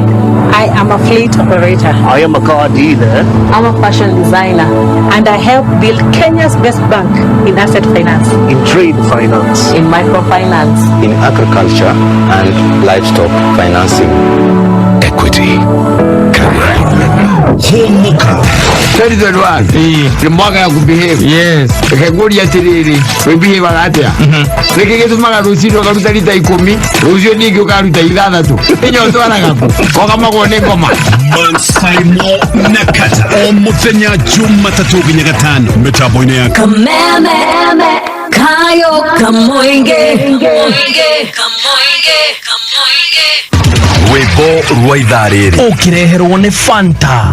I am a fleet operator. I am a car dealer. I'm a fashion designer, and I help build Kenya's best bank in asset finance, In trade finance. in microfinance. In agriculture and livestock financing. Equity. HUMUKA. Tell the one. The mwaka ya kubehave. Yes. Keguri atiriri. We behave agatia. Rekege tumara rusiro karuta lita 10. Rusio ningi ukaruta 6. Enyo twana gapo. Koka magone ngoma. MANSAIMO na KATTA omuthenya Jumatatu nginya Gatano mitambo-ini ya KAMEME kayo kamoinge rwimbo rwa ithaa riri ukireherwo ni Fanta.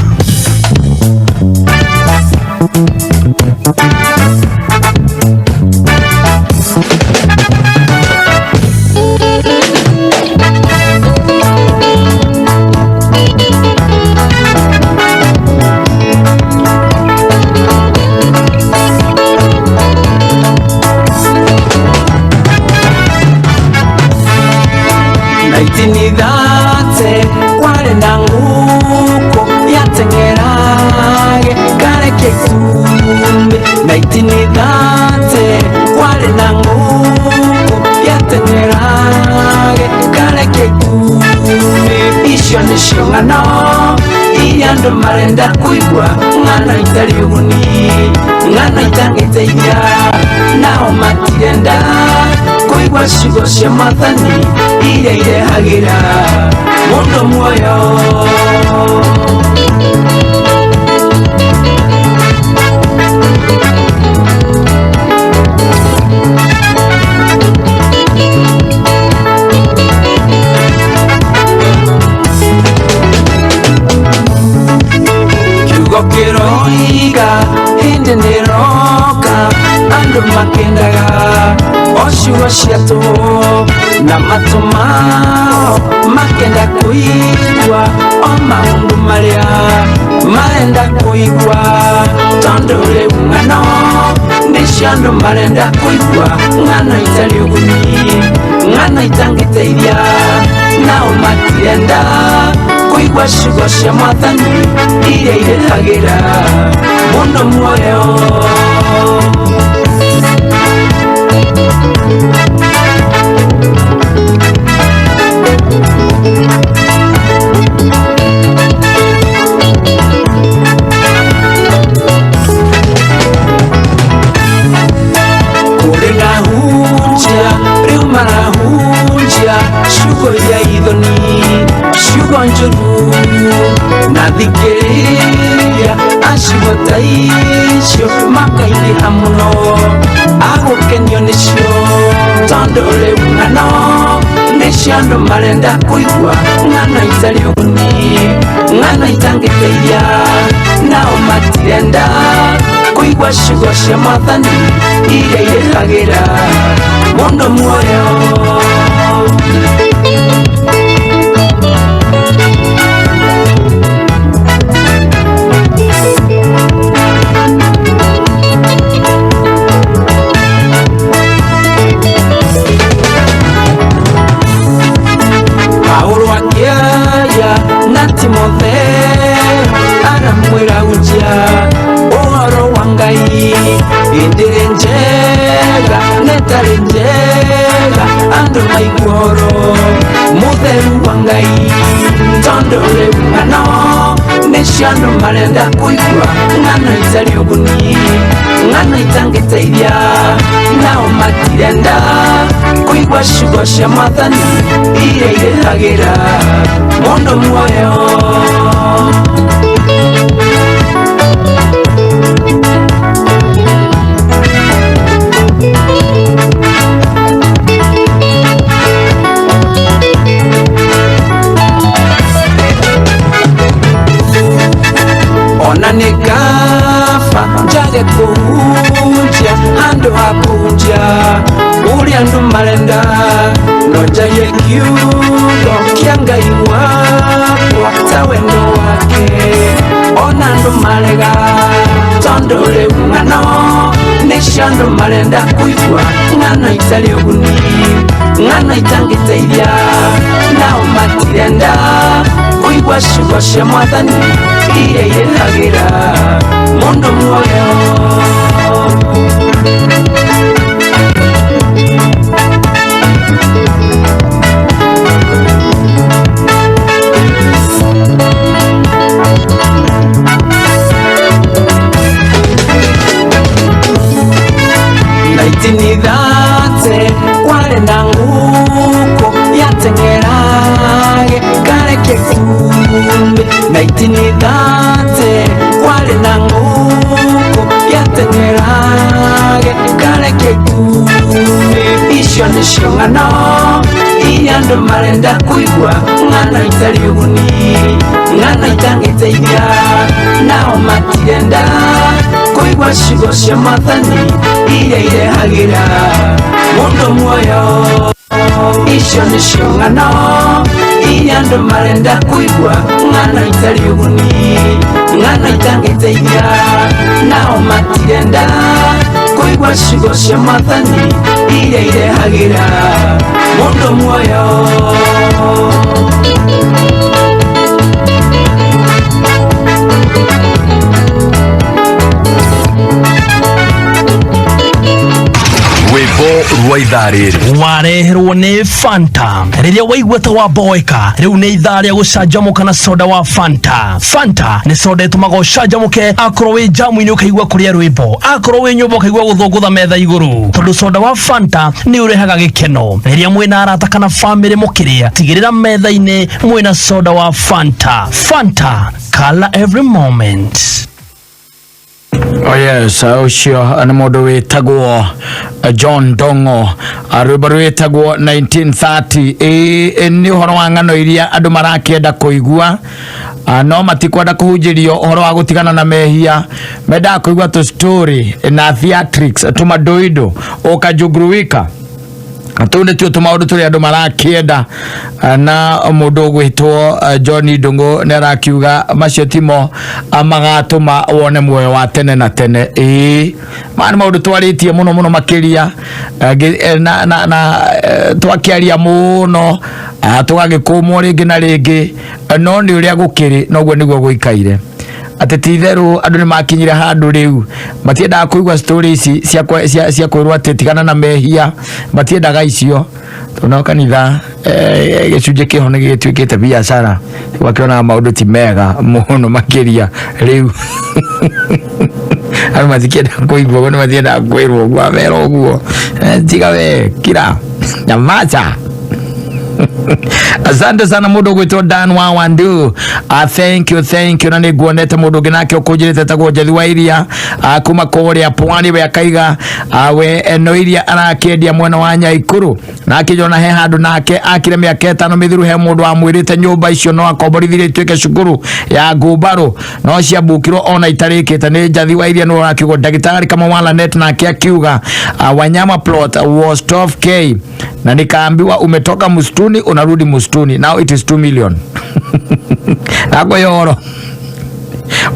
Naitinidate wale na nguko yatengerage kare kekumbe. Naitinidate wale na nguko yatengerage kare kekumbe. Isho nisho ngano iyando marenda kuigwa ngana itali uguni ngana itangiteithia nao matirenda kuigwa ciugo cia Mwathani iria irehagira mundu muoyo. Kiugo kiroiga hindi ndiroka andu makendaga oshuwa ciatu na matumao makenda kuigwa o maundu maria marenda kuigwa tondu riu ng'ano nicio andu marenda kuigwa ng'ano itari uguni ng'ano itangiteithia nao matirenda kuigwa ciugo cia Mwathani iria irehagira mundu muoyo. Kurega hunjia, riu marahunjia ciugo iria ithoni, ciugo njuru na thikiriria aciugo ta icio makainiha muno agukenio nicio tondu riu ng'ano nicio andu marenda kuigwa ng'ano itari uguni ng'ano itangiteithia nao matirenda kuigwa ciugo cia Mwathani iria irehagira mundu muoyo. Paulo akiaya na Timotheo aramwira unjia uhoro wa Ngai indire njega netari njega andu maiguoro mutheru wa Ngai tondu riu ng'ano nishando marenda kuigwa ngano itali oguni ngano itangeteithia nao matirenda kuigwa ciugo cia Mwathani iria irehagira mundu muoyo. Ona nikafa njage kuhunjia handu hakunjia uri andu marenda nojaye kiugo kia Ngai wakwa ta wendo wake. Ona andu marega tondo riu ng'ano nicio andu marenda kuigua ng'ano itari uguni ng'ano itangiteithia nao matirenda kuigua ciugo cia Mwathani iria irehagira mundu muoyo. Naitinidhate kwale na nguko yatengerage kareke kumbe. Naitinidhate kwale na nguko yatengerage kareke kumbe. Icio nicio ng'ano iria andu marenda kuigua ng'ano itari uguni ng'ano itangiteithia nao matirenda kuigua ciugo cia Mwathani iria irehagira mundu muoyo. Icio nicio ng'ano iria andu marenda kuigua ng'ano itari uguni ng'ano itangiteithia nao matirenda kuigua ciugo cia Mwathani iria irehagira mundu muoyo. rwa ithaa rĩrĩ wareherwo nĩ Fanta. Rĩrĩa waigua ta waboeka rĩu nĩ ithaa rĩa gũcanjamũka na soda wa Fanta. Fanta nĩ soda ĩtũmaga ũcanjamũke akorwo wĩ jamu-inĩ ũkaigua kũrĩa rwĩmbo, akorwo wĩ nyũmba ũkaigua gũthũngũtha metha igũrũ, tondũ soda wa Fanta nĩ ũrehaga gĩkeno. Rĩrĩa mwĩna arata kana bamĩrĩ mũkĩrĩa, tigĩrĩra metha-inĩ mwĩna soda wa Fanta. Fanta, color every moment. Oh yes, ucio nĩ mũndũ wĩtagwo John Dongo, rwĩmbo rwĩtagwo 1930. Nĩ ũhoro wa ng'ano iria andũ marakĩenda kũigua, no matikwenda kũhunjĩrio ũhoro wa gũtigana na mehia, mendaga kũigua tũ story na theatrics tũmadoido ũkajũguruwika. Atu nĩ tuo tũmaũndũ tũrĩa andũ marakĩenda, na mũndũ ũgwĩtwo John Dongo nĩ arakiuga macio timo magatũma wone muoyo wa tene na tene. Nĩ maũndũ twarĩtie mũno mũno makĩria na twakĩaria mũno tũgagĩkũmwo rĩngĩ na rĩngĩ, no nĩ ũrĩa gũkĩrĩ noguo nĩguo gũikaire. Ateti itherũ andũ nĩ makinyire handũ rĩu matiendaga kũigua story ici cia kwĩrwo atĩ tigana na mehia, matiendaga icio. Tuna kanitha gĩcunjĩ kĩho nĩ gĩtuĩkĩte biacara, wakĩona maũndũ ti mega mũno makĩria rĩu. Andũ matikĩenda kũigua, nĩ matiendaga kwĩrwo ũguo, amerwo ũguo tiga we kira nyamacha. Asante sana mundu gwitwo Dan wa Wandu. Thank you na nĩ nguonete mundu ũngĩ nake ũkũnjĩrĩte tagwo Njethi wa Iria kuma kũrĩa Pwani we akaiga we eno iria arakĩendia mwena wa Nyaikuru, na akĩjona he handũ nake akire mĩaka 5 mĩthiru he mundu amwĩrĩte nyũmba icio no akomborithire ituĩke cukuru ya ngumbarũ no ciambukirwo ona itarĩkĩte. Nĩ Njethi wa Iria no akiugo ndagĩtarĩ kama wala net nake akiuga wanyama plot was 12K na nikaambiwa umetoka msituni unarudi msituni, now it is 2 million. Nako yoro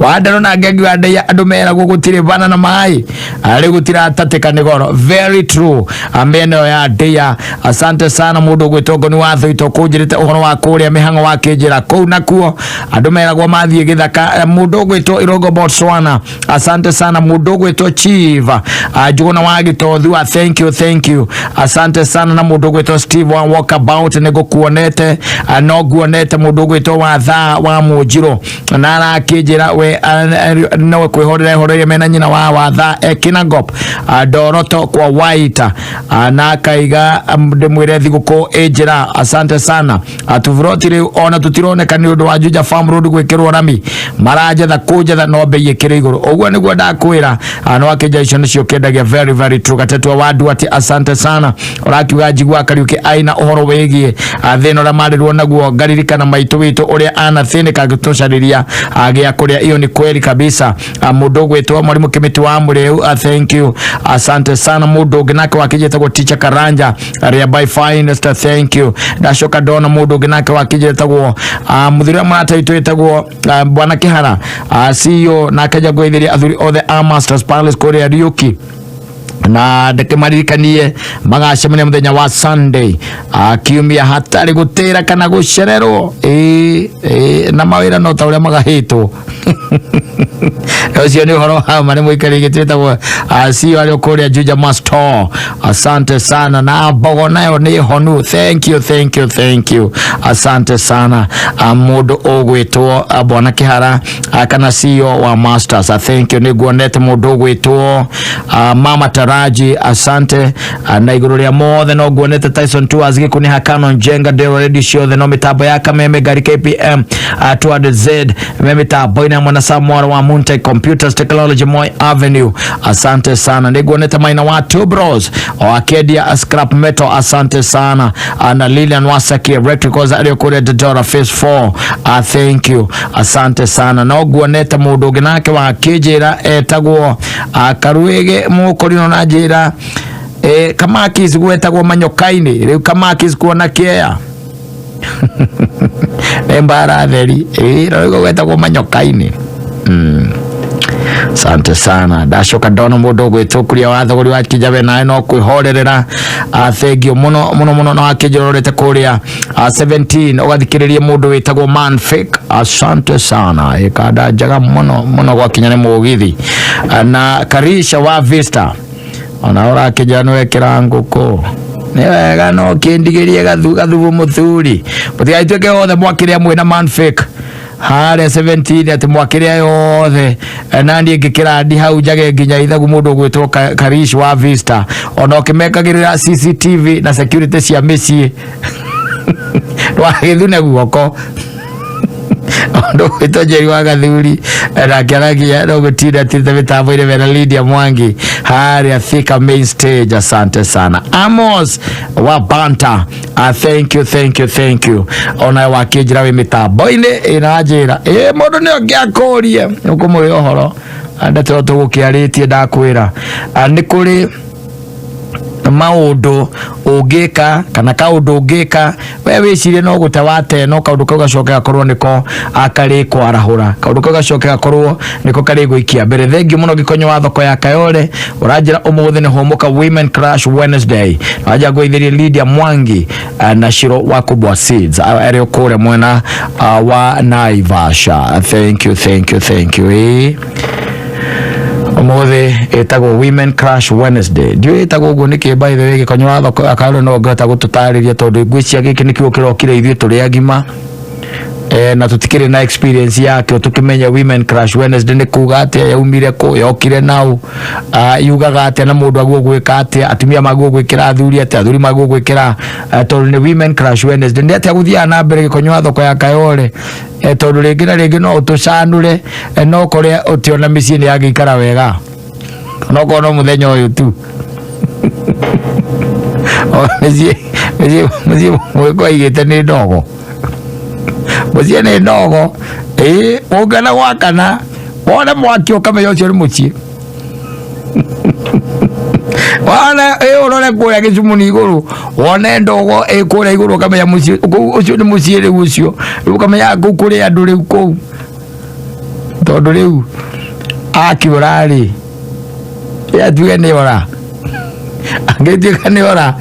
Wandero na ngegi wa ndeia andu mera gugutire bana na mai ari gutira tateka ni goro. Very true. Ameno ya ndeia. Asante sana mundu gwitogo ni watho itokujirite uhoro wa kuria mihango wa kijira kou nakuo andu mera gwa mathie githaka mundu gwito Irogo Botswana. Asante sana mundu gwito Chief Juguna wa Gitothu. Thank you. Asante sana na mundu gwito Steve wa Walkabout nego kuonete no guonete mundu gwito wa tha wa mujiro na ara kijira we no kwihorere mena nyina wa tha Kinangop Doroto kwa White na kaiga ndemwire thiguko ejira. Asante sana atuvurotire ona tutironeka ni undu wa Juja Farm Road gwikirwo rami maraje tha kuja tha no bei ikire iguru ogwo niguo ndakwira no akija icio nicio kendagia. Very true. Gatetwa wadu ati asante sana orakiuga jigwa kariuke aina uhoro wegie thino ra marirwo naguo ngaririkana maitu witu uria ana thini kagitucariria agia kuria iyo ni kweli kabisa. Mundu gwitwo mwalimu Kimiti wa Mureu. Thank you. Asante sana mundu ginake wakijeta go teacher Karanja ria by finest. Thank you. Ndashoka dona mundu ginake wakijeta go muthira mata itwetagwo bwana Kihara CEO nakaja gwithiria athuri othe a Masters Palace Korea Ryuki na ndekemarikanie magacemania muthenya wa Sunday kiumia hatari gutira kana gucererwo na mawira no ta uria magahitwo Ocio ni horo ha mane muikari gitwetagwo CEO ari kuria Juja Master. Asante sana na bogo nayo ni honu. Thank you. Asante sana mundu ogwitwo bwana Kihara kana CEO wa Masters. Thank you. Ni guonete mundu ogwitwo Mama Taraji. Asante na iguru ria mothe no guonete Tyson Tours gikuni hakano njenga de radio show the no mitabo ya Kameme gari KPM 200Z mitabo ina mwana Samora wa Munte Computers Technology Moi Avenue. Asante sana. Ni guonete maina wa Two Bros Acadia Scrap Metal. Asante sana na Lilian Wasaki Electricals aliyokure Dodora Phase 4. Thank you. Asante sana. No guonete mundu ginake wa kijira etagwo Karuege mukorino na jira Kamakis gwetagwo Manyokaini riu Kamakis kuona kia embara theri riu gwetagwo Manyokaini. Asante sana. Dashoka dono mundu gwitukuria wathogori wa kijabe nae no kwihorerera. Thank you muno no akijororete kuria 17 ugathikiririe mundu witagwo Man Fake. Asante sana. Ikada jaga muno gwa kinyane mugithi na Karisha wa Vista ona kijana wekira nguko ni wega no kindigirie gathubu muthuri mutigaitweke othe mwakiria mwina Man Fake hare 17 ati mwakiria yothe nandi ngikira ndi hau jage nginya ithagu mundu gwitwo Karish wa Vista ona ukimekagirira CCTV na security cia micii wagithune guoko ndo itoje wa gathuri na kiaragia ndo gutira tita mitambo ile vera Lydia Mwangi hari Thika main stage. Asante sana Amos wa Banta. Thank you ona wakijira we mitambo ile inajira mundu ni ongiakorie ukumuri ohoro andate tugukiaritie ndakwira ni kuri maundu ungika kana kaundu ungika we wicirie no gutawate no kaundu kau gacoke gakorwo niko akari kwarahura kaundu kau gacoke gakorwo niko kari guikia mbere. Thengi muno gikonyo wa thoko ya Kayole urajira umuthi ni humuka Women Crash Wednesday aja gwithirie Lydia Mwangi na Shiro wa Kubwa Seeds ario kure mwena wa Naivasha. Thank you Omothe etagwo Women Crash Wednesday. Dio etagwo go niki by the way gikonyo wa thoko akaro no ngata gututariria tondu ngwiciya giki nikio kirokire ithuĩ turi agima na tutikire na experience yake tukimenya Women Crash Wednesday ni kuga atia yaumire ko yokire nau yugaga atia na mundu agwo gwika atia atumia magwo gwikira athuri atia athuri magwo gwikira tondu ni Women Crash Wednesday ndi atia guthia na mbere gikonyo wa thoko ya Kayole tondu ringi na ringi no utucanure no kuria utiona micii ni yagikara wega no kono muthenya uyu tu mezi mwiko igite ni ndogo mucie ni ndogo ungana gwakana wona mwaki ukamenya ucio ni mucie wana urore kuya gicumuni iguru wone ndogo kuria iguru ukamenya mucie ucio ni mucie riu ucio ukamenya kuria andu riu kou tondu riu akiura ri ya tuge ni ora angĩtuĩka nĩ ora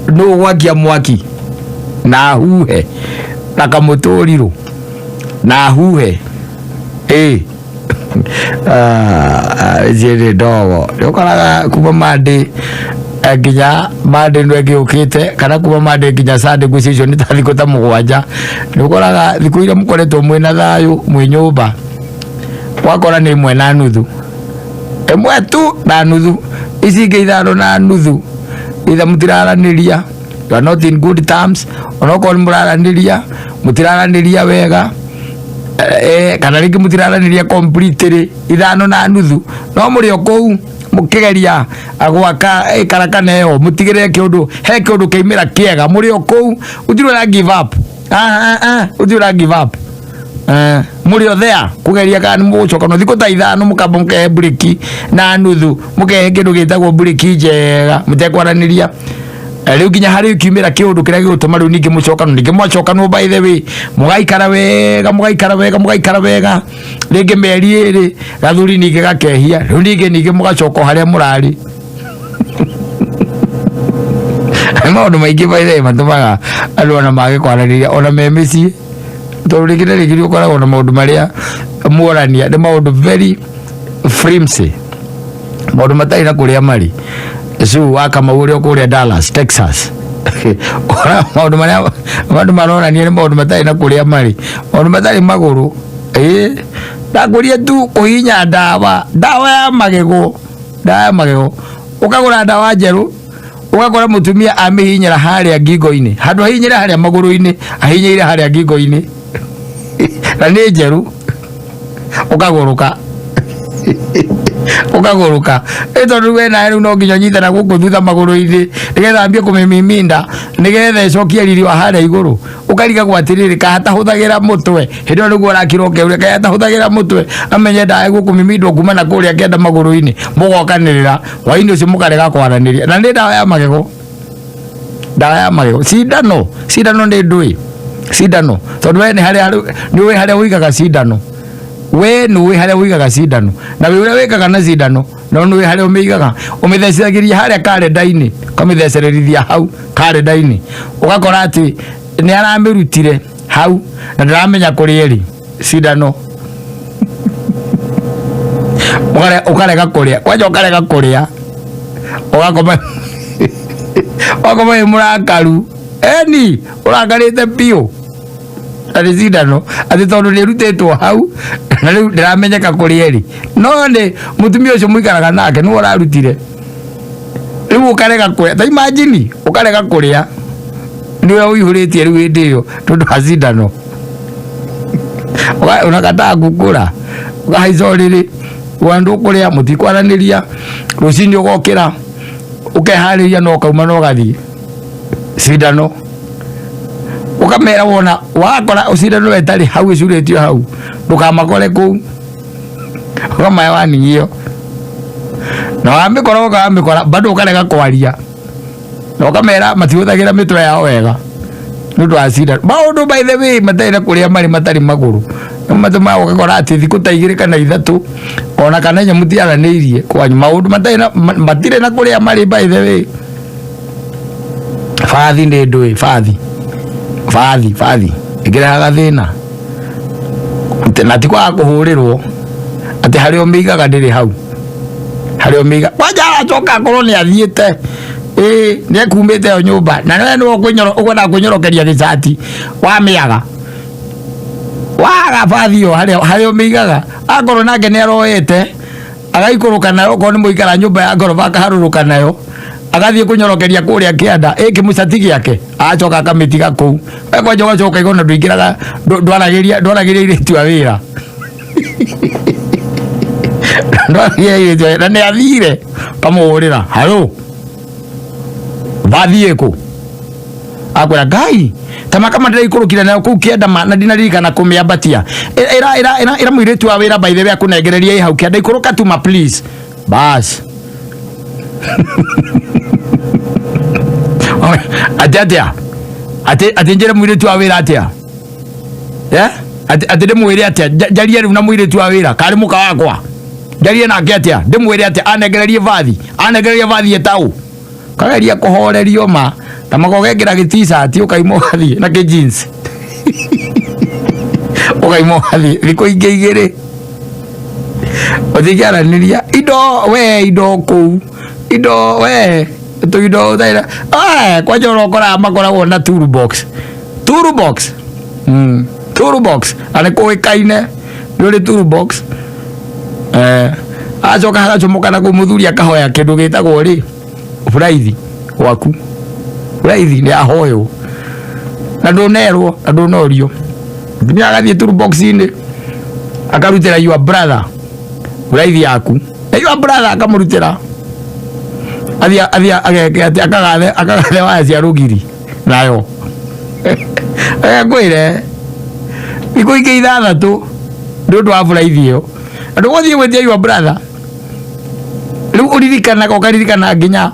nũ gwakia mwaki na huhe na kamũtũrirũ na huhe njĩrĩ ndogo nĩũkoraga kuma Monday nginya Monday nĩ ĩgĩũkĩte kana kuma Monday nginya Sunday gwĩcicio nĩ ta thikũ ta mũgwanja nĩũkoraga thikũ iria mũkoretwo mwĩna thayũ mwĩ nyũmba wakora nĩ ĩmwe na nuthu ĩmwe tu na nuthu ici ingĩ ithano na nuthu itha mũtiraranĩria, you are not in good terms, onokorwo nĩ mũraranĩria mũtiraranĩria wega kana rĩngĩ mũtiraranĩria completely ithano na nuthu no mũrĩ o kũu mũkĩgeria gwaka karakana ĩyo mũtigĩrĩre kĩũndũ he kĩũndũ kĩaimĩra kĩega mũrĩ o kũu ũtirĩ na give up ũtirĩ na give up muri o there kugeria kana mũgũcoka no thikũ ta ithano mũkamba mũkehe breki na nuthu mũkehe kĩndũ gĩtagwo breki njega mũtekwaranĩria rĩu nginya harĩ kiumĩra kĩũndũ kĩrĩa gĩgũtũma rĩu ningĩ mũcokano ningĩ mwacokanwo by the way mũgaikara wega rĩngĩ mĩeri ĩrĩ gathuri ningĩ gakehia rĩu ningĩ mũgacoka harĩa mũrarĩ maũndũ maingĩ by the way matũmaga andũ ona mage kwaranĩria ona me mĩciĩ tondu rĩngĩ na rĩngĩ ũkoragwo na maũndũ marĩa muorania nĩ maũndũ very flimsy maũndũ matarĩ na kũrĩa marĩ Zu Kamau ũrĩa kũrĩa Dallas Texas maũndũ marĩa andũ maronania nĩ maũndũ matarĩ na kũrĩa marĩ maũndũ matarĩ magũrũ ndakũria tu kũhinya ndawa ya magego ũkagũra ndawa njerũ ũgakora mũtumia amĩhinyĩra harĩa ngingo-inĩ handũ ahinyĩre harĩa magũrũ-inĩ ahinyĩire harĩa ngingo-inĩ na nĩ njerũ ũkagũrũka tondu we nawe rĩu no nginya ũnyitana gũkũ thutha magũrũ-inĩ nĩgetha ambie kũmĩmiminda nĩgetha ĩcokie riri wa harĩa igũrũ ũkarigagwo atĩrĩrĩ kahatahũthagĩra mũtwe hĩndĩ ĩyo nĩguo ũrakĩroke ũrĩa kahatahũthagĩra mũtwe amenye ndawa gũkũmimindwo kuma na kũrĩa kĩanda magũrũ-inĩ mũgokanĩrĩra hwainĩ ũcio mũkarega kwaranĩria na nĩ ndawa ya magego cindano nĩ ndũĩ cindano tondu we nĩ harĩa ũigaga cindano we nĩ harĩa ũigaga cindano na we ũrĩa wĩkaga na cindano no nĩ harĩa ũmĩigaga ũmĩthecagĩria harĩa karenda-inĩ ũkamĩthecererithia hau karenda-inĩ ũgakora atĩ nĩ aramĩrutire hau na ndaramenya kũrĩa ĩrĩ cindano ũkarega kũrĩa kwanja ũkarega kũrĩa ũgakoma wĩ mũrakaru ũrakarĩte biũ arĩ cindano atĩ tondũ nĩ ĩrutĩtwo hau na rĩu ndĩramenyeka kũrĩa ĩrĩ no nĩ mũtumia ũcio mũikaraga nake nĩwe ũrarutire rĩu ũkarega kũrĩa ta imagine ũkarega kũrĩa nĩwe ũihũrĩtie rĩu hĩndĩ ĩyo tondũ wa cindano ũnakataa gũkũra ũkahaica ũrĩrĩ wandũ kũrĩa mũtikwaranĩria rũcinĩ ũgokĩra ũkeharĩria no kauma no gathiĩ cindano ukamera wona wakora cindano wetarĩ hau ĩcurĩtio hau ndũkamakore kũu ũkamaya waning'io na wamĩkora bado ũkarega kwaria na ũkamera matihũthagĩra mĩtwe yao wega nĩ ũndũ wa cindano maũndũ by the way matarĩ na kũrĩa marĩ matarĩ magũrũ matũmaga ũgakora atĩ thikũ ta 2 kana 3 ona kana inya mũtiaranĩirie kwanyu maũndũ matirĩ na kũrĩa marĩ by the way bathi nĩ ndũĩ bathi ĩkĩrehaga thĩna na ti kwaga kũhũrĩrwo atĩ harĩa ũmĩigaga ndĩrĩ hau harĩa ũmĩiga kwanja acoka akorwo nĩ athiĩte nĩ ekumĩte yo nyũmba na nĩwe ũkwenda kwĩnyorokeria gĩcati wamĩaga waga bathi ĩyo harĩa ũmĩigaga akorwo nake nĩ aroete agaikũrũka nayo okorwo nĩ mũikara nyũmba ya ngoroba akaharũrũka nayo agathiĩ kũnyorokeria kũrĩa kĩanda kĩmũcati gĩake acoka akamĩtiga kũu kwanja ũgacoka igona ndũingĩraga ndwaragĩria airĩtu a wĩra na nĩ athire kamũhũrĩra halũ bathiĩ kũ akwĩra Ngai tamakama ndĩraikũrũkire nayo kũu kĩanda na ndinaririkana kũmĩambatia ĩra mũirĩtu wa wĩra by the way akũnengereria ĩ hau kĩanda ikũrũka tuma please bas atĩa atĩ njĩre mũirĩtu wa wĩra atĩa ati ndimwire atia njarie riu na mwire tu awira kari muka wakwa njarie nake atia ndimwire atia anengererie vathi etau kageria kuhorerio ma ta magogekira gi-t-shirt ukaimo wathi na ki jeans ukaimo wathi thiko igiri othigaraniria indo ku indo we tu indo daira kwa joro kora makoragwo na toolbox ane kuikaine yuri toolbox ajoka harachomoka na kumuthuri akahoya kindu gitagwo ri buraithi waku buraithi ni ahoyo na ndonerwo na ndonorio nginya agathie toolbox ine akarutira your brother buraithi yaku na your brother akamurutira athia akagathe waya cia rugiri nayo kwire iko ike ithathatu ndu wa buraithi iyo andu gothie gwetia your brother riu ukaririkana nginya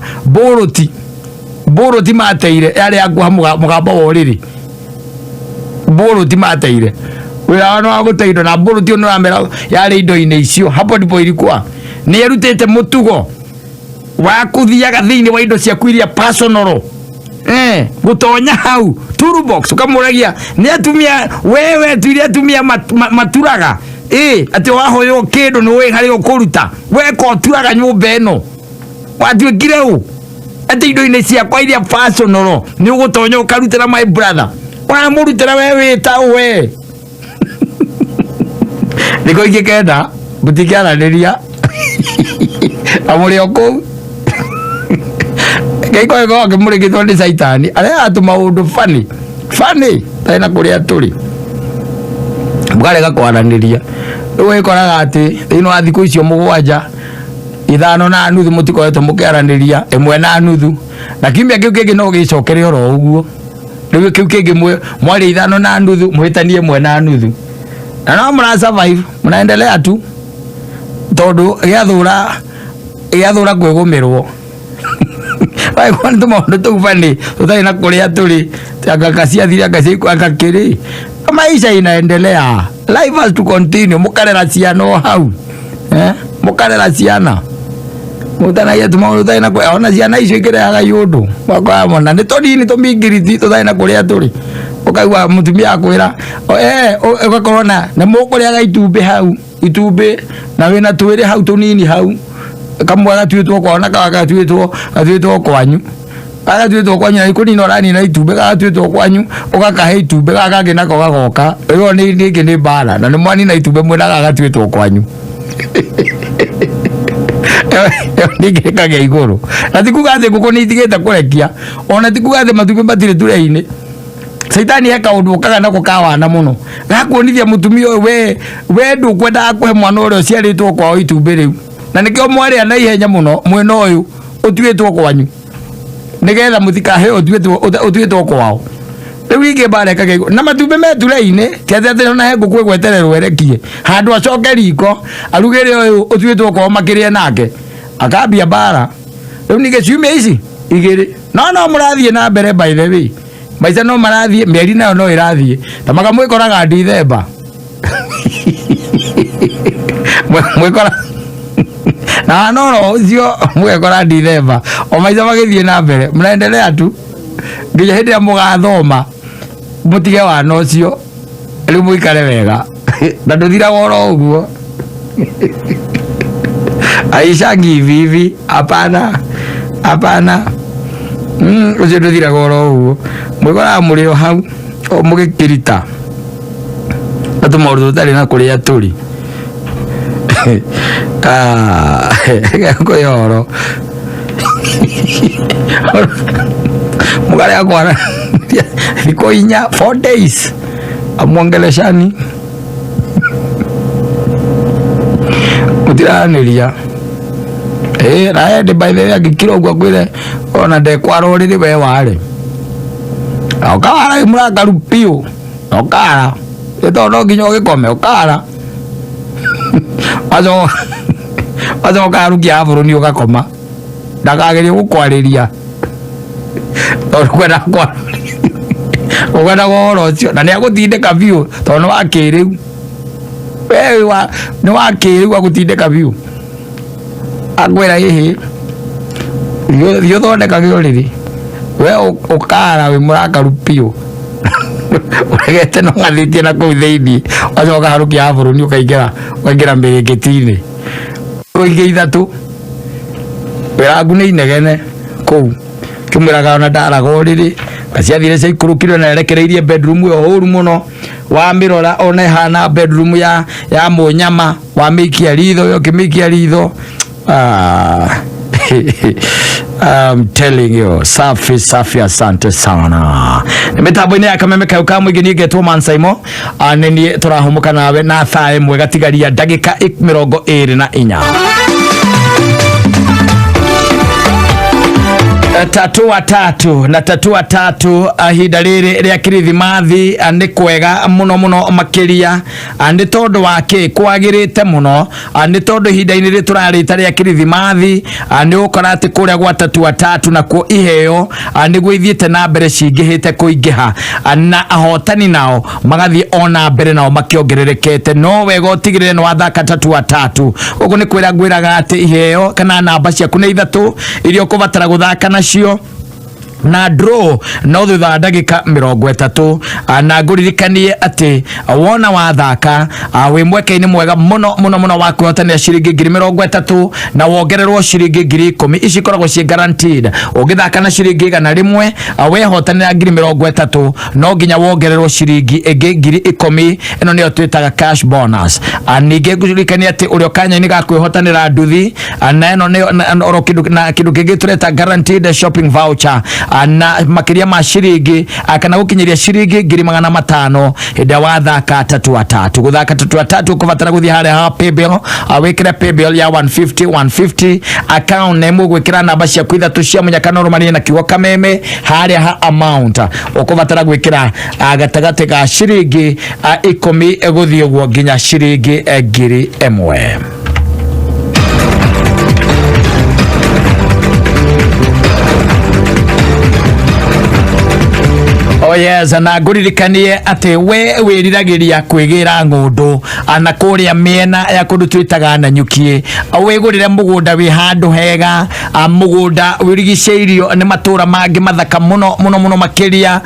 boroti mateire yari akuha mugamba wa uriri boroti mateire wira wano wa guteirwo na boroti ono ramera yari indo-ini icio hapo ndipo ilikuwa ni erutite mutugo wa kuthiaga thiini wa indo ciaku iria personal gutonya hau toolbox ukamuragia ni atumia wewe tu iria atumia maturaga ati wahoyo kindu ni we hari ukuruta we ko turaga nyumba eno watuikire u ati indo-ini ciakwa iria personal ni ugutonya ukarutira my brother wa murutira wewe ta we niko ikikenda butikiaraniria amuri oku Kiko go akimurikithwo ni saitani aria atuma undu fani taina kuria turi mgarega kwaraniria riu ikoraga ati thiini wa thiku icio mugwanja 5.5 mutikoetwo mukiaraniria 1.5 na kiumia kiu kingi no gicokere oro uguo riu kiu kingi mwari 5.5 muhitanie 1.5 na no mura survive munaendelea tu tondu giathura kwigumirwo Wai kwani tumaundu tu fani tutai na kuria turi akakasia thiri akasiku akakiri maisha inaendelea life has to continue mukarera ciana hau mukarera ciana mutana yetu tumaundu tutai na kuria ona ciana icio ikireaga yundu wakwa mona ni tonini tumingiriti tutai na kuria turi ukaigua mutumia akwira ugakorona na mukuriaga itumbe na wina twiri hau tunini hau kamwe agatuitwo kwona agatuitwo kwanyu na ikuni no rani na itumbe agatuitwo kwanyu ugakahe itumbe gakage nako gagoka iyo ni ngi ni bara na ni mwani na itumbe mwena agatuitwo kwanyu ngi kage iguru na tikuga ati guko ni itigete kurekia ona tikuga ati matumbe matire turei-ini saitani eka undu kaga nako kawana muno gakuonithia mutumia we ndu kwenda akuhe mwana urio ciaritwo kwao itumbe riu na nikio mwari ana ihenya muno mwena uyu utuitwo kwanyu nigetha muthikahe utuitwo kwao riu ingi bareka gego na matumbe meture-ini tiatete na hengu kwigwetererwo erekie handu acoke riko arugire uyu utuitwo kwao makirie nake akambia bara riu nige ciumia ici igiri no murathie na mbere by the way maica no marathie mieri nayo no irathie ta makamwikoraga Dithemba mwikora na no ucio mwekora Dithemba o maica magithie na mbere mnaendelea tu nginya hindi ya mugathoma mutige wana ucio riu muikare wega na nduthiraga oro uguo Aisha hivi hapana ucio nduthiraga oro uguo mwikora murio hau o mugikirita atu maundu tutari na kuria turi ko yoro mugare akwana niko inya 4 days amwongeleshani mutiraniria na de by the way agikiro gwa kwire ona de kwaro riri we ware okara muraka rupio okara eto no ginyo gikome okara azo karukia avuru ni ugakoma ndakageria gukwariria tori kwenda kwa ugana goro cio na ni agutindika biu tondu wa kiriu wewe ni wa kiriu agutindika biu agwera hihi yo thondeka gioriri we ukara we murakaru piu uregete no ngathitie na kuu thiini wacoka harukia buruni ukaingira mbirikitini uige ithatu wiragu ni inegene kuu kimwiraga ona ndaraga uriri gaciathire cia ikurukirwe na erekereirie bedroom yo huru muno wa mirora ona hana bedroom ya munyama wa mikia ritho yo kimikia ritho I'm telling you, safi asante sana. Mitambo-ini ya Kameme KAYUKA mwingi ni ngetwo MANSAIMO nini turahumuka nawe na thaa imwe gatigaria ndagika 24 tatua tatu hinda riri ria kirithimathi ni kwega muno makiria ni tondu wake kwagirite muno ni tondu hinda-ini ri turarita ria kirithimathi ni ukora ati kuria gwa tatua tatu na ku iheo ni gwithiete na mbere cingihite kuingiha na ahotani nao magathie ona mbere nao makiongererekete no wega utigirire ni wathaka tatua tatu ugu ni kwira ngwiraga ati iheo kana namba ciaku ni ithatu irio kubatara guthaka nacio na draw no thutha ndagika 30 na nguririkanie ati wona wathaka wi mweke-ini mwega muno wa kwihotania ciringi 30 na wongererwo ciringi 10,000 ici koragwo ci guaranteed ugithaka na ciringi 100 wehotanira 30 no nginya wongererwo ciringi 10,000 ino niyo twitaga cash bonus ninge nguririkanie ati urio kanya-ini ga kwihotanira nduthi na ino ni oro kindu kingi tureta guaranteed shopping voucher na makiria ma ciringi kana gukinyiria ciringi 500 hida wathaka tatua tatu guthaka tatua tatu kubatara guthia hare ha paybill awekira paybill ya 150 account name gwikira namba cia kuithatu cia munyakano rumani na kigo kameme hare ha amount ukubatara gwikira gatagate ga ciringi 10 guthie guo nginya ciringi 1,000. Oh yes, na nguririkanie ati we wiriragiria kwigira ngundu ana kuria miena ya kundu twitaga na nyukie wigurire mugunda wi handu hega mugunda wirigiceirio ni matura mangi mathaka muno makiria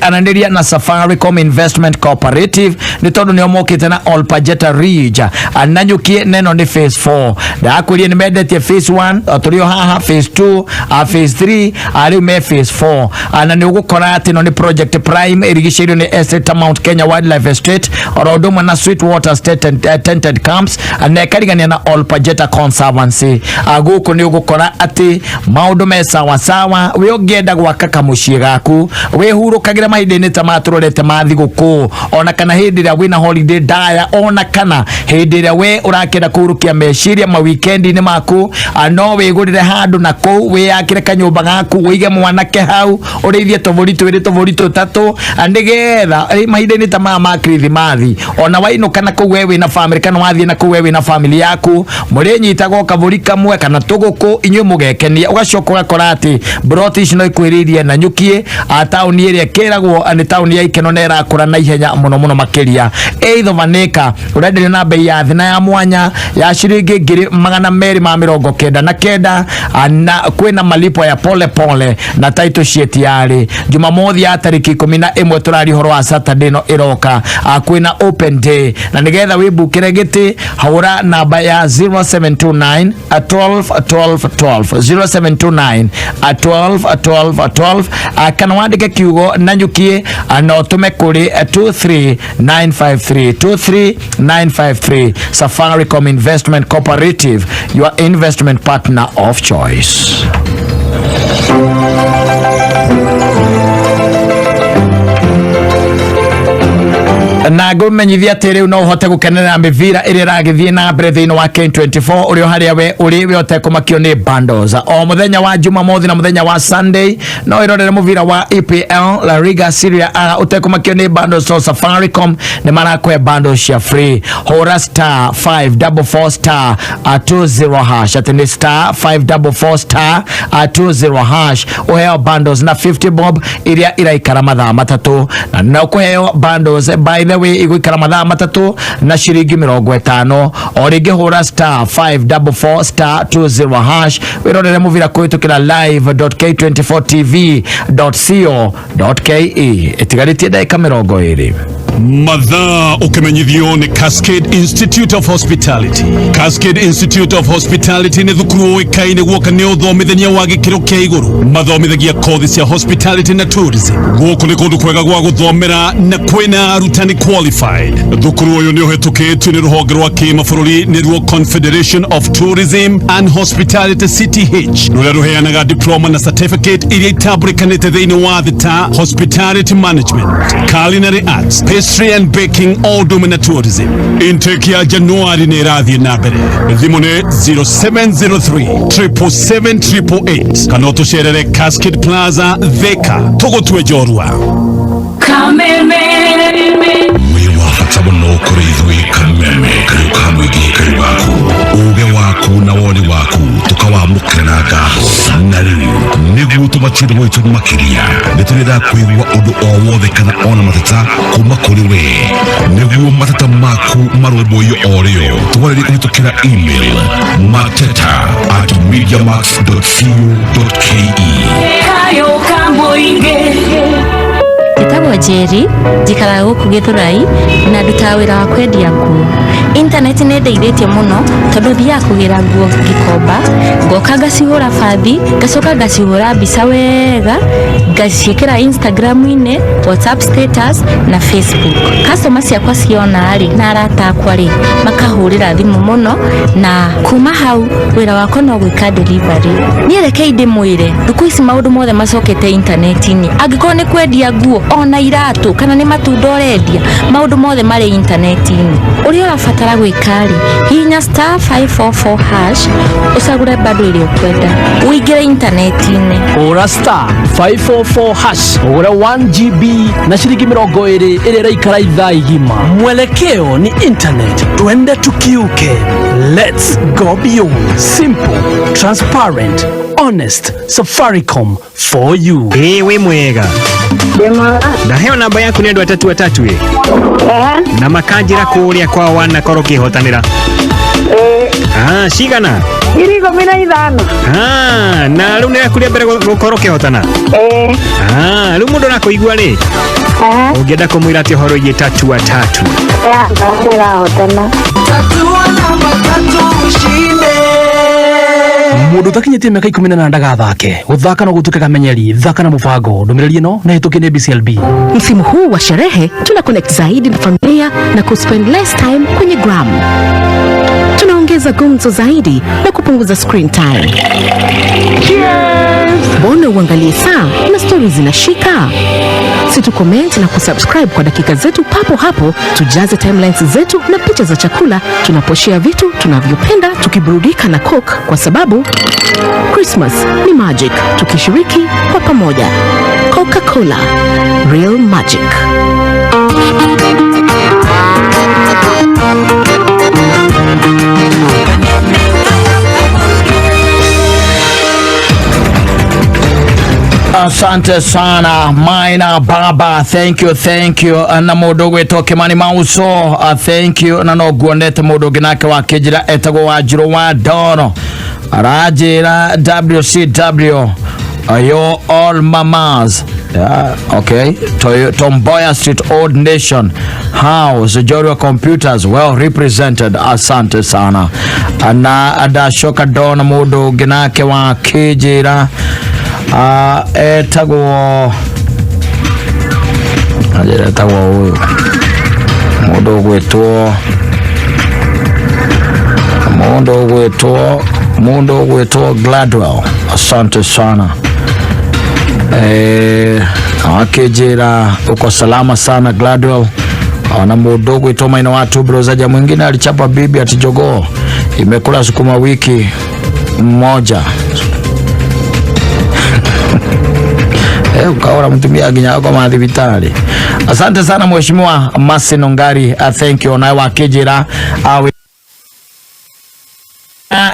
ananiria na Safaricom Investment Cooperative ni tondu ni omokite na All Pajeta Ridge na nyukie neno ni phase 4 da kuria ni medetie phase 1 turio haha phase 2 phase 3 ari me phase 4 ana ni ugukora ati no ni project prime irrigation ni estate Mount Kenya Wildlife Estate orodoma na Sweetwater State and tented camps na karigania na All Pajeta Conservancy aguko ni ugukora ati maundu me sawa we ogenda gwaka kamucie gaku we hurukagira mahindini ta maturorete mathi guku ona kana hindi ria wina holiday daya ona kana hindi ria we urakenda kurukia meciria ma weekend ni maku no we gurire handu na ku we yakire kanyumba gaku uige mwanake hau urithie tovori tatu andigetha mahindini ta ma kirithimathi ona waino kana ku wewe na family kana wathie na ku wewe na family yaku muri nyitago kavuri kamwe kana tuguku inyu mugekenia ugacoka ugakora ati brotish no ikwiririe na nyukie tauni iria keragwo ani tauni ya ikeno na irakura na ihenya muno makiria either vaneka urenderio na bei ya thina ya mwanya ya ciringi 299 na kwina malipo ya pole na title sheet yari Jumamothi ya tariki 11 turari horo wa Saturday no iroka kwina open day na nigetha wibukire giti haura namba ya 0729 12 0729 kana wandike kiugo na nyukie no tume kuri 23953 Safaricom Investment Cooperative, your investment partner of choice. Na na ngumenyithia tere no uhote gukenera mivira iri ragithie na mbere thiini wa K24 uri haria we uri we otekumakio ni bundles o muthenya wa Jumamothi na muthenya wa Sunday no irorere muvira wa EPL La Liga Serie A utekumakio ni bundles so Safaricom ni marakwe bundles ya free hora star 544 star 20 hash atende star 544 star 20 hash uheo bundles na 50 bob iria iraikara mathaa matatu na ukuheo bundles by the way iguikara mathaa matatu na shiringi 50 o ringi hura star 544 star 20 hash wirorere muvira kuitukira live.k24tv.co.ke itigaritie dakika 20 Mathaa ukimenyithio ni Cascade Institute of Hospitality. Cascade Institute of Hospitality ni thukuru uikaine guoka ni uthomithania wa gikiro kia iguru mathomithagia kothi cia hospitality na tourism. Guoku ni kundu kwega gwa guthomera na kwina arutani qualified. Thukuru uyu ni uhetukitio ni ruhonge rwa kimabũrũri ni ruo Confederation of Tourism and Hospitality CTH ruria ruheanaga diploma na certificate iria itambulikanite thiini wa thita hospitality management, culinary arts, pastry and baking, all domain tourism. Intake ya Januari ni radhi na mbere. Thimu ni 0703 777 kana tusherere Cascade Plaza Thika tugutwe jorua Kameme wafata muno kuri ithui Kameme kari kamwigi kari waku uge waku na woni waku tukawamukira na ngaho na riu niguo tumachire mwitu makiria niturida kuigwa undu o wothe kana ona mateta kuma kuri we niguo mateta maku maromboyo orio twariri kuhitukira email mateta@mediamax.co.ke kayo kamboinge Nditagwo Jerry, njikaraga guku Githurai na ndutaga wira wa kwendia nguo. Internet ni ndeithĩtie muno tondu thiaga kugira nguo gikomba, ngoka ngacihũra bathi, ngacoka ngacihũra mbica wega, ngaciĩkĩra Instagram-inĩ, WhatsApp status na Facebook. Customer ciakwa ciona ri na arata akwa ri makahũrĩra thimũ muno na kuma hau wira wakwa no gwĩka delivery. Niĩ reke ndĩmwĩre thikũ ici maũndũ mothe macokete internet-inĩ. Angĩkorwo nĩ kwendia nguo ona iratu kana ni matunda ũrendia maũndũ mothe marĩ internet-inĩ. Ũrĩa ũrabatara gwĩka rĩ hihinya star 544 hash ucagure bado ile ukwenda uingire internet-inĩ. Ora star 544 hash ugure 1GB na shilingi 20 ile iraikara ithaa igima. Mwelekeo ni internet, twende tukiuke. Let's go beyond. Simple, transparent, honest. Safaricom for you. We mwega. Na heo namba yaku ni andu atatu na makanjira kuria kwa wana koro kihotanira cigana irigo mina ithano na riu nira kuria mbere gukoro kihotana riu mundu nakuigua ri ungienda kumwira ati horo igi tatu ndĩrahotana mundu takinyitie miaka 10 ndagathake guthaka no gutuke kamenyeri thaka na mubango ndumiriri no na hituke ni BCLB. Msimu huu wa sherehe tuna connect zaidi na familia na kuspend less time kwenye gram. Tunaongeza gumzo zaidi na kupunguza screen time. Cheers! Mbona uangalie saa na stories zinashika? Si tu comment na kusubscribe kwa dakika zetu papo hapo, tujaze timelines zetu na picha za chakula tunaposhare vitu tunavyopenda tukiburudika na Coke kwa sababu Christmas ni magic tukishiriki kwa pamoja. Coca-Cola, real magic. Asante sana Maina Baba, thank you na mundu gwitwo Kimani Mauso, thank you na no guonete mundu ginake wa kijira etagwo wa Njiro wa Dono arajira WCW ayo all mamas okay Tomboya Street Old Nation House Jorwa Computers well represented. Asante sana na adashoka Dono mundu ginake wa kijira etagwo huyu mundu gwetwo Gladwell. Asante sana akijira uko salama sana Gladwell na mdogo itomaina watu brozaja mwingine alichapa bibi ati jogoo imekula sukuma wiki mmoja. Ukaora mtumia ginya kwa madhibitali. Asante sana mheshimiwa Masino Ngari, thank you na wakijira awe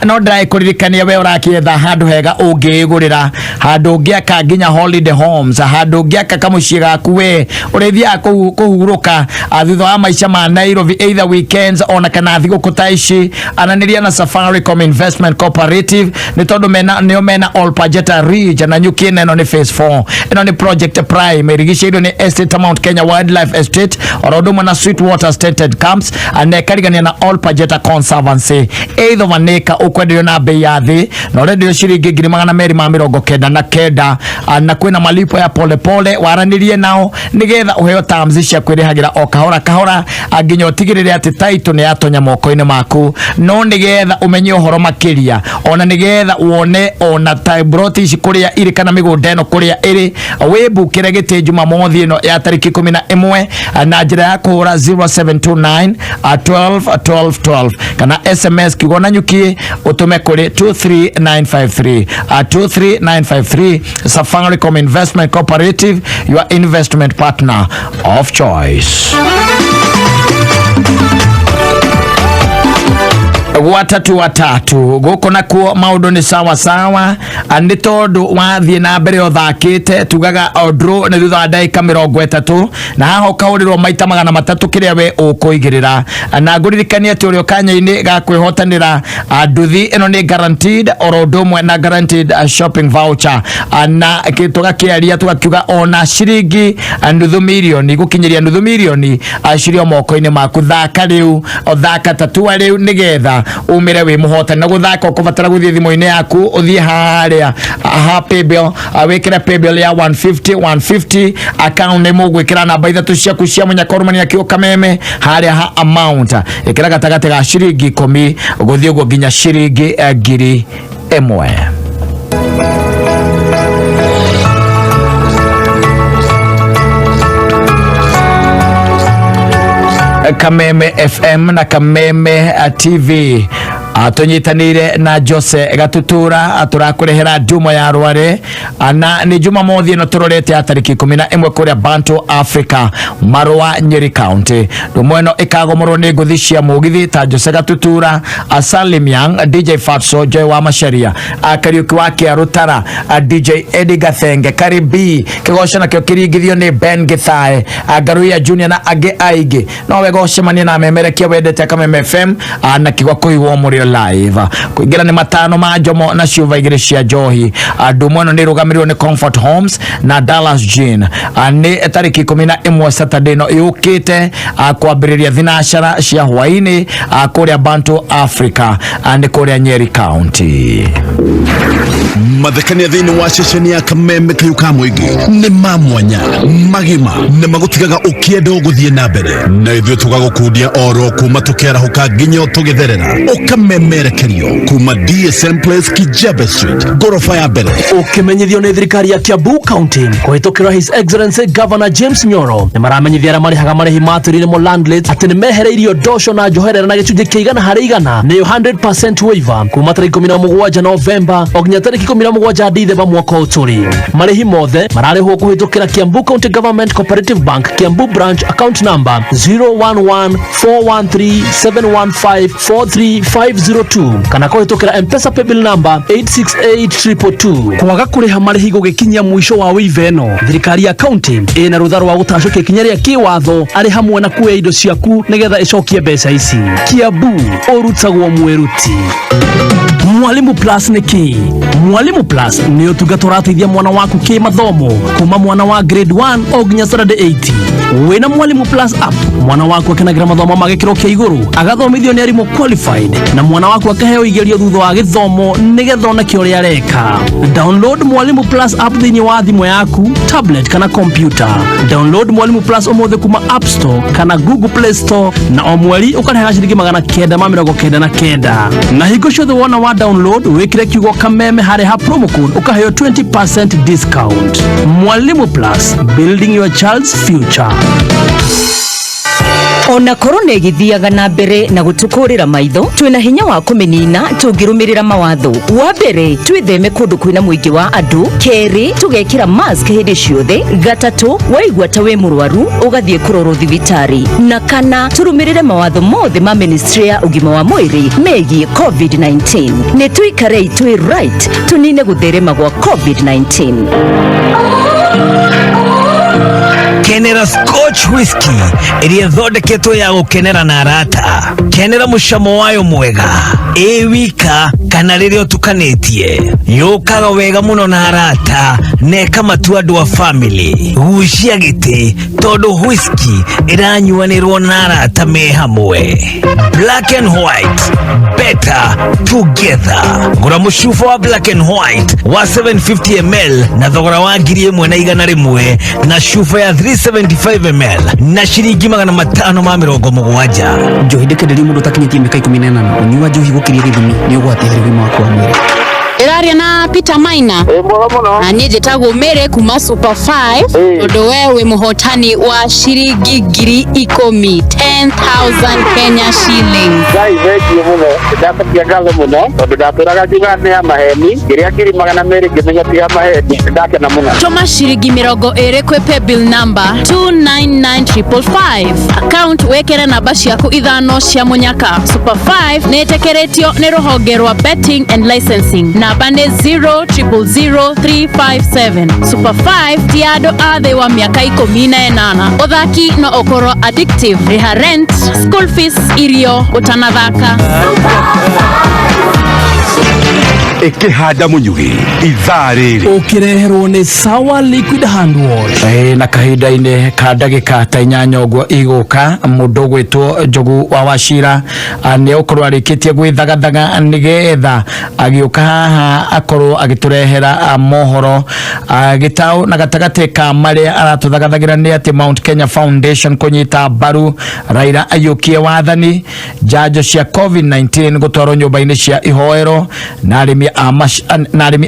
no ndrai kuririkania we urakietha handu hega ungigurira handu ngiaka nginya holiday homes handu ngiaka kamuciĩ gaku we urithia kuhuruka thutha wa maica ma Nairobi either weekends ona kana thigũkũ ta ici. Ananiria na Safaricom Investment Cooperative ni tondu mena all Pajeta Ridge na nyuki ĩno ni phase 4 ĩno ni project prime irigicĩirio ni Estate Mount Kenya Wildlife Estate orodomwe na Sweetwater Stated Camps anekarigania na all Pajeta Conservancy either vaneka ukwendio na bei ya thi na already shiringi 299 na kwina malipo ya pole pole waranirie nao nigetha uheo terms cia kwirihagira o kahora nginya utigirire ati title ni atonya moko-ini maku no nigetha umenye uhoro makiria ona nigetha wone ona tybroti ici kuria iri kana migunda eno kuria iri wibukire gite Jumamothi ino ya tariki 11 na njira ya kuhura 0729 12 kana SMS kigona nyuki utume kuri 23953 23953. Safaricom Investment Cooperative, your investment partner of choice. watatu guko nakuo maundu ni sawa andi tondu wathie na mbere uthakite tugaga odro ni thutha wa ndagika 30 na haho kaurirwo maita 300 kiria we ukuigirira na nguririkania ati urio kanya-ini ga kwihotanira nduthi ino ni guaranteed orodomwe na guaranteed shopping voucher na kituga kiaria tugakiuga ona shiringi nuthu milioni gukinyiria nuthu milioni cirio moko-ini maku thaka riu thaka tatua riu nigetha umire wi muhotani na guthaka ukubatara guthie thimo-ini yaku uthie haria happy bill wekira pay bill ya 150 account ni mugwikira namba 3 ciaku cia munyakorumani ya Kameme haria ha amount ikira gatagate ga shiringi 10 guthie ugo nginya shiringi 1000. Kameme FM na Kameme TV atonyitanire na Jose Gatutura turakurehera Juma ya Rware na ni Jumamothi ino turorete atariki 11 kuria Bantu Africa Marua Nyeri County rumweno ikagomorwo ni nguthi cia mugithi ta Jose Gatutura Salim Yang DJ Fatso Joy wa Masharia Kariuki wa Kiarutara DJ Eddie Gathenge Karibi kigosha na kiringithio ni Ben Githae Garuya Junior na age aige no wegosha mani na memerekia wedete Kameme FM na kigwa kuiwo muri live kuingira ni matano majomo na shuva igire cia johi dumweno ni rugamirwo ni Comfort Homes na Dallas Gin ni tariki 11 Saturday no yukite kwambiriria thinashara cia hwaini kuria Bantu Africa and kuria Nyeri County. Mathekania thini wa ceceni ya Kameme kayuka mwigi ni mamwanya magima ni magutigaga ukienda uguthie na mbere na ithuĩ tugagukundia oro kuma tukera huka nginya tugitherera ukamemerekerio kuma DSM Place Kijabe Street gorofa ya mbere ukimenyithio ni thirikari ya Kiambu County kuhitukira His Excellency Governor James Nyoro ni maramenyithia ara marihaga marihi maturire mo landlords ati ni mehereirio ndosho na njoherera na gicunjĩ kia 100% ni 100% waiver kuma tariki 17 November oginya tariki 17 Dithemba mwaka uturi. Marihi mothe mararihwo kuhitukira Kiambu County Government Cooperative Bank Kiambu branch account number 01141371543 kana kuhitukira M-Pesa paybill number 868222. Kwaga kuriha marihi gugikinyia mwisho wa waiver eno thirikari ya county ina rutha rwa gutacokia ikinya ria kiwatho ari hamwe na kuoya indo ciaku nigetha icokie mbeca ici. Kiambu urutagwo mweruti. Mwalimu Plus ni ki? Mwalimu Plus ni utungata urateithia mwana waku ki mathomo kuma mwana wa grade 1 oginya standard 8. Wena Mwalimu Plus app mwana waku akinagira mathomo magikiro kia iguru agathomithio ni arimu qualified na mwana waku akaheo igerio thutha wa githomo nigetha ona kio ria reka. Download Mwalimu Plus app thini wa thimo yaku, tablet kana computer. Download Mwalimu Plus omothe kuma App Store kana Google Play Store na omweri ukarega ciringi 999 na hingo ciothe wona wa download wikire kiugo Kameme hari ha promo code ukaheo 20% discount. Mwalimu Plus, building your child's future. Ona korone githiaga na mbere na gutukurira maitho twina hinya wa kumenina tungirumirira mawatho. Wa mbere twitheme kundu kwina muingi wa andu. Keri tugekira mask hindi ciothe. Gatatu waigua ta we murwaru ugathie kurorwo thibitari. Na kana turumirire mawatho mothe ma ministry ya ugima wa mwiri megie COVID-19. Ni tuikarei twi right tunine gutherema gwa COVID-19. Kenera Scotch Whisky iria thondeketwo ya gukenera na arata. Kenera mucamo wayo mwega wika kana riria utukanitie. Yukaga wega muno na arata neka matu andu a family. Gucia giti tondu whisky iranyuanirwo na arata me hamwe. Black and White, better together. Gura mucuba wa Black and White wa 750 ml na thogora wa 1,100 na cuba ya 375 ml na shiringi 570. Njohi ndekenderia mundu utakinyitie miaka 18 unyua njohi gukiria githimi ni ugwateithia wima wako wa mwiri. Iraria na Peter Maina. Na nie njitagwo Mere kuma Super 5. Tondu wewe muhotani wa shiringi 10,000 Kenya shillings. Guys, thank you muno. Ndapatia ngatho muno. Tondu ndaturaga jugane ya maheni. Ngiria 200 ngimenya tia maheni. Ndakena muno. Tuma shiringi 20 kwe paybill number 299555. Account wekera namba ciaku ithano cia munyaka. Super 5 netekeretio ni ruhonge rwa betting and licensing. Namba ni 0000357. Super 5 ti andu athe wa miaka 18. Uthaki no okoro addictive. Riha rent, school fees, irio, utanathaka. Ikihanda munyugi ithariri ukireherwo ni Sawa Liquid Hand Wash. Na kahinda-ini ka ndagika ta 8 uguo iguka mundu gwitwo Njogu wa Wachira ni ukorwo arikitie gwithagathaga nigetha agiuka haha akorwo agiturehera mohoro gitau na gatagate ka maria aratuthagathagira ni ati Mount Kenya Foundation kunyita baru Raila ayukie wathani janjo cia COVID-19 gutwaro nyumba-ini cia ihoero na arimi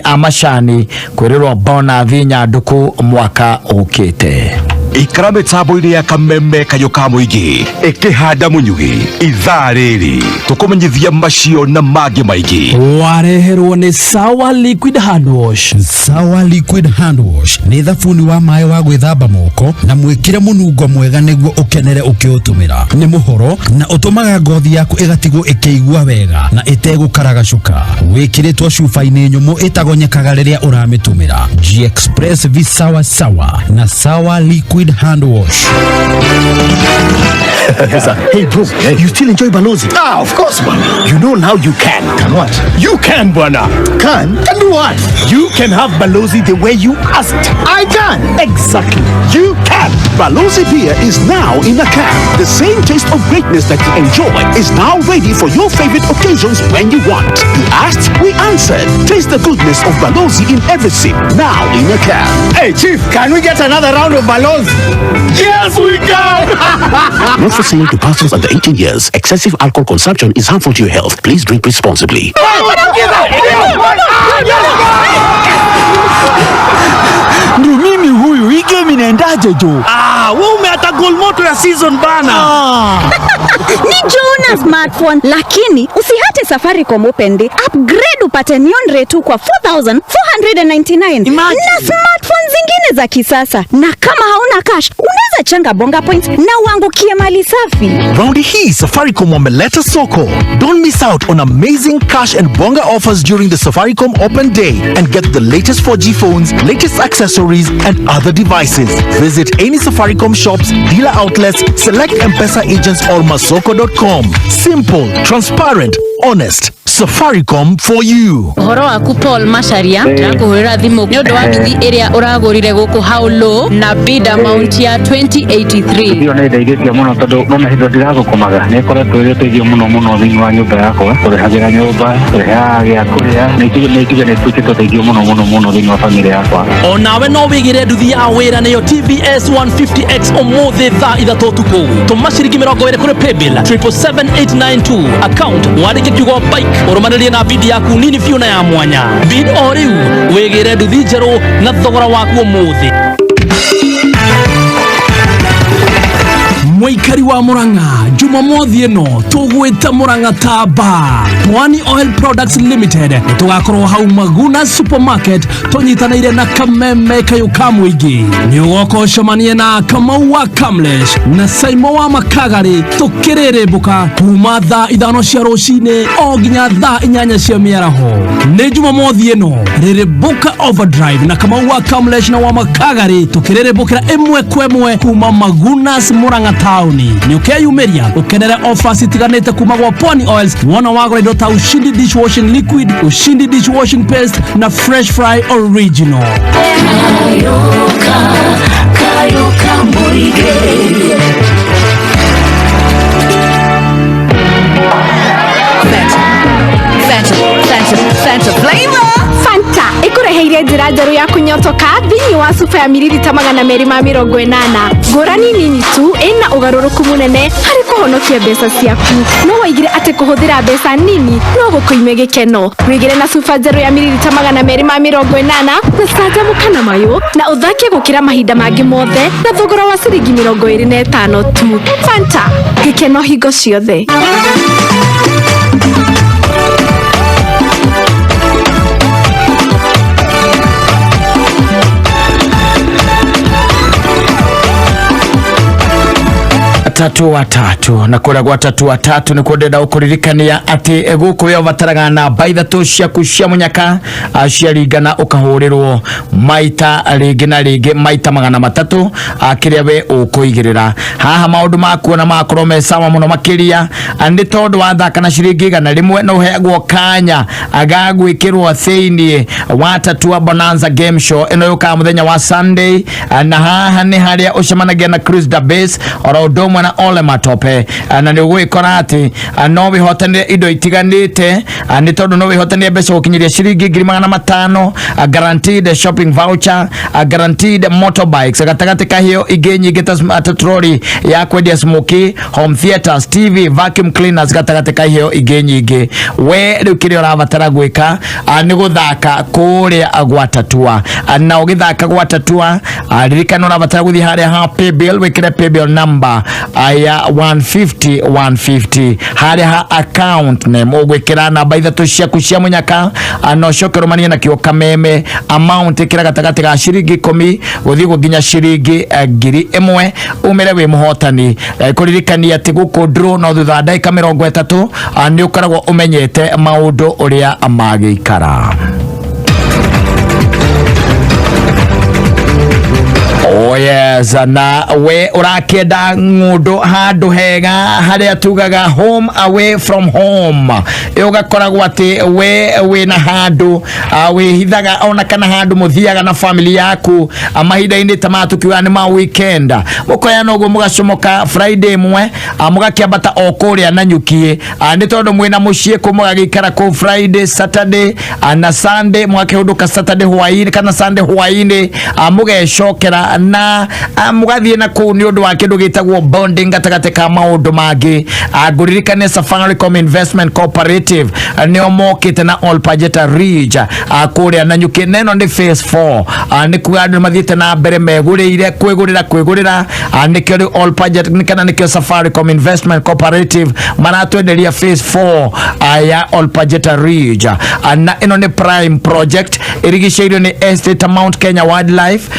amashani kwirirwo bona thinya nduku mwaka ukite. ikara mitambo-ini ya kameme kayuka muingi ikihanda munyugi ithariri tukumenyithia macio na mangi maingi. Wareherwo ni Sawa Liquid Hand Wash. Sawa Liquid Hand Wash ni thabuni wa mai wa gwithamba moko na mwikire munungo mwega niguo ukenere ukiutumira. Ni muhoro na utumaga ngothi yaku igatigwo ikiigua wega na itegukaragashuka. Wikiritwo cuba-ini nyumu itagonyekaga riria uramitumira. G-Express vi Sawa Sawa na Sawa Liquid Hand Wash. Hey bro, you still enjoy Balozi? Of course man. You know now you can. Can what? You can, bwana. Can do what? You can have Balozi the way you asked. I can. Exactly. You can. Balozi beer is now in a can. The same taste of greatness that you enjoy is now ready for your favorite occasions when you want. You asked, we answered. Taste the goodness of Balozi in every sip. Now in a can. Hey Chief, can we get another round of Balozi? Yes, we can. Not for sale to persons under 18 years. Excessive alcohol consumption is harmful to your health. Please drink responsibly. Ndio mimi huyu, hii game inaendaje jo? Wewe umeata goal moto ya season bana. Ni Jona smartphone, lakini usihate Safaricom Open Day. Upgrade upate neon rate tu kwa 4,499. Na smartphone zingine za kisasa. Na kama hauna cash, unaweza changa bonga points na uangukie mali safi. Raundi hii Safaricom wameleta soko. Don't miss out on amazing cash and bonga offers during the Safaricom Open Day and get the latest 4G phones, latest accessories and other devices. Visit any Safaricom shops, dealer outlets, select M-Pesa agents or masoko.com. Simple, transparent, honest. Safaricom for you. Horo waku Paul Masharia ndakuhurira thimu ni undu wa nduthi iria uragurire guku how low na bid amount ya 2083. Ndio na ndeithia muno tondu nona hindo ndiragukomaga ni koretwo iri teithio muno thiini wa nyumba yakwa kurihagira nyumba kuriha gia kuria ni tuikite teithio muno thiini wa family yakwa. Onawe no wigire nduthi ya wira niyo TVS 150X umuthi thaa 3 utuku. Tuma ciringi 20 kuri paybill 77892 account wandike kiugo bike urumanĩrie na bidi yaku nini fiona ya mwanya. Bid o riu wigire nduthi njeru na thogora waku umuthi. Mwika muikari wa Murang'a Jumamothi ino tugwita Murang'a taba Pwani Oil Products Limited tugakorwo hau Maguna Supermarket tunyitanaire na Kameme Kayuka Muigi ni ugoko shomanie na Kamau wa Kamlesh na Saimo wa Makagari tukiriribuka kuma thaa 5 cia rucine o nginya thaa 8 cia miaraho ni Jumamothi ino riribuka overdrive na Kamau wa Kamlesh na wa Makagari tukiribukira imwe kwemwe kuma Magunas Murang'a Town ni ukeyumeria ukenere offers itiganite kuma gwa Pwani Oils wana wagora indo ta Ushindi dishwashing liquid, Ushindi dishwashing paste na Fresh Fry original. Kayuka Muige. Fanta flavor. Fanta ikureheire njira njeru ya kunyotoka thini wa super ya mililita 280 ngurani nini tu ina ugaruruku munene hari kuhonokia mbeca ciaku no waigire ati kuhuthira mbeca nini no gukuime gikeno wigire na super njeru ya mililita 280 na canjamuka na mayo na uthake gukira mahinda mangi mothe na thogora wa ciringi 25 tu. Fanta gikeno hingo ciothe. Watatu na kura gwa watatu ni kundenda ukuririkania ati guku yo bataraga na baitha tu ciaku cia munyaka ciaringana ukahurirwo maita ringi na ringi maita 300 akiria we ukuigirira haha maundu maku na makorwo me sawa muno makiria andi tondu wa thaka na ciringi gana rimwe no heagwo kanya agagwikirwo thiini watatu wa bonanza game show ino yuka muthenya wa Sunday na haha ni haria ucemanagia na Chris Dabes oro domwe na ole matope na ni gwikora ati no bihotanire indo itiganite ni tondu no bihotanire mbeca gukinyiria ciringi 500 guaranteed shopping voucher guaranteed motorbikes gatagati kahio ingi nyingi ta troli ya kwendia smoky home theaters TV vacuum cleaners gatagati kahio ingi nyingi we riu kiri urabatara gwika ni guthaka kuria gwatatua na ugithaka gwatatua ririkana urabatara guthi haria ha pay bill wikire pay bill number aya 150 hari ha account name ogwekera na baitha to ciaku cia munyaka no cokero mania na kio Kameme amount ikira gatagati ga ciringi 10 guthi guginya ciringi 1000 umere we muhotani kuririkania ati guku draw no thutha ndaika 30 ni ukaragwo umenyete maundu uria amagikara. Oh yes, na we urakenda ngundo handu hega haria tugaga home away from home ugakoragwo ati we na handu we hithaga ona kana handu muthiaga na family yaku mahinda-ini tamatukiwa ni ma weekend mukoya nogo mugacomoka Friday mwe mugakiambata okuria na nyukie ni tondu mwina mucie kumugagikara ku Friday Saturday na Sunday mwakihunduka Saturday hwaini kana Sunday hwaini mugecokera na mugathie na ku ni undu wa kindu gitagwo bonding gatagate ka maundu mangi nguririkane Safaricom Investment Cooperative ni omokite na all budget reach kuria na nyuki neno ni phase 4 ni kugandu mathiete na mbere megurire kwigurira ni kyo all budget ni kana ni kyo Safaricom Investment Cooperative maratwenderia phase 4 ya all budget reach na ino ni prime project irigisheirio ni estate Mount Kenya Wildlife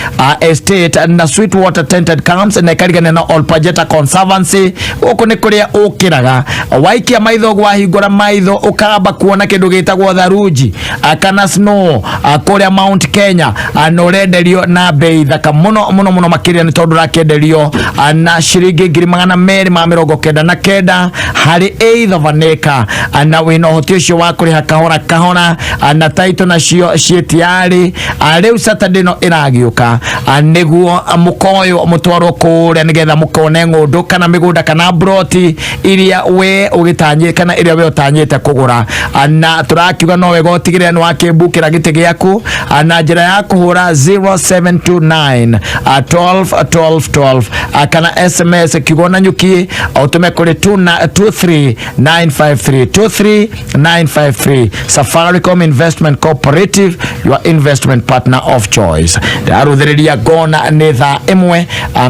estate na Sweetwater Tented Camps na karigana na all budget conservancy uko ni kuria ukiraga waikia maitho gwa hingura maitho ukaba kuona kindu gitagwo tharuji kana snow kuria Mount Kenya no renderio na bei thaka muno makiria ni tondu rakenderio na ciringi 299 hari either vaneka na wino hoti ucio wa kuriha kahora na title na cio cietiari riu Saturday no iragiuka niguo mukoyo mutwaro kuria nigetha mukone ngundu kana migunda kana broti iria we ugitanyie kana iria we utanyite kugura na turakiuga no wega utigire ni wakibukira gite giaku na njira ya kuhura 0729 12 kana SMS kigona nyuki utume kuri 23953 Safaricom Investment Cooperative, your investment partner of choice. Daruthiriria gona ni nĩ thaa ĩmwe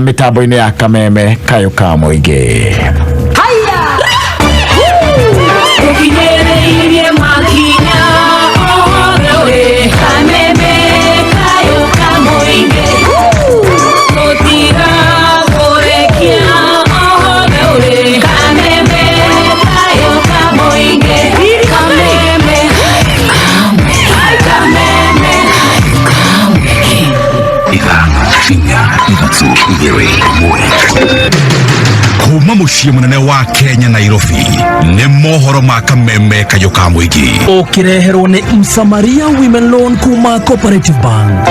mĩtambo-inĩ ya Kameme kayo ka mũingĩ. Tukinyerere makinya ore Kameme kayo ka mũingĩ tutira gorekia ore Kameme kayo ka mũingĩ Kameme kuma muciĩ munene wa Kenya Nairobi nĩ mohoro ma Kameme kayo ka mũingĩ ukireherwo nĩ Msamaria Women Loan kuma Cooperative Bank.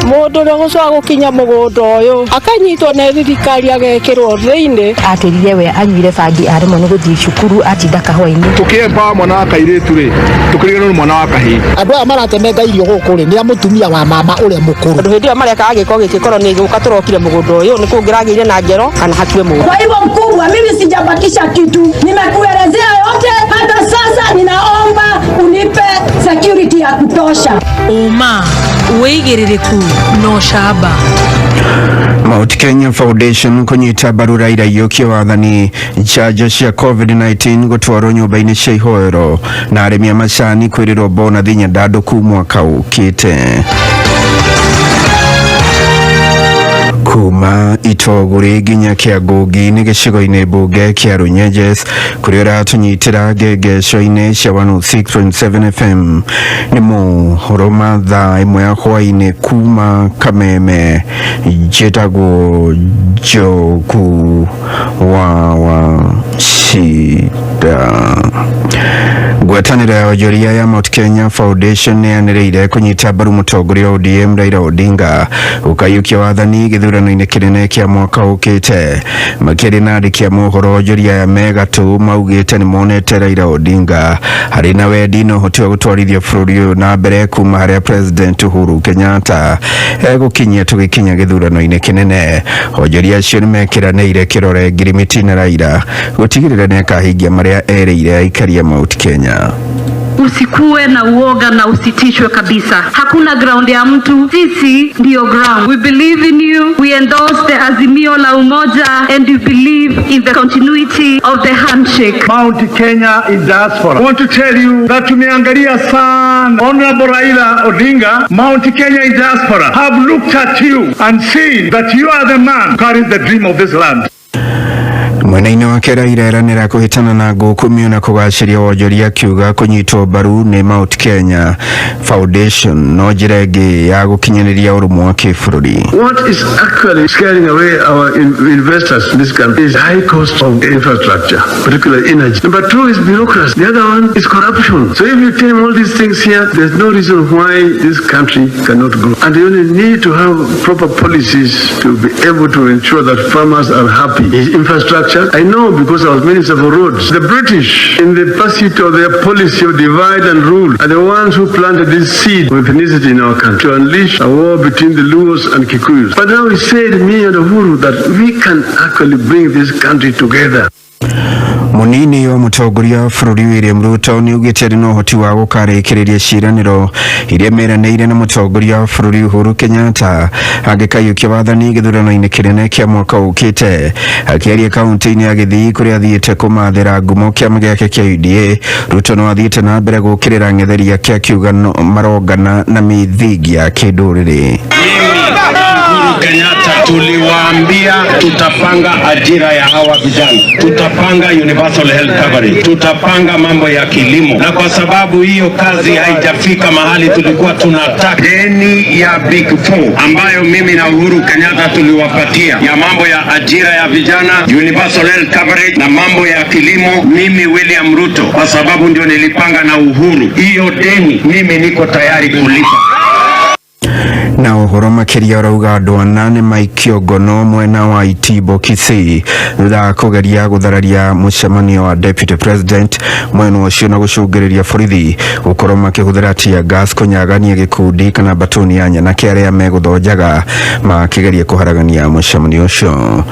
Mũndũ ũrĩa gũcoka gũkinya mũgũnda ũyũ akanyitwo nĩ thirikari agekĩrwo thĩinĩ atĩrire we anyuire bangi arĩmwo nĩ gũthiĩ cukuru atinda kahũa-inĩ tukĩemba mwana wa kairĩtu rĩ tukĩrigĩrwo nĩ mwana wa kahĩĩ. Andũ aya maratemenga irio gũkũ rĩ nĩ mũtumia wa mama ũrĩa mũkũrũ. Andũ hĩndĩ ĩyo marekaga gĩko gĩkĩ korwo nĩ gũka tũrokire mũgũnda ũyũ nĩ kũngĩragĩire na ngero kana hakiwe mũgũnda. Kwa hivyo mkubwa, mimi sijabakisha kitu, nimekuelezea yote. Hata sasa ninaomba unipe security ya kutosha. Uma uigĩrĩrĩku no shaba. Mount Kenya Foundation kunyita mbaru Raila yũkia wathani njanjo cia COVID-19 gũtwarwo nyũmba-inĩ cia ihoero na arĩmi a macani kwĩrĩrwo bonathi nyandandũku mwaka ũkĩte. Kuma Itogũrĩ nginya Kĩangũngi nĩ gĩcigo-inĩ mbunge kĩa Runyenjes kũrĩa ũratunyitĩra ngengeco-inĩ cia 106.7 FM nĩ mohoro ma thaa ĩmwe ya hwaĩ-inĩ kuma Kameme. Njĩtagwo Njogu wa Shida. Ngwatanĩro ya wonjoria ya Mount Kenya Foundation nĩyanĩrĩire kũnyita mbaru mũtongoria wa ODM Raila Odinga ũkaiũkia wathani gĩthurano-inĩ kĩnene kĩa mwaka ũkĩte. Makĩrĩ na andĩki a mohoro wonjoria ya Megatũ maugĩte nĩ monete Raila Odinga harĩ na wendi na ũhoti wa gũtwarithia bũrũri ũyũ na mbere kuma harĩa President Uhuru Kenyatta egũkinyia tũgĩkinya gĩthurano-inĩ kĩnene. Wonjoria acio nĩmekĩranĩire kĩrore ngirimiti na Raila gũtigĩrĩra nĩakahingia marĩa erĩire aikari a Mount Kenya. Usikuwe na uoga na usitishwe kabisa. Hakuna ground ya mtu, sisi ndio ground. We believe in you. We endorse the Azimio la Umoja and we believe in the continuity of the handshake. Mount Kenya in diaspora. I want to tell you that tumeangalia sana Honorable Raila Odinga, Mount Kenya in diaspora have looked at you and seen that you are the man carrying the dream of this land. Mwena-inĩ wake Raila eranĩra kũhĩtana na ngũkũmio na kũgacĩria wonjoria kiuga kũnyitwo mbaru nĩ Mount Kenya Foundation no njĩra ĩngĩ ya gũkinyanĩria ũrũmwe wa kĩbũrũri. What is actually scaring away our investors in this country is high cost of infrastructure, particularly energy. Number two is bureaucracy. The other one is corruption. So if you tell all these things here, there's no reason why this country cannot grow. And you only need to have proper policies to be able to ensure that farmers are happy. Infrastructure, I know because I was Minister for Roads. The British, in the pursuit of their policy of divide and rule, are the ones who planted this seed of ethnicity in our country to unleash a war between the Luos and Kikuyus. But now he said, me and Uhuru, that we can actually bring this country together. Munini wa mũtongoria wa bũrũri William Ruto nĩ ugĩte arĩ na ũhoti wa gũkarĩkĩrĩria ciĩranĩro iria meranĩire na mũtongoria wa bũrũri Uhuru Kenyatta angĩkaiũkia wathani gĩthurano-inĩ kĩnene kĩa mwaka ũkĩte. Akĩaria kaunti-inĩ ya Gĩthii kũrĩa athiĩte kũmathĩra ngumo kĩama gĩake kĩa UDA, Ruto no athiĩte na mbere gũkĩrĩra ng'etheria kĩa kiuga marongana na mĩthingi ya kĩndũrĩrĩ. Kenyatta tuliwaambia tutapanga ajira ya hawa vijana, tutapanga universal health coverage, tutapanga mambo ya kilimo, na kwa sababu hiyo kazi haijafika mahali tulikuwa tunataka, deni ya Big Four ambayo mimi na Uhuru Kenyatta tuliwapatia ya mambo ya ajira ya vijana, universal health coverage na mambo ya kilimo, mimi William Ruto, kwa sababu ndio nilipanga na Uhuru, hiyo deni mimi niko tayari kulipa. Na ũhoro makĩria ũrauga andũ ana nĩ maikio ngono mwena wa Itibo Kisii thutha kũgeria gũthararia mũcemanio wa Deputy President mwena ũcio na gũcũngĩrĩria borithi gũkorwo makĩhũthĩra tear gas kũnyagania gĩkundi kana batoni ya nyanake arĩa megũthonjaga makĩgeria kũharagania mũcemanio ũcio.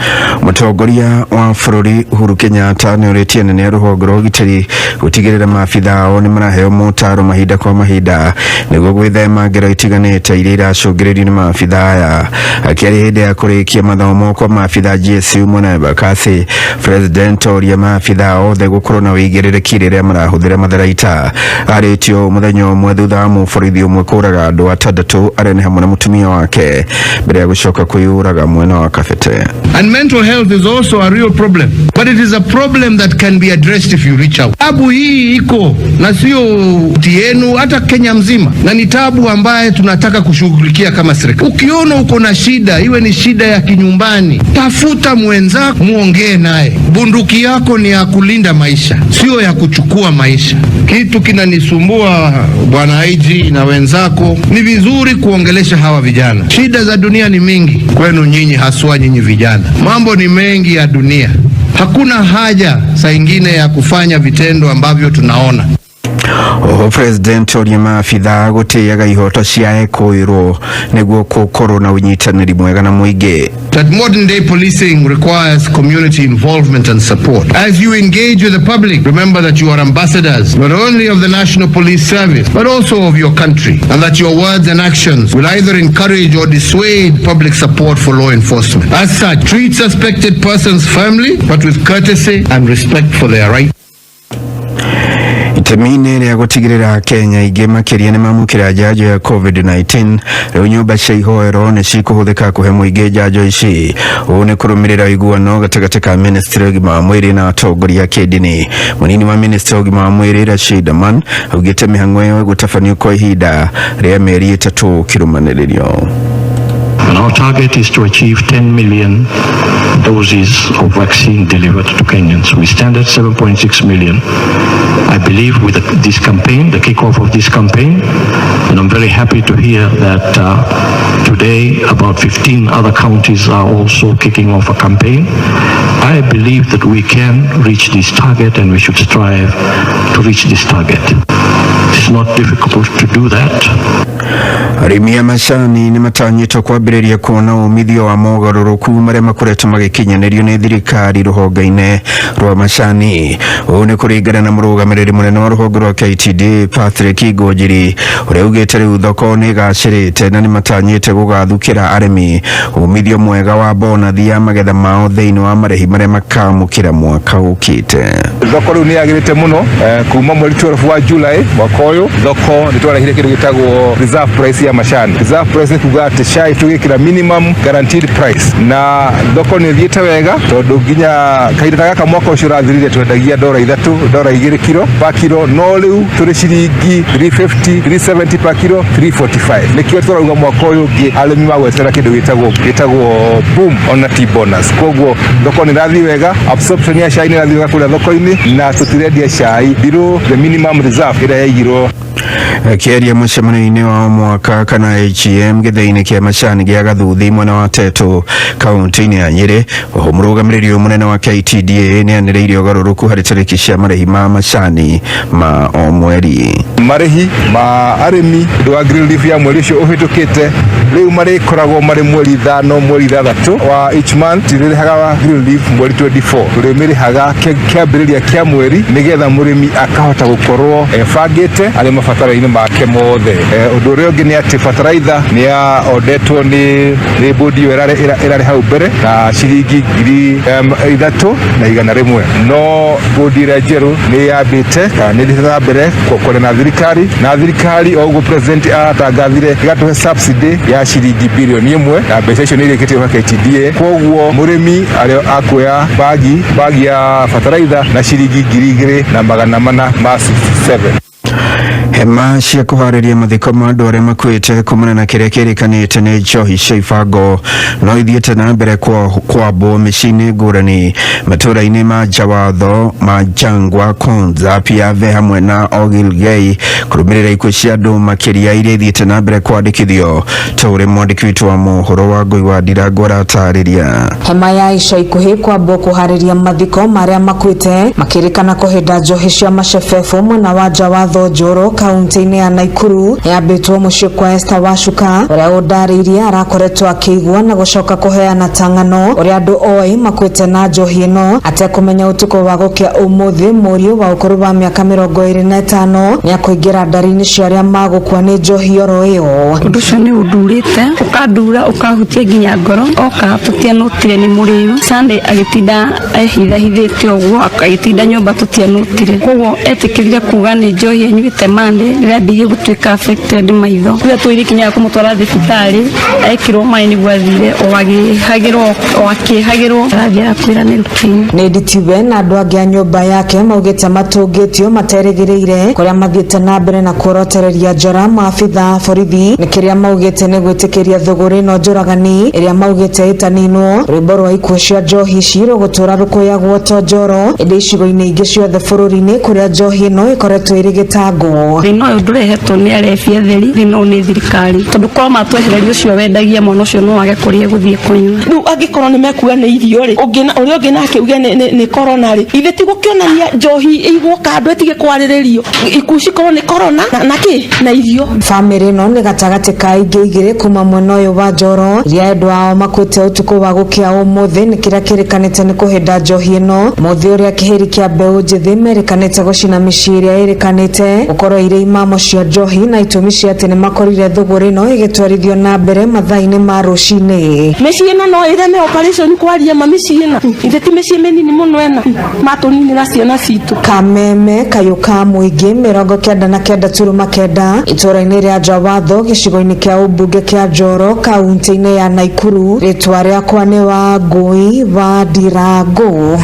Mũtongoria wa bũrũri Uhuru Kenyatta nĩ ũrĩtie nene rũhonge rwa ũgitĩri gũtigĩrĩra maabitha ao nĩ maraheo motaro mahinda kwa mahinda nĩguo gwĩthema ngero itiganĩte iria iracũngĩrĩria kurungirirwo ni maabitha aya akĩarĩ hĩndĩ ya kũrĩkia mathomo kwa maabitha GSU mwena wa Bakasi. President oria maabitha othe gũkorwo na wĩigĩrĩrĩki rĩrĩa marahũthĩra matharaita. Arĩtio mũthenya ũmwe thutha wa mũborithi ũmwe kũraga andũ 6 arĩa nĩ hamwe na mũtumia wake mbere ya gũcoka kwĩyũraga mwena wa Kabete. And mental health is also a real problem, but it is a problem that can be addressed if you reach out. Tabu hii iko na sio tienu hata Kenya mzima, na ni tabu ambaye tunataka kushughulikia kama serikali. Ukiona uko na shida, iwe ni shida ya kinyumbani, tafuta mwenzako muongee naye. Bunduki yako ni ya kulinda maisha, sio ya kuchukua maisha. Kitu kinanisumbua bwana IG na wenzako, ni vizuri kuongelesha hawa vijana. Shida za dunia ni mingi kwenu nyinyi, haswa nyinyi vijana. Mambo ni mengi ya dunia. Hakuna haja saa ingine ya kufanya vitendo ambavyo tunaona. President oria maabitha gũtĩaga ihoto cia ekũĩrwo nĩguo gũkorwo na ũnyitanĩri mwega na mũingĩ. That modern day policing requires community involvement and support. As you engage with the public, remember that you are ambassadors not only of the National Police Service but also of your country, and that your words and actions will either encourage or dissuade public support for law enforcement. As such, treat suspected persons firmly but with courtesy and respect for their rights. Itemine rĩa gũtigĩrĩra Kenya ingĩ makĩria nĩ mamũkĩra njanjo ya COVID-19. Rĩu nyũmba cia ihoero nĩ cikũhũthĩka kũhe mũingĩ njanjo ici. Ũũ nĩ kũrũmĩrĩra ũiguano gatagatĩ ka ministry ya ũgima wa mwĩrĩ na atongoria a kĩndini. Mũnini wa ministry ya ũgima wa mwĩrĩ Rashid Aman augĩte mĩhang'o ĩyo ĩgũtabanio kwa ihinda rĩa mĩeri 3 kĩrũmanĩrĩrio. And our target is to achieve 10 million doses of vaccine delivered to Kenyans. We stand at 7.6 million. I believe with this campaign, the kickoff of this campaign, and I'm very happy to hear that today about 15 other counties are also kicking off a campaign. I believe that we can reach this target and we should strive to reach this target. It's not difficult to do that. Arĩmi a macani nĩ matanyĩtwo kwambĩrĩria kuona umithio wa mogarũrũku marĩa makoretwo magĩkinyanĩrio nĩ thirikari rũhonge-inĩ rwa macani. Ũũ nĩ kũringana na mũrũgamĩrĩri mũnene wa rũhonge rwa KTDA Patrick Ngũnjiri ũrĩa augĩte rĩu thoko nĩ igacĩrĩte na nĩ matanyĩte gũgathukĩra arĩmi umithio mwega wa bonathi ya magetha mao thĩinĩ wa marĩhi marĩa makamũkĩra mwaka ũkĩte. Thoko rĩu nĩ yagĩrĩte mũno kuma mweri 12 wa July mwaka ũyũ. Thoko nĩ twarehire kĩndũ gĩtagwo reserve price ya macani. Reserve price nĩ kuga atĩ cai tũgĩkĩra minimum guaranteed price, na thoko nĩ thiĩte wega tondũ nginya kahinda gaka mwaka ũcio ũrathirire twendagia $3, $2 kilo pa kilo, no rĩu tũrĩ ciringi 350, 370 pa kilo, 345. Nĩkĩo tũrauga mwaka ũyũ ũngĩ arĩmi magwetera kĩndũ gĩtagwo boom on tea bonus. Koguo thoko nĩ rathiĩ wega, absorption ya cai nĩ rathiĩ wega kũrĩa thoko-inĩ, na tũtirendia cai below the minimum reserve ĩrĩa yaigirwo. Kĩaria mũcemanio-inĩ wa mwaka kana HM gĩthĩ-inĩ kĩa macani gĩa Gathuthi mwena wa Teto kaunti-inĩ ya Nyĩrĩ, oho mũrũgamĩrĩri mũnene wa KTDA nĩ anĩrĩire ũgarũrũku harĩ tarĩki cia marĩhi ma macani ma o mweri. Marĩhi ma arĩmi ũndũ wa green leaf ya mweri ũcio ũhĩtũkĩte rĩu marĩkoragwo marĩ mweri 5 mweri 6 wa each month. Tũrĩrĩhaga green leaf mweri 24, tũrĩmĩrĩhaga kĩambĩrĩria kĩa mweri nĩgetha mũrĩmi akahota gũkorwo ebangĩte arĩ mabataro-inĩ make mothe. Ũndũ ũrĩa ũngĩ nĩ atĩ bataraitha nĩ ya ondetwo nĩ bodi ĩyo ĩrarĩ hau mbere na ciringi 3,100, no bodi ĩrĩa njerũ nĩ yambĩte nĩ ĩthiĩte mbere kũrĩ na thirikari o ũguo president aratangathire ĩgatũhe subsidy ya ciringi bilioni 1, na mbeca icio nĩ irĩkĩtio kwa KTDA. Koguo mũrĩmi arĩa akuoya bagi ya bataraitha na ciringi 2,467. Hema cia kũharĩria mathiko ma andũ arĩa makuĩte kumana na kĩrĩa kĩrĩkanĩte nĩ njohi cia ibango no ithiĩte na mbere kwambwo mĩciĩ-inĩ ngũrani matũũra-inĩ ma Jawatho, ma Jangwa, Konza, Piave hamwe na Ogilgei kũrũmĩrĩra ikuũ cia andũ makĩria iria ithiĩte na mbere kwandĩkithio. Ta ũrĩa mwandĩki witũ wa mohoro wa Ngũi wa Ndirango aratarĩria. Hema ya ica ikuhĩ kwambwo kũharĩria mathiko marĩa makuĩte makĩrĩkana kũhĩnda njohi cia macebebo mwena wa Jawatho, Njoro, kaunti-ini ya Naikuru yambĩtwo mũciĩ kwa Esther Wacuka ũrĩa ũndarĩirie arakoretwo akĩigua na gũcoka kũheana tang'ano ũrĩa andũ oĩ makwĩte na njohi ĩno atekũmenya ũtukũ wa gũkĩa ũmũthĩ mũriũ wa ũkũrũ wa mĩaka 25 nĩakũingĩra ndari-inĩ cia arĩa magũkua nĩ njohi oro ĩyo. Ũndũ ũcio nĩ ũndurĩte ũkandura ũkahutia nginya ngoro oka tũtianũtire nĩ mũrĩu Sunday agĩtinda ehithahithĩte ũguo agĩtinda nyũmba tũtianũtire koguo etĩkĩrire kuga nĩ njohi enyuĩte Monday rĩrĩa ndigĩ gũtuĩka affected maitho rĩrĩa twĩrĩkinya kũmũtwara thibitarĩ ekirwo maĩ nĩguo athire akĩhagĩrwo arathiĩ akwĩra nĩ rũkĩng'i. Nĩ nditiwe na andũ angĩ a nyũmba yake maugĩte matũngĩtio materĩgĩrĩire kũrĩa mathiĩte na mbere na kuorotereria njora maabitha a borithi nĩ kĩrĩa maugĩte nĩ gwĩtĩkĩria thũgũrĩ no njũragani ĩrĩa maugĩte ĩtaninwo rwĩmbo rwa ikuũ cia njohi ici rũgũtũra rũkũyagwo to njoro ĩndĩ icigo-inĩ ingĩ ciothe bũrũri-inĩ kũrĩa njohi ĩno ĩkoretwo ĩrĩ gĩtango. Thĩna ũyũ ndũrehetwo nĩ arebia theri thĩna ũyũ nĩ thirikari tondũ korwo matwehereria ũcio wendagia mwana ũcio no wage kũrĩa gũthiĩ kũnyua. Rĩu angĩkorwo nĩ mekuga nĩ irio rĩ ũrĩa ũngĩ nake uge nĩ corona rĩ ithe ti gũkĩonania njohi igwo kando etige kwarĩrĩrio ikuũ cikorwo nĩ corona na kĩ na irio. Bamĩrĩ ĩno nĩ gatagatĩ ka ingĩ igĩrĩ kuma mwena ũyũ wa Njoro iria endwa ao makwĩte ũtukũ wa gũkĩa ũmũthĩ nĩ kĩrĩa kĩrĩkanĩte nĩ kũhĩnda njohi ĩno mũthĩ ũrĩa kĩhĩri kĩa mbeũ njĩthĩ merĩkanĩte gũcina mĩciĩ ĩrĩa ĩrĩkanĩte gũkorwo irĩ imamo cia njohi na itũmi cia atĩ nĩ makorire thũgũrĩ ĩno ĩgĩtwarithio na mbere mathaa-inĩ ma rũcinĩ. Mĩciĩ ĩno no ĩreme operation kwaria mĩciĩ ĩno ithe ti mĩciĩ mĩnini mũno ĩno matũninĩra ciana citũ. Kameme kayũka mũingĩ 99.9 itũra-inĩ rĩa Njawatho gĩcigo-inĩ kĩa ũmbunge kĩa Njoro kaunti-inĩ ya Naikuru rĩtwa rĩakwa nĩ Wangũi wa Ndirango.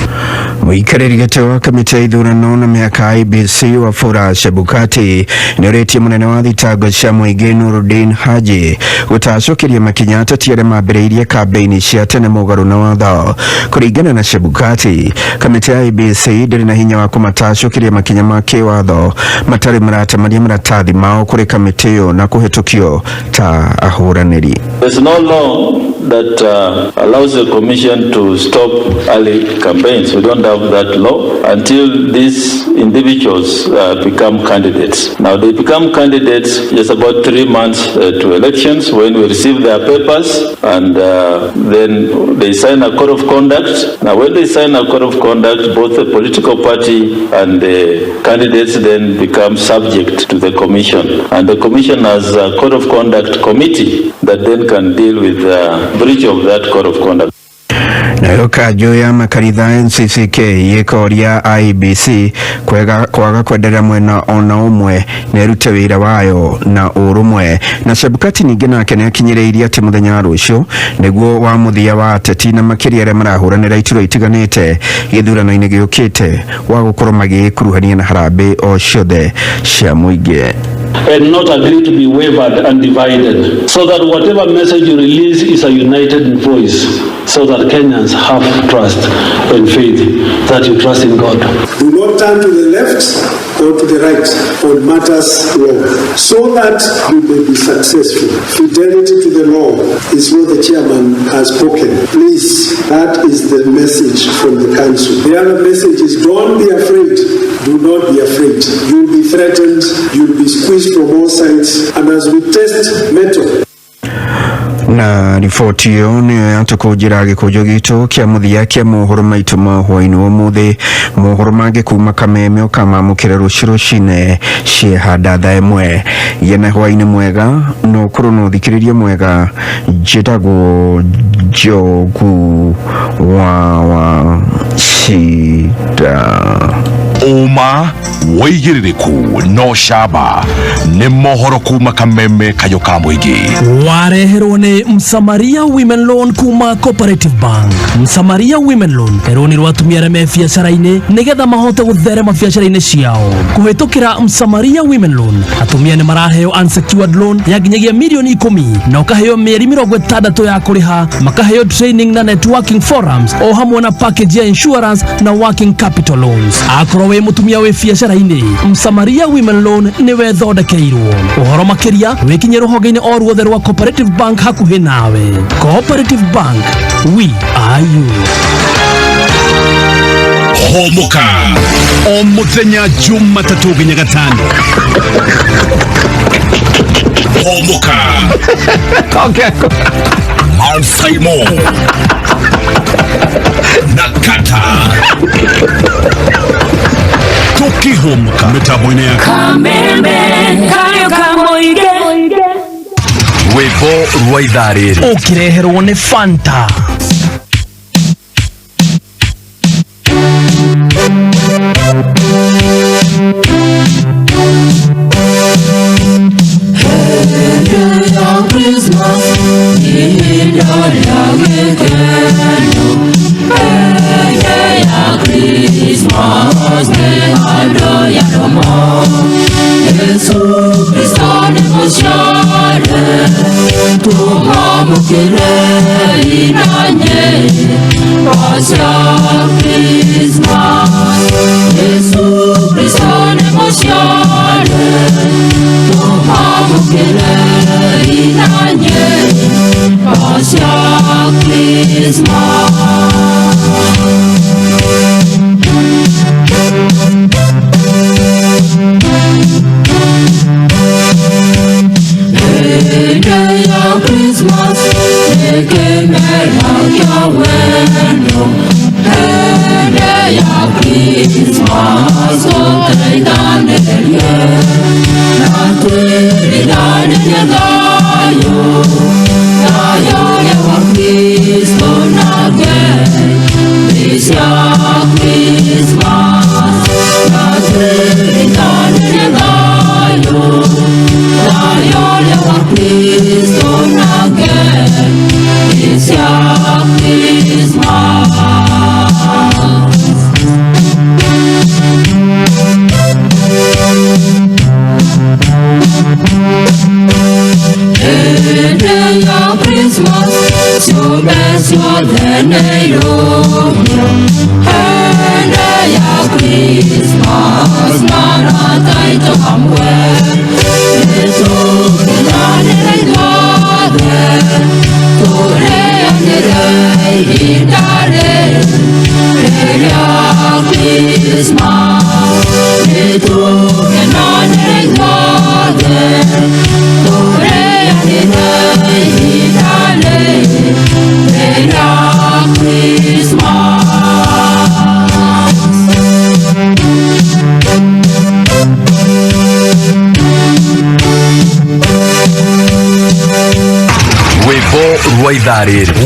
Mũikarĩri gĩtĩ wa kamĩtĩ ya ithurano na mĩhaka IEBC Wafula Chebukati nĩ ũrĩtie mũnene wa thitango cia mũingĩ Nuruddin Haji gũtacũkĩria makinya ateti arĩa mambĩrĩirie kambĩini cia tene mũgarũ na watho. Kũringana na Chebukati, kamĩtĩ ya IEBC ndĩrĩ na hinya wa kũmatacũkĩria makinya ma kĩwatho matarĩ maratemaria maratathi mao kũrĩ kamĩtĩ ĩyo na kũhetũkio ta ahũranĩri. There's no law that allows the commission to stop early campaigns. We don't have that law until these individuals become candidates. Now they become candidates just about 3 months to elections when we receive their papers and then they sign a code of conduct. Now when they sign a code of conduct, both the political party and the candidates then become subject to the commission. And the commission has a code of conduct committee that then can deal with breach of that code of conduct. Nayo kanjũ ya makanitha NCCK yĩkoria IEBC kwaga kwenderea mwena ona ũmwe na ĩrute wĩra wayo na ũrũmwe. Na Chebukati ningĩ nake nĩ akinyĩrĩirie atĩ mũthenya wa rũciũ nĩguo wa mũthia wa ateti na makĩria arĩa marahũranĩra iturwa itiganĩte gĩthurano-inĩ gĩũkĩte wa gũkorwo magĩkuruhania na harambĩ o ciothe cia mũingĩ. And not agree to be wavered and divided, so that whatever message you release is a united voice, so that Kenyans have trust and faith that you trust in God. Do not turn to the left or to the right on matters law, so that you may be successful. Fidelity to the law is what the chairman has spoken. Please, that is the message from the council. The other message is don't be afraid. Do not be afraid. You'll be threatened. You'll be squeezed from all sides. And as we test metal, na riboti ĩyo nĩyo yatũkũnjĩra gĩkũnjũ gitũ kĩa mũthia kĩa mohoro maitũ ma hwainĩ wa ũmũthĩ. Mohoro mangĩ kuma Kameme ũkamamũkĩra rũciinĩ ciehanda thaa ĩmwe. Gĩa hwainĩ mwega no ũkorwo na ũthikĩrĩria mwega. Njĩtagwo Njogu wa Shida. Uma woigĩrĩrĩku no camba nĩ mohoro kuma Kameme kayũka mũingĩ. Wareherwo nĩ Msamaria Women Loan kuma Cooperative Bank. Msamaria Women Loan ĩronirwo atumia arĩa me biacara-inĩ nĩgetha mahote gũtherema biacara-inĩ ciao. Kũhetũkĩra Msamaria Women Loan atumia nĩ maraheo unsecured loan ya nginyagia mirioni 10 na ũkaheo mĩeri 60 ya kũrĩha, makaheo training na networking forums o hamwe na package ya insurance na working capital loans. Akorwo we mutumia we biacara-inĩ, Msamaria Women Loan nĩwe thondekeirwo. Ũhoro makĩria wĩkinye rũhonge-inĩ o ruothe rwa Cooperative Bank hakuhĩ nawe. Cooperative Bank, we are you. HUMUKA o muthenya Jumatatu nginya Gatano. HUMUKA MANSAIMO na KATTA tukihumuka mitambo-inĩ ya Kameme kayuka muige rwĩmbo rwa ithaa rĩrĩ ũkĩreherwo nĩ Fanta.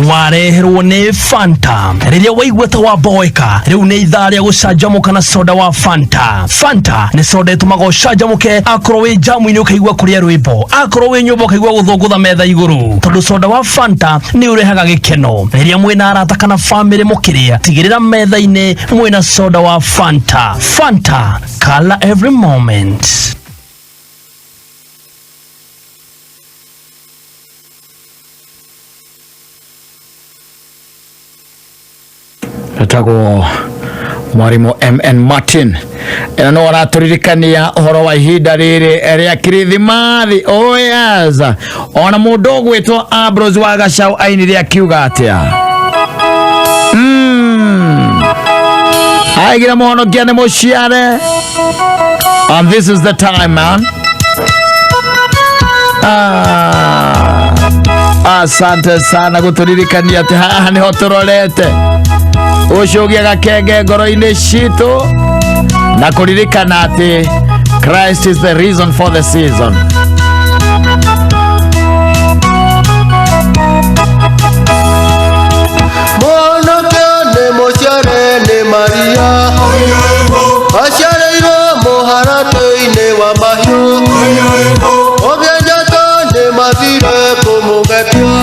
wareherwo nĩ Fanta. Rĩrĩa waigua ta waboeka rĩu nĩ ithaa rĩa gũcanjamũka na soda wa Fanta. Fanta nĩ soda ĩtũmaga ũcanjamũke akorwo wĩ jamu-inĩ ũkaigua kũrĩa rwĩmbo, akorwo wĩ nyũmba ũkaigua gũthũngũtha metha igũrũ, tondũ soda wa Fanta nĩ ũrehaga gĩkeno. Rĩrĩa mwĩna arata kana famĩlĩ mũkĩrĩa, tigĩrĩra metha-inĩ mwĩna soda wa Fanta. Fanta, color every moment. Tago Mwarimo MN Martin ena no araturirikania uhoro wa ihinda riri rĩa kirithimathi. Oh yes, ona mundu gwitwo Ambrose wa Gacau ainire akiuga atia aigira muhonokia nĩ mũciare, and this is the time, man. Asante sana guturirikania ati haha niho turorete ucugia gakenge ngoro-inĩ citũ na kũririkana ati Christ is the reason for the season. Monokene mũciare nĩ Maria aciarĩirwo mũharatĩ-inĩ wa mahiũ, ũgĩnjata nĩ mathire kũmũgekia.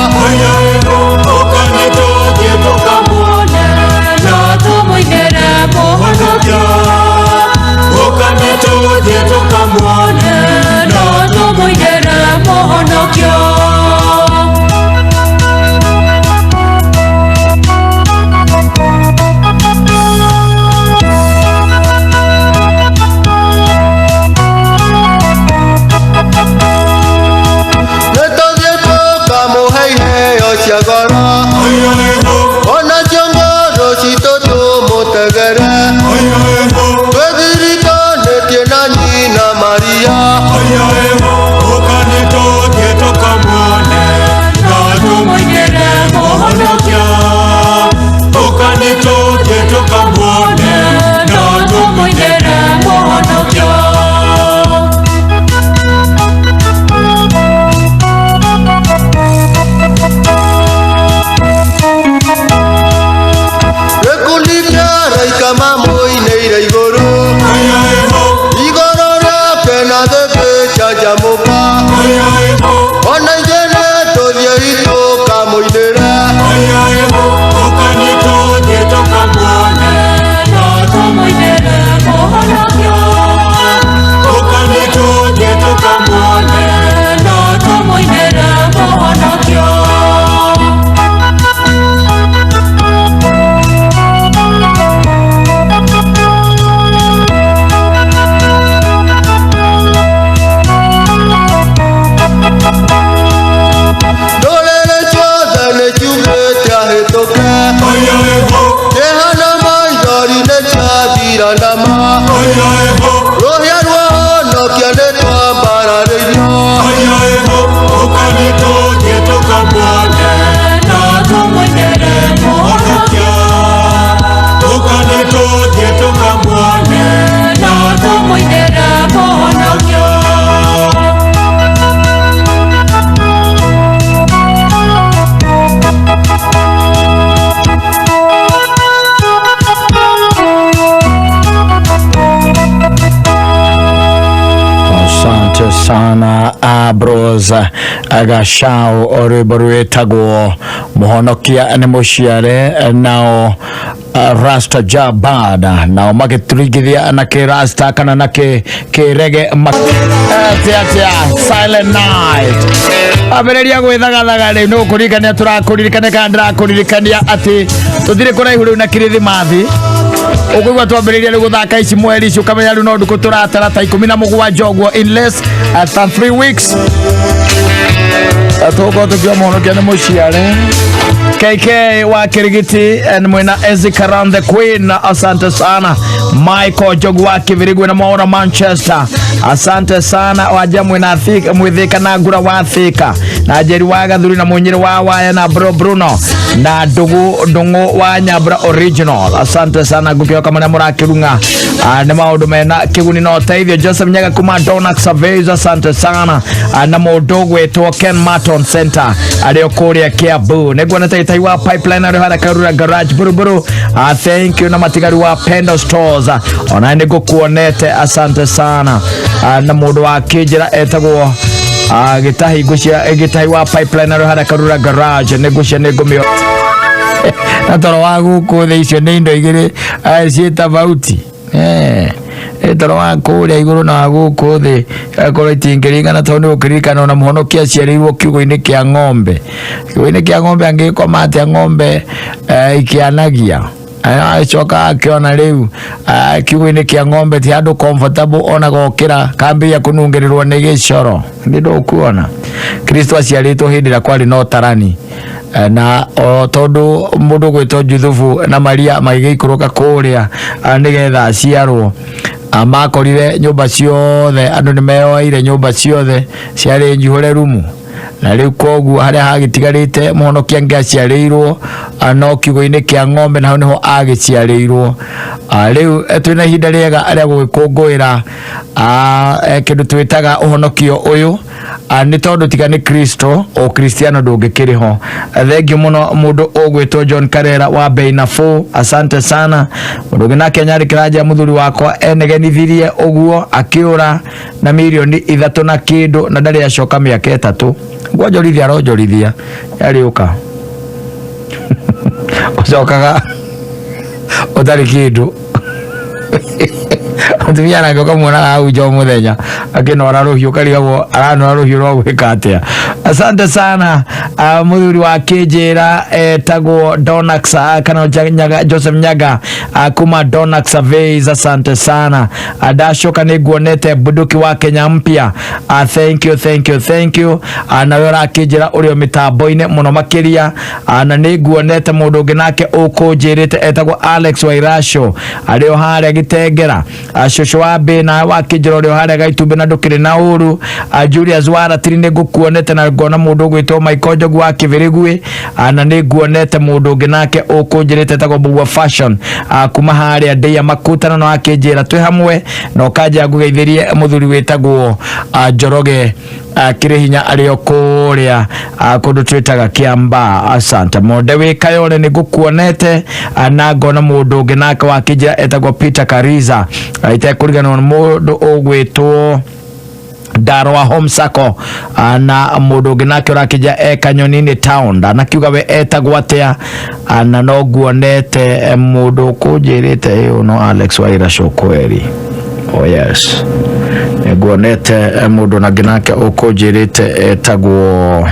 Tukamwone, no tuje tukamwone na tumwendere muhonokio. Kama moine igoro igoro rake na thebe chaja muka ona jene tothie ito kamoinera ukanitoje tukamwone na tumwendere muhonokio. Ukanitoje tukamwone na tumwendere muhonokio. sana abros agashao oriboruetagwo muhonokia ni muciare nao rasta jabada nao magiturigithia na ke rasta kana na ke rege tia silent night abereria gwithagathaga ri no kurikania turakuririkania kana ndirakuririkania ati tuthire kuraihu riu na kirithimathi ukugwa twambiriria ri guthaka ici mweri ici ukamenya ri no nduku turatara ta 17 ogwo in less than 3 weeks atogo tukiwa muhonokia ni muciare KK wa Kirigiti and mwena Ezika around the Queen, asante sana. Michael Jogwa Kivirigwe na Maura Manchester, asante sana. Waja mwena Mwithika na Gura wa Thika na Jeri Waga Dhuri na Munyiri wa Waya na Bro Bruno na Dungu wa Nyabra Original, asante sana. Gupio kama na Mura Kirunga na maudu mena Kiguni no Taivio Joseph Nyaga kuma Donak Surveys, asante sana. Na Modogo eto Ken Maton Center aliokori ya Kiabu negwa na Taiwa Pipeline hara Karura Garage Buruburu, thank you. Na Matigari wa Pendo Stores onaende go kuonete, asante sana. Na modo wa Kijira etago gitahi gushia gitahi wa Pipeline hara Karura Garage negusha negomio na toro wagu ko theisho nindo igire cieta bauti toro wa kuria iguru na guku thi akoro itingiriga na tondu ukirikana na muhonokia ciarirwo kiugo-ini kia ng'ombe. Kiugo-ini kia ng'ombe angikoma atia ng'ombe ikianagia acoka akiona riu kiugo-ini kia ng'ombe ti handu comfortable ona gokira kambia kunungirirwo ni gicoro ndindo kuona Kristo aciaritwo hindi ra kwari no tarani na tondu mundu gwitwo Juthufu na Maria magikuruka kuria nigetha aciarwo amakorire nyumba ciothe andu ni meoire nyumba ciothe ciari njuhure rumu na riu kogu haria hagitigarite muhonokia ngiaciarirwo no kiugo-ini kia ng'ombe na niho agiciarirwo. Riu twina ihinda riega aria gugikungwira kindu twitaga uhonokio uyu ni tondu tiga ni Kristo o Kristiano ndungikiriho. Thengiu muno mundu ugwitwo John Karera wa bei nafu, asante sana. Mundu na Kenya kiraja muthuri wakwa enegenithirie uguo akiura na milioni 3 na kindu na ndari acoka miaka 3 gwonjorithia aronjorithia yariuka ucokaga utari kindu atumia na ngoka mwana au jo muthenya akinora ruhiu karigagwo aranora ruhiu rwa gwika atia. Asante sana. Muthuri wa Kijira etagwo Donax kana Nyaga Joseph Nyaga kuma Donax Surveys, asante sana. Adashoka niguonete buduki wa Kenya mpya, thank you. Na wera Kijira urio mitambo-ine muno makiria na niguonete mundu nginake ukujirite etagwo Alex Wairasho ario haria Gitengera, shosho wabe na wa Kijira urio haria Gaitumbe na ndukire na uru Julius Wara tiri nigukuonete na ngona mundu gwitwo Maikojo gwa Kivirigue na ni nguonete mundu nginake ukunjirite tago bugwa fashion kuma haria ndia makutana no akinjira twi hamwe no kanja ngugeithirie muthuri witagwo Njoroge kire hinya ario kuria kundu twitaga Kiamba. Asante monde wikayone ni gukuonete na ngona mundu nginake wakinjira etagwo Peter Kariza itekuriganwa mundu ugwitwo Darwa Homsako na mundu nginake urakija Kanyonini town na kiuga we etagwo atia na no guonete mundu kunjirite no Alex Waira Shokweri. Oh yes, guonete mundu nginake ukunjirite etagwo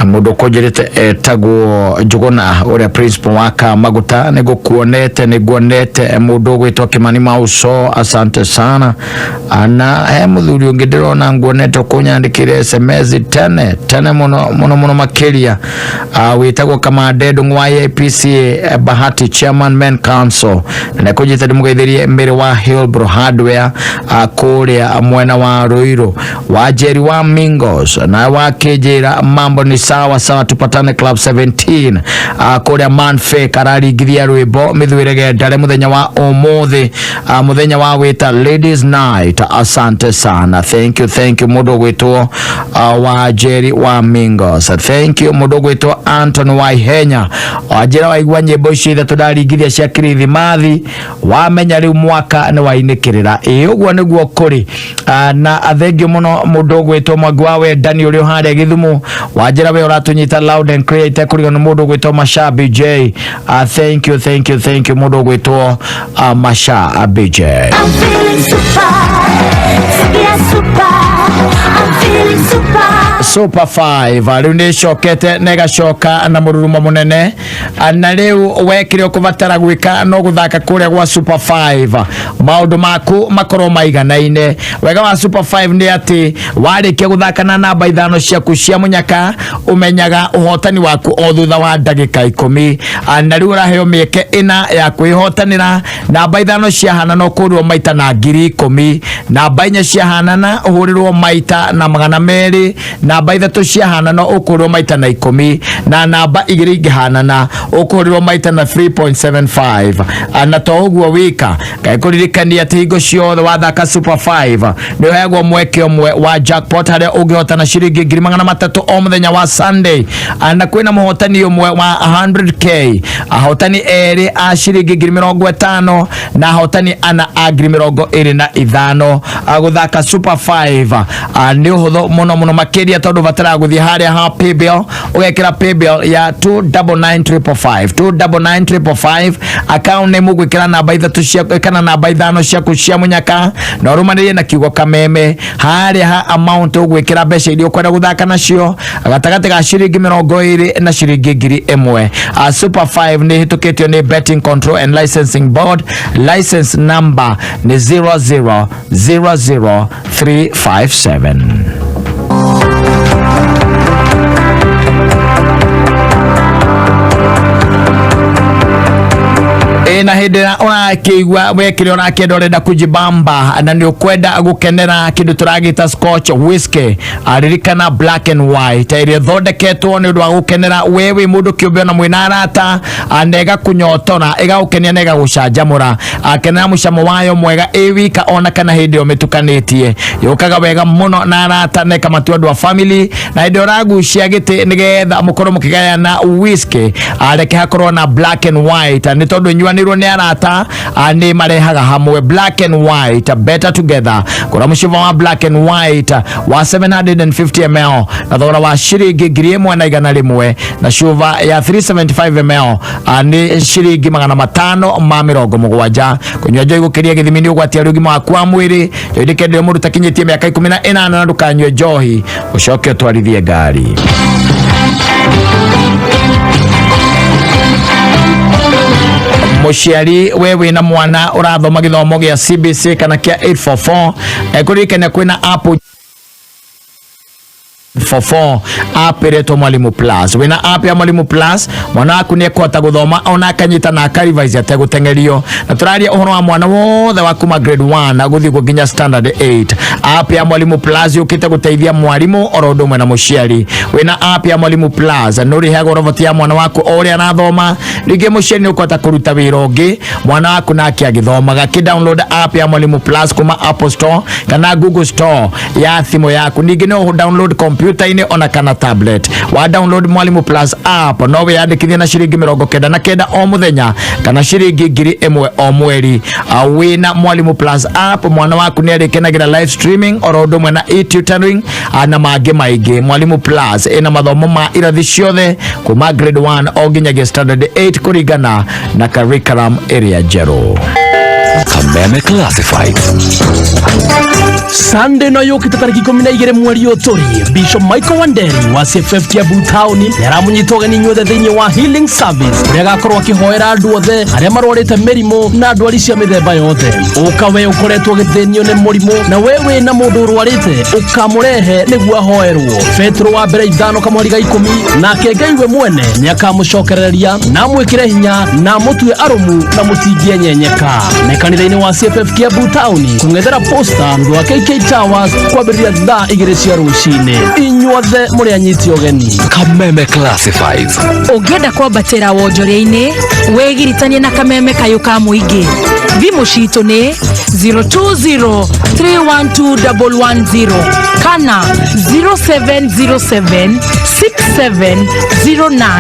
mundu kunjirite etagwo Juguna uri principal waka Maguta nego kuonete niguonete mundu gwitwa Kimani Mauso. Asante sana ana muthuri ungidirona nguonete kunyandikire SMS tene muno makiria witagwo Kamadedo ngwa APC Bahati chairman men council na kujita ndimugeithirie mbere wa Hillbrook Hardware kuria mwena wa Ruiru wa Jerry wa Mingos na wakejera mambo ni sawa tupatane club 17 kuria Manfe karari giria rwimbo mithwirege ndare muthenya wa umuthi muthenya wa wita ladies night. Asante sana, thank you mundu gwitwo wa Jerry wa Mingos. Thank you mundu gwitwo Anton Waihenya ajira waigwa nyimbo ici tudaringiria cia Kirithimathi wamenya riu mwaka ni wainikirira uguo niguo kuri na athengio muno mundu gwitwo Mwagwawe Daniel uri hande Githumu wajira we uratunyita loud and clear itekuriga no mundu gwitwo Masha BJ. Thank you mundu gwitwo Masha BJ. I'm feeling super. I'm feeling Super 5 riu ni cokete nega coka na mururumo munene na riu wekire kuvatara gwika no guthaka kuria gwa Super 5 maundu maku makoro maiganaine. Wega wa Super 5 ni ati warikia guthaka na namba ithano ciaku cia munyaka umenyaga uhotani waku o thutha wa ndagika 10 na riu uraheo mieke ina ya kwihotanira namba ithano cia hana no kurirwo maita na 10,000 namba inya cia hana na uhurirwo maita na 200 namba ithatu cia hana no ukurirwo maita na 10 na namba igiri ingihana ukurirwo maita na 3.75 na to uguo wika gaikuririkania ati hingo ciothe wathaka Super 5 ni uheagwo mweke umwe wa jackpot haria ungihotana ciringi 300 o muthenya wa Sunday na kwina muhotani umwe wa 100k ahotani eri a ciringi 50 na ahotani ana a 25 aguthaka Super 5 ni uhutho muno makiria tondu batara guthie haria ha paybill ugekira paybill ya 29955 account name ugwikira namba ithatu cia kana namba ithano ciaku cia munyaka na rumanirie na kiugo kameme haria ha amount ugwikira mbeca iria ukwenda guthaka nacio agatagate ga ciringi 20 na ciringi 1,000. Super 5 ni hitukitio ni Betting Control and Licensing Board, license number ni 0000357. Na hidera urakigwa wekire urakenda urenda kujibamba na ni ukwenda gukenera kindu turagita Scotch whiskey aririkana black and white ire thondeketwo ni undu wa gukenera wewe mundu kiumbe na mwinarata anega kunyotora ega ukenia nega gucanjamura akenera mucamo wayo mwega wika ona kana hindi umitukanitie yukaga wega muno na arata ne kama tu andu wa family na hidi uragucia giti nigetha mukoro mukigaya na whiskey areke hakorwo na black and white ni tondu nyuanirwo ni arata ani marehaga hamwe black and white better together. Kuna mushiva wa black and white wa 750 ml na thogora wa ciringi 1,100 na shuva ya 375 ml ani ciringi 570 kunywa joy gukiria githimini ugwatia rugima waku wa mwiri joidikende mundu takinyitie miaka 18 na ndukanywe johi ucoke utwarithie ngari. Muciari wewe na mwana urathoma githomo gia CBC kana kia 844 kuririkania kwina app 44 app iretwo Mwalimu Plus. Wina app ya Mwalimu Plus, mwana waku ni ekota guthoma ona akanyita na akarivise ategutengerio. Na turaria uhoro wa mwana wothe wa kuma grade 1 aguthi gukinya standard 8. App ya Mwalimu Plus yukite guteithia mwarimu oro undu mwe na muciari. Wina app ya Mwalimu Plus nuri hego roboti ya mwana waku ori anathoma, ringi muciari ni ukota kuruta wira ungi mwana waku nake agithomaga. Ki download app ya Mwalimu Plus kuma Apple Store kana Google Store ya thimu yaku. Ningi no download computer ine ona kana tablet. Wa download Mwalimu Plus app no wiyandikithie na ciringi 99 o muthenya kana ciringi 1000 o mweri. Wina Mwalimu Plus app mwana waku ni arikenagira live streaming oro undu mwe na e-tutoring na mangi maingi. Mwalimu Plus ina mathomo ma irathi ciothe kuma grade 1 o nginyagia standard 8 kuringana na curriculum area jero. Kameme Classified. Sunday no yokite tariki 12 mweri uturi Bishop Michael Wanderi wa CFF Kiambu Town yaramunyitoga ni nyothe thini wa healing service kuria gakorwo akihoera andu othe aria marwarite mirimo na ndwari cia mithemba yothe. Ukawe ukoretwo githenio ni murimu na wewe na mundu urwarite ukamurehe niguo ahoerwo. Petro wa mbere 5 kamweri ga 10 na kengeiwe mwene ni akamucokereria na mwikire hinya na mutue arumu na mutingie nyenyeka. Na kanitha-ini wa CFF Kiambu Town kungethera poster ndu wa KK Towers kwambĩrĩria thaa 2 cia rũcinĩ. Inyuothe mũrĩ anyiti ũgeni. Kameme Classified. Ũngĩenda kwambatĩra wonjoria-inĩ wĩgiritanie na Kameme kayuka mũingĩ. Thimũ citũ nĩ 020312110 kana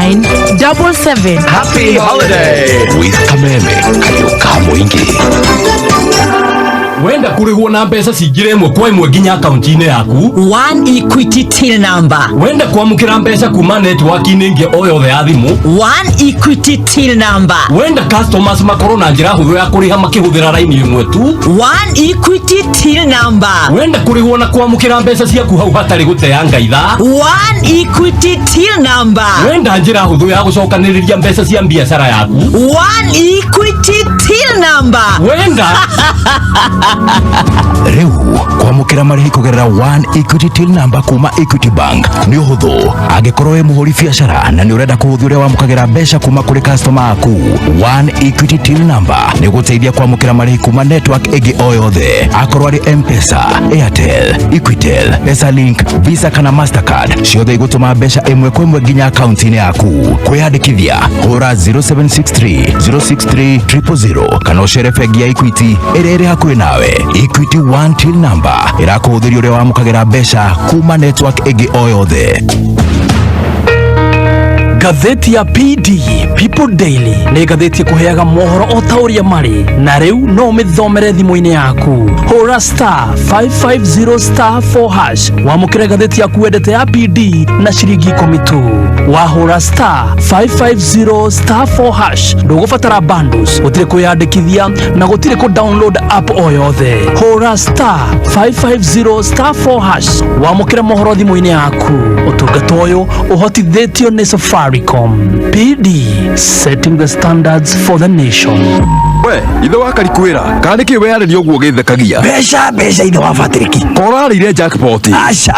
0707670977. Happy holiday with Kameme kayuka mũingĩ. Wenda kurigwo na mbeca cingire imwe kwa imwe nginya akaunti-ini yaku. One Equity till number. Wenda kwamukira mbeca kuma network-ini ingi o yothe ya thimu. One Equity till number. Wenda customers makorwo na njira huthu ya kuriha makihuthira raini imwe tu. One Equity till number. Wenda kurigwo na kwamukira mbeca ciaku hau hatari guteanga itha. One Equity till number. Wenda njira huthu ya gucokaniriria mbeca cia biashara yaku. One Equity till number. Wenda Riu kwamukira marihi kugerera One Equity till number kuma Equity Bank ni uhuthu angikorwo wi muhuri biashara na ni urenda kuhuthia uria wamukagera mbeca kuma kuri customer aku. One Equity till number ni guteithia kwamukira marihi kuma network igi o yothe akorwo ari M-Pesa, Airtel, Equitel, Pesalink, Visa kana Mastercard ciothe igutuma mbeca imwe kwa imwe nginya akaunti-ini yaku. Kwiyandikithia hura 0763 063 kana ucere bengi ya Equity iria iri hakuhi nawe. Equity One till number irakuhuthiria uria wamukagera mbeca kuma network igi o yothe. Gatheti ya PD People Daily ni gatheti kuheaga mohoro o tauria mari na riu no mithomere thimu-ini yaku. Hura *550*4# wamukire gatheti yaku wendete ya PD na ciringi 10 tu. Wahura *550*4# ndugubatara bundles, gutire kuyandikithia na gutire ku download app o yothe. Hura *550*4# wamukire mohoro thimu-ini yaku. Utungata uyu uhotithitio ni Safaricom. PD, setting the standards for the nation. We, ithe wakarikwira kana ki weyareria uguo githekagia Beca ithe wa Patrick korarire jackpot. Aca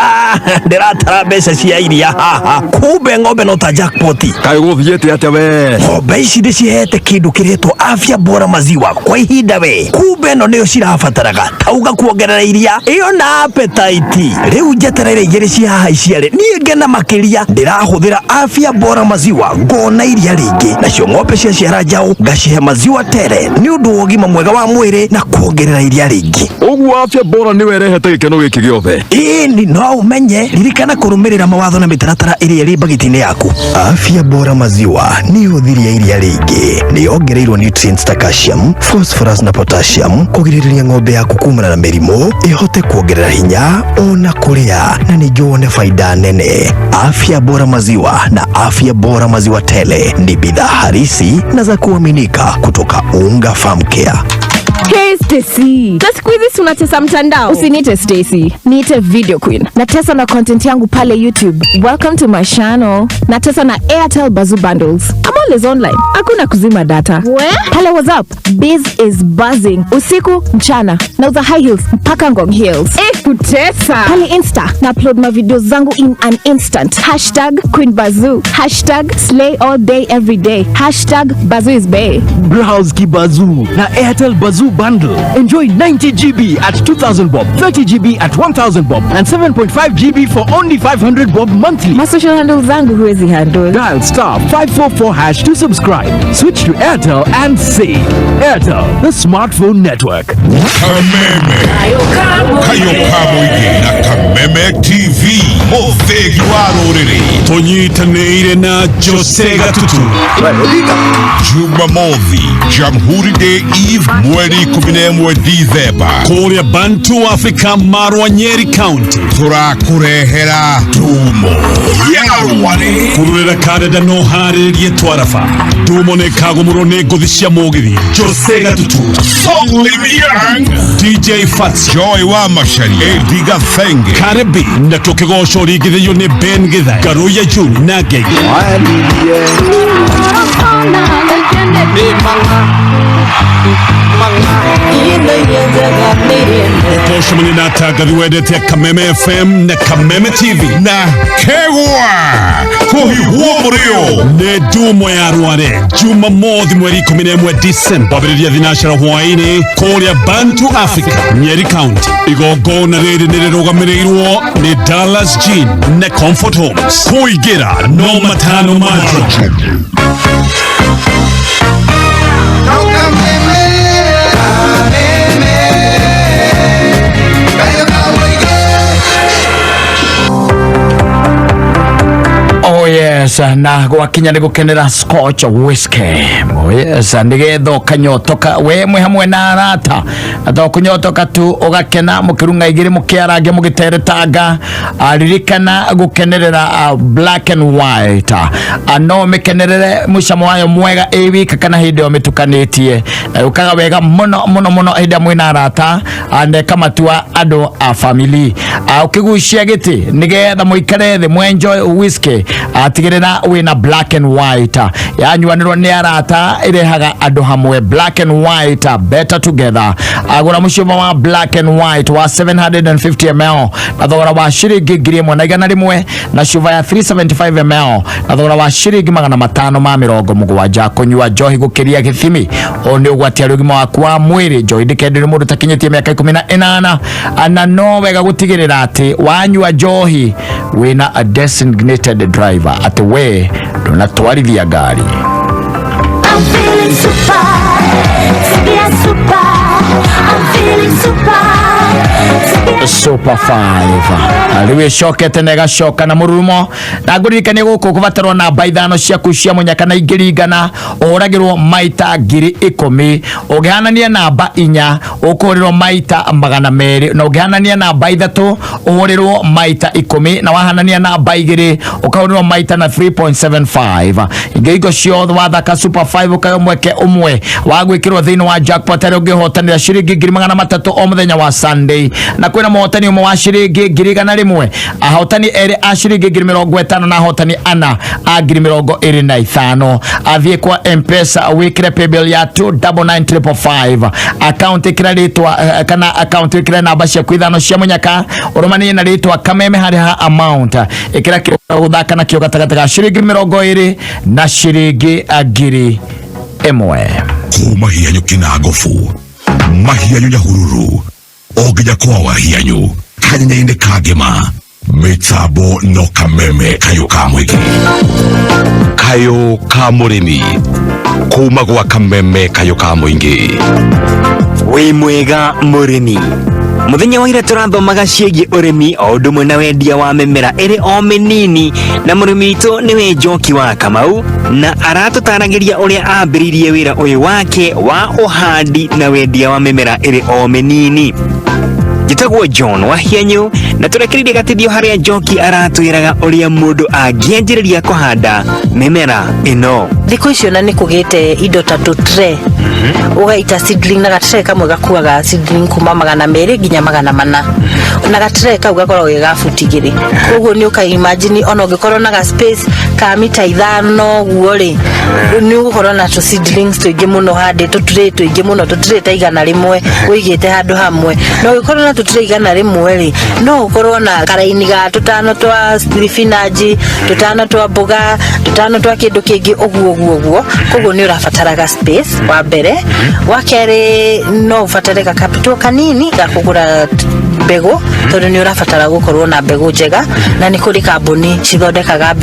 ndiratara mbeca cia iria haha kumbe ng'ombe no ta jackpot. Kaĩ gũthiĩte atĩa we? Ng'ombe ici ndĩcihete kĩndũ kĩretwo afya bora maziwa kwa ihinda we. Kumbe no nĩyo cirabataraga tauga kuongerera iria iyo na appetite. Rĩu njetereire igĩrĩ cia haha iciare niĩ ngena makĩria ndĩrahũthĩra afya bora maziwa ngona iria rĩingĩ nacio ng'ombe cia ciara njaũ ngacihe maziwa tere ni undu wogima mwega wa mwiri na kuongerera iria ringi. Uguo afya bora ni werehete gikeno giki giothe. Ni no umenye ririkana kurumirira mawatho na mitaratara iria iri bagiti-ini yaku. Afya bora maziwa ni huthiria iria ringi, ni ongereirwo nutrients ta calcium, phosphorus na potassium kugiriria ng'ombe yaku kumana na mirimu ihote kuongerera hinya ona kuria na ni jone faida nene. Afya bora maziwa na afya bora maziwa tele ni bidhaa harisi na za kuaminika kutoka Unga Farm Care. Hey Stacy, na siku hizi si unatesa mtandao? Usiniite Stacy, niite Video Queen. Natesa na content yangu pale YouTube. Welcome to my channel. Natesa na Airtel Bazoo bundles. I'm always online. Hakuna kuzima data. Hello, what's up? Biz is buzzing. Usiku, mchana. Nauza high heels mpaka Ngong Hills. Kutesa. Pale Insta, na upload my videos zangu in an instant. #Queen Bazoo. #Slay all day every day. #Bazoo is bae. Browse Kibazoo na Airtel Bazoo bundle. Enjoy 90 GB at 2000 bob, 30 GB at 1000 bob, and 7.5 GB for only 500 bob monthly. My social handles zangu huwezi handle. Dial *544# to subscribe. Switch to Airtel and save. Airtel, the smartphone network. KAMEME na KAMEME TV Mufegi wa ruriri tunyitanĩire na Jose Gatutu Jumamothi Jamhuri Day Eve mweri 11 Disemba kũrĩa Bantu Africa Marwa Nyeri County tũrakurehera Dumo yarware kũrũrĩra Canada no harĩrie twarafa Dumo nĩ kagũmũrwo nĩ ngũthi cia mũgithi Jose Gatutu Song Live Young DJ Fats Joy wa Mashari Ediga Fenge Karibi na tũkĩgoco rigithĩrio nĩ Ben Githa Garuya June na Gege Utoshimani na tagathi wendete KAMEME-FM na KAMEME TV na Kewa kuhihuo murio ne Dumo ya Rware Jumamothi mweri 11 Disemba wabiriria thinashara hwaini kũrĩa Bantu Africa Nyeri County igongona rĩrĩ nĩrĩrũgamĩrĩirwo nĩ Dallas Jean na Comfort Homes kũingĩra no matano majo Oh yes, na gwakinya nĩ gũkenera Scotch whiskey. Oh yes, nĩgetha kanyotoka we mwe hamwe na arata atho kunyotoka tu ugakena mukirunga igiri mukiarange mugiteretanga aririkana gukenerera black and white no mekenerere mucamo wayo mwega ewika kana hindi o mitukanetie ukaga wega muno hindi mwina arata ande kama tua ado a family ukigucia giti nigetha muikare the enjoy whiskey atigirira wina black and white yanywanirwo ni arata irehaga ando hamwe black and white better together agora mucimo wa black and white wa 750 ml na thogora wa shiringi 1,100 na shuva ya 375 ml na thogora wa shiringi 570 kunywa njohi gukiria githimi oni ugwatia rugima waku wa mwiri njohi ndikendere mundu takinyetie miaka 18 ana no wega gutigirira ati wanywa njohi wina a designated driver ati we ndunatwarithia ngari. I'm feeling super, super, I'm feeling Super 5 aliwe shokete nega shoka na murumo na nguririkanie guku kubatarwo na baithano ciaku cia munyaka na ingirigana uragirwo maita 10,000 ugihanania namba 4 ukurirwo maita 200 na ugihanania namba 3 uhurirwo maita 10 na wahanania namba 2 ukahurirwo maita na 3.75 ingigo ciothe wathaka Super 5 ukayomweke umwe wagwikirwo thiini wa jackpot ari ungihotanira ciringi 300 o muthenya wa Sunday na kwina mohotani umwe wa ciringi 100 ahotani eri a ciringi 50 na ahotani ana a 25 athie kwa M-Pesa wikire paybill ya 29955 account ikiraritwa kana account ikira namba cia kwithano cia munyaka urumani na ritwa Kameme hari ha amount ikira uthaka na kio gatagataga ciringi 20 na ciringi 1,000 kuma hianyu kinagofu mahianyu nyahururu oginya kwa wahianyu kanyaine kagema mitabo no Kameme kayo kamwiki kayo kamurimi kuma gwa Kameme kayo kamwingi wi mwega murimi muthenya wa ira turathomaga ciĩgiĩ ũrĩmi o ũndũ ũmwe na wendia wa mĩmera ĩrĩ o mĩnini na mũrĩmi witũ nĩwe Njoki wa Kamau na aratũtaragĩria ũrĩa ambĩrĩirie wĩra ũyũ wake wa ũhandi na wendia wa mĩmera ĩrĩ o mĩnini. Njĩtagwo John wa Hianyu na tũrekereirie gatithio harĩa Njoki aratwĩraga ũrĩa mũndũ angĩanjĩrĩria kũhanda mĩmera ĩno. thiko icio na nikugite indo ta tray ugaita seedling na gatray kamwe gakuaga seedling kuma 200 nginya 400 na gatray kau gakorwo ge gafutigire koguo ni uka imagine ona ungikorwo na space ka mita 5 guo ri ni ugukorwo na to seedlings tuingi muno hande tray tuingi muno tray ta 100 uigite handu hamwe no ugikorwo na tray 100 ri no ukorwo na karaini ga tutano twa spinach tutano twa mboga tutano twa kindu kingi uguo koguo ni urafataraga space wa mbere wa kere no ufatarega capital kanini ga kugura mbegu tondu ni urafatara gukorwo na mbegu njega na ni kuri kambuni cithondekaga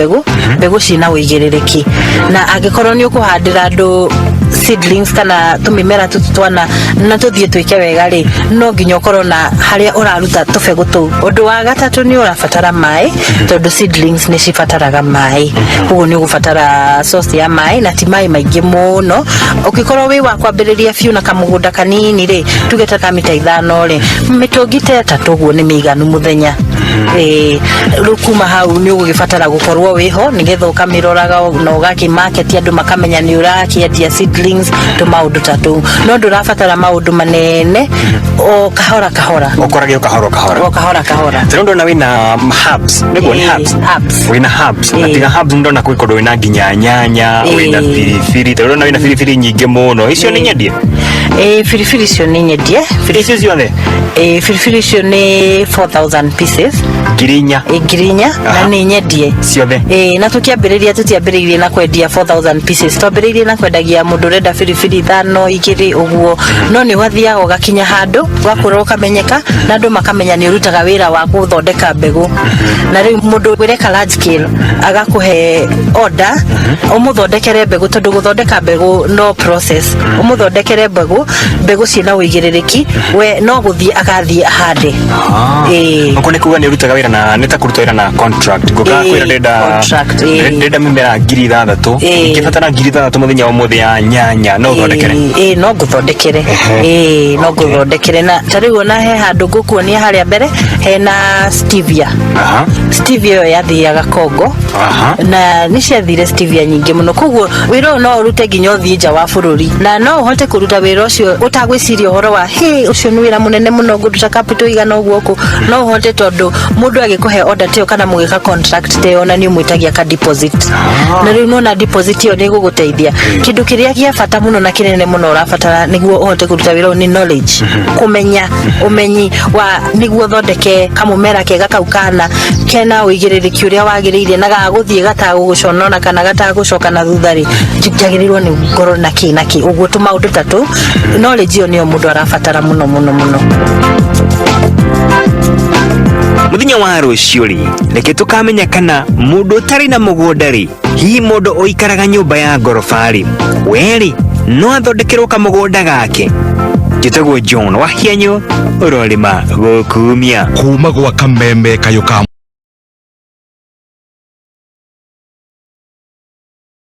mbegu cina uigiririki na angikorwo ni ukuhandira andu seedlings kana tumimera tutwana na tuthie twike wega ri no nginya ukorwo na haria uraruta tubegu tu undu wa gatatu ni urafatara mai tondu seedlings ni cifataraga mai uguo ni ugufatara source ya mai na ti mai maingi muno ukikorwo wi wa kwambiriria fiu na kamugunda kanini ri tugeta ka mita 5 ri mitungite 3 guo ni miganu muthenya rukuma hau ni ugifatara gukorwo wiho nigetha ukamiroraga no gaki market andu makamenya ni urakiendia seedlings to maundu tatu no ndurafatara maundu manene o kahora ukoragio kahora ndo na wina herbs nego ni herbs wina herbs na tiga herbs ndo na kuikodo wina nginya nyanya wina firifiri ndo na wina firifiri nyingi muno icio ni nyendie firifiri cio ni nyendie firifiri cio the firifiri cio ni 4000 pieces girinya na ni nyendie ciothe na tutiambiririe na kwendia 4000 pieces twambiririe na kwendagia mundu renda firifiri 5 2 uguo no ni wathia ugakinya handu wakura ukamenyeka na andu makamenya ni urutaga wira wa guthondeka mbegu na riu mundu wireka large scale agakuhe order umuthondekere mbegu tondu guthondeka mbegu no process umuthondekere mbegu cina uigiririki we no guthie agathie hande ukone kuga ni urutaga wira na neta kuruta wira na contract guka kwira ndenda mimera 6,000 ngifatana 6,000 muthenya umuthe ya nyanya no guthondekere no guthondekere na tariu na he handu ngukuonia haria mbere hena stevia stevia yathiaga Kongo na ni ciathire stevia nyingi muno koguo wira no urute nginya uthie nja wa bururi na no uhote kuruta wira ucio utagwiciria uhoro wa ucio ni wira munene muno nguruta capital igana uguo no uhote tondu mundu agikuhe order teo kana mugika contract teo na ni umwitagia ka deposit na riu no na deposit yo ni guguteithia kindu kiria kia bata muno na kinene muno urafatara niguo uhote kuruta wira ni knowledge kumenya umenyi wa niguo thondeke kamumera kega kaukana kena uigiririki uria wagiriire na gaguthie gataguguconona kana gatagucoka na thuthari jagirirwo ni ngoro na ki uguo tumaundu tatu knowledge yo niyo mundu arafatara muno muthenya wa rucio ri reke tukamenya kana mundu tari na mugunda ri hi mundu oikaraga nyumba ya ngorofa ri weri no athondekerwo kamugunda gake Jitagwo John wa hianyo urorima gukumia kuma gwa Kameme kayuka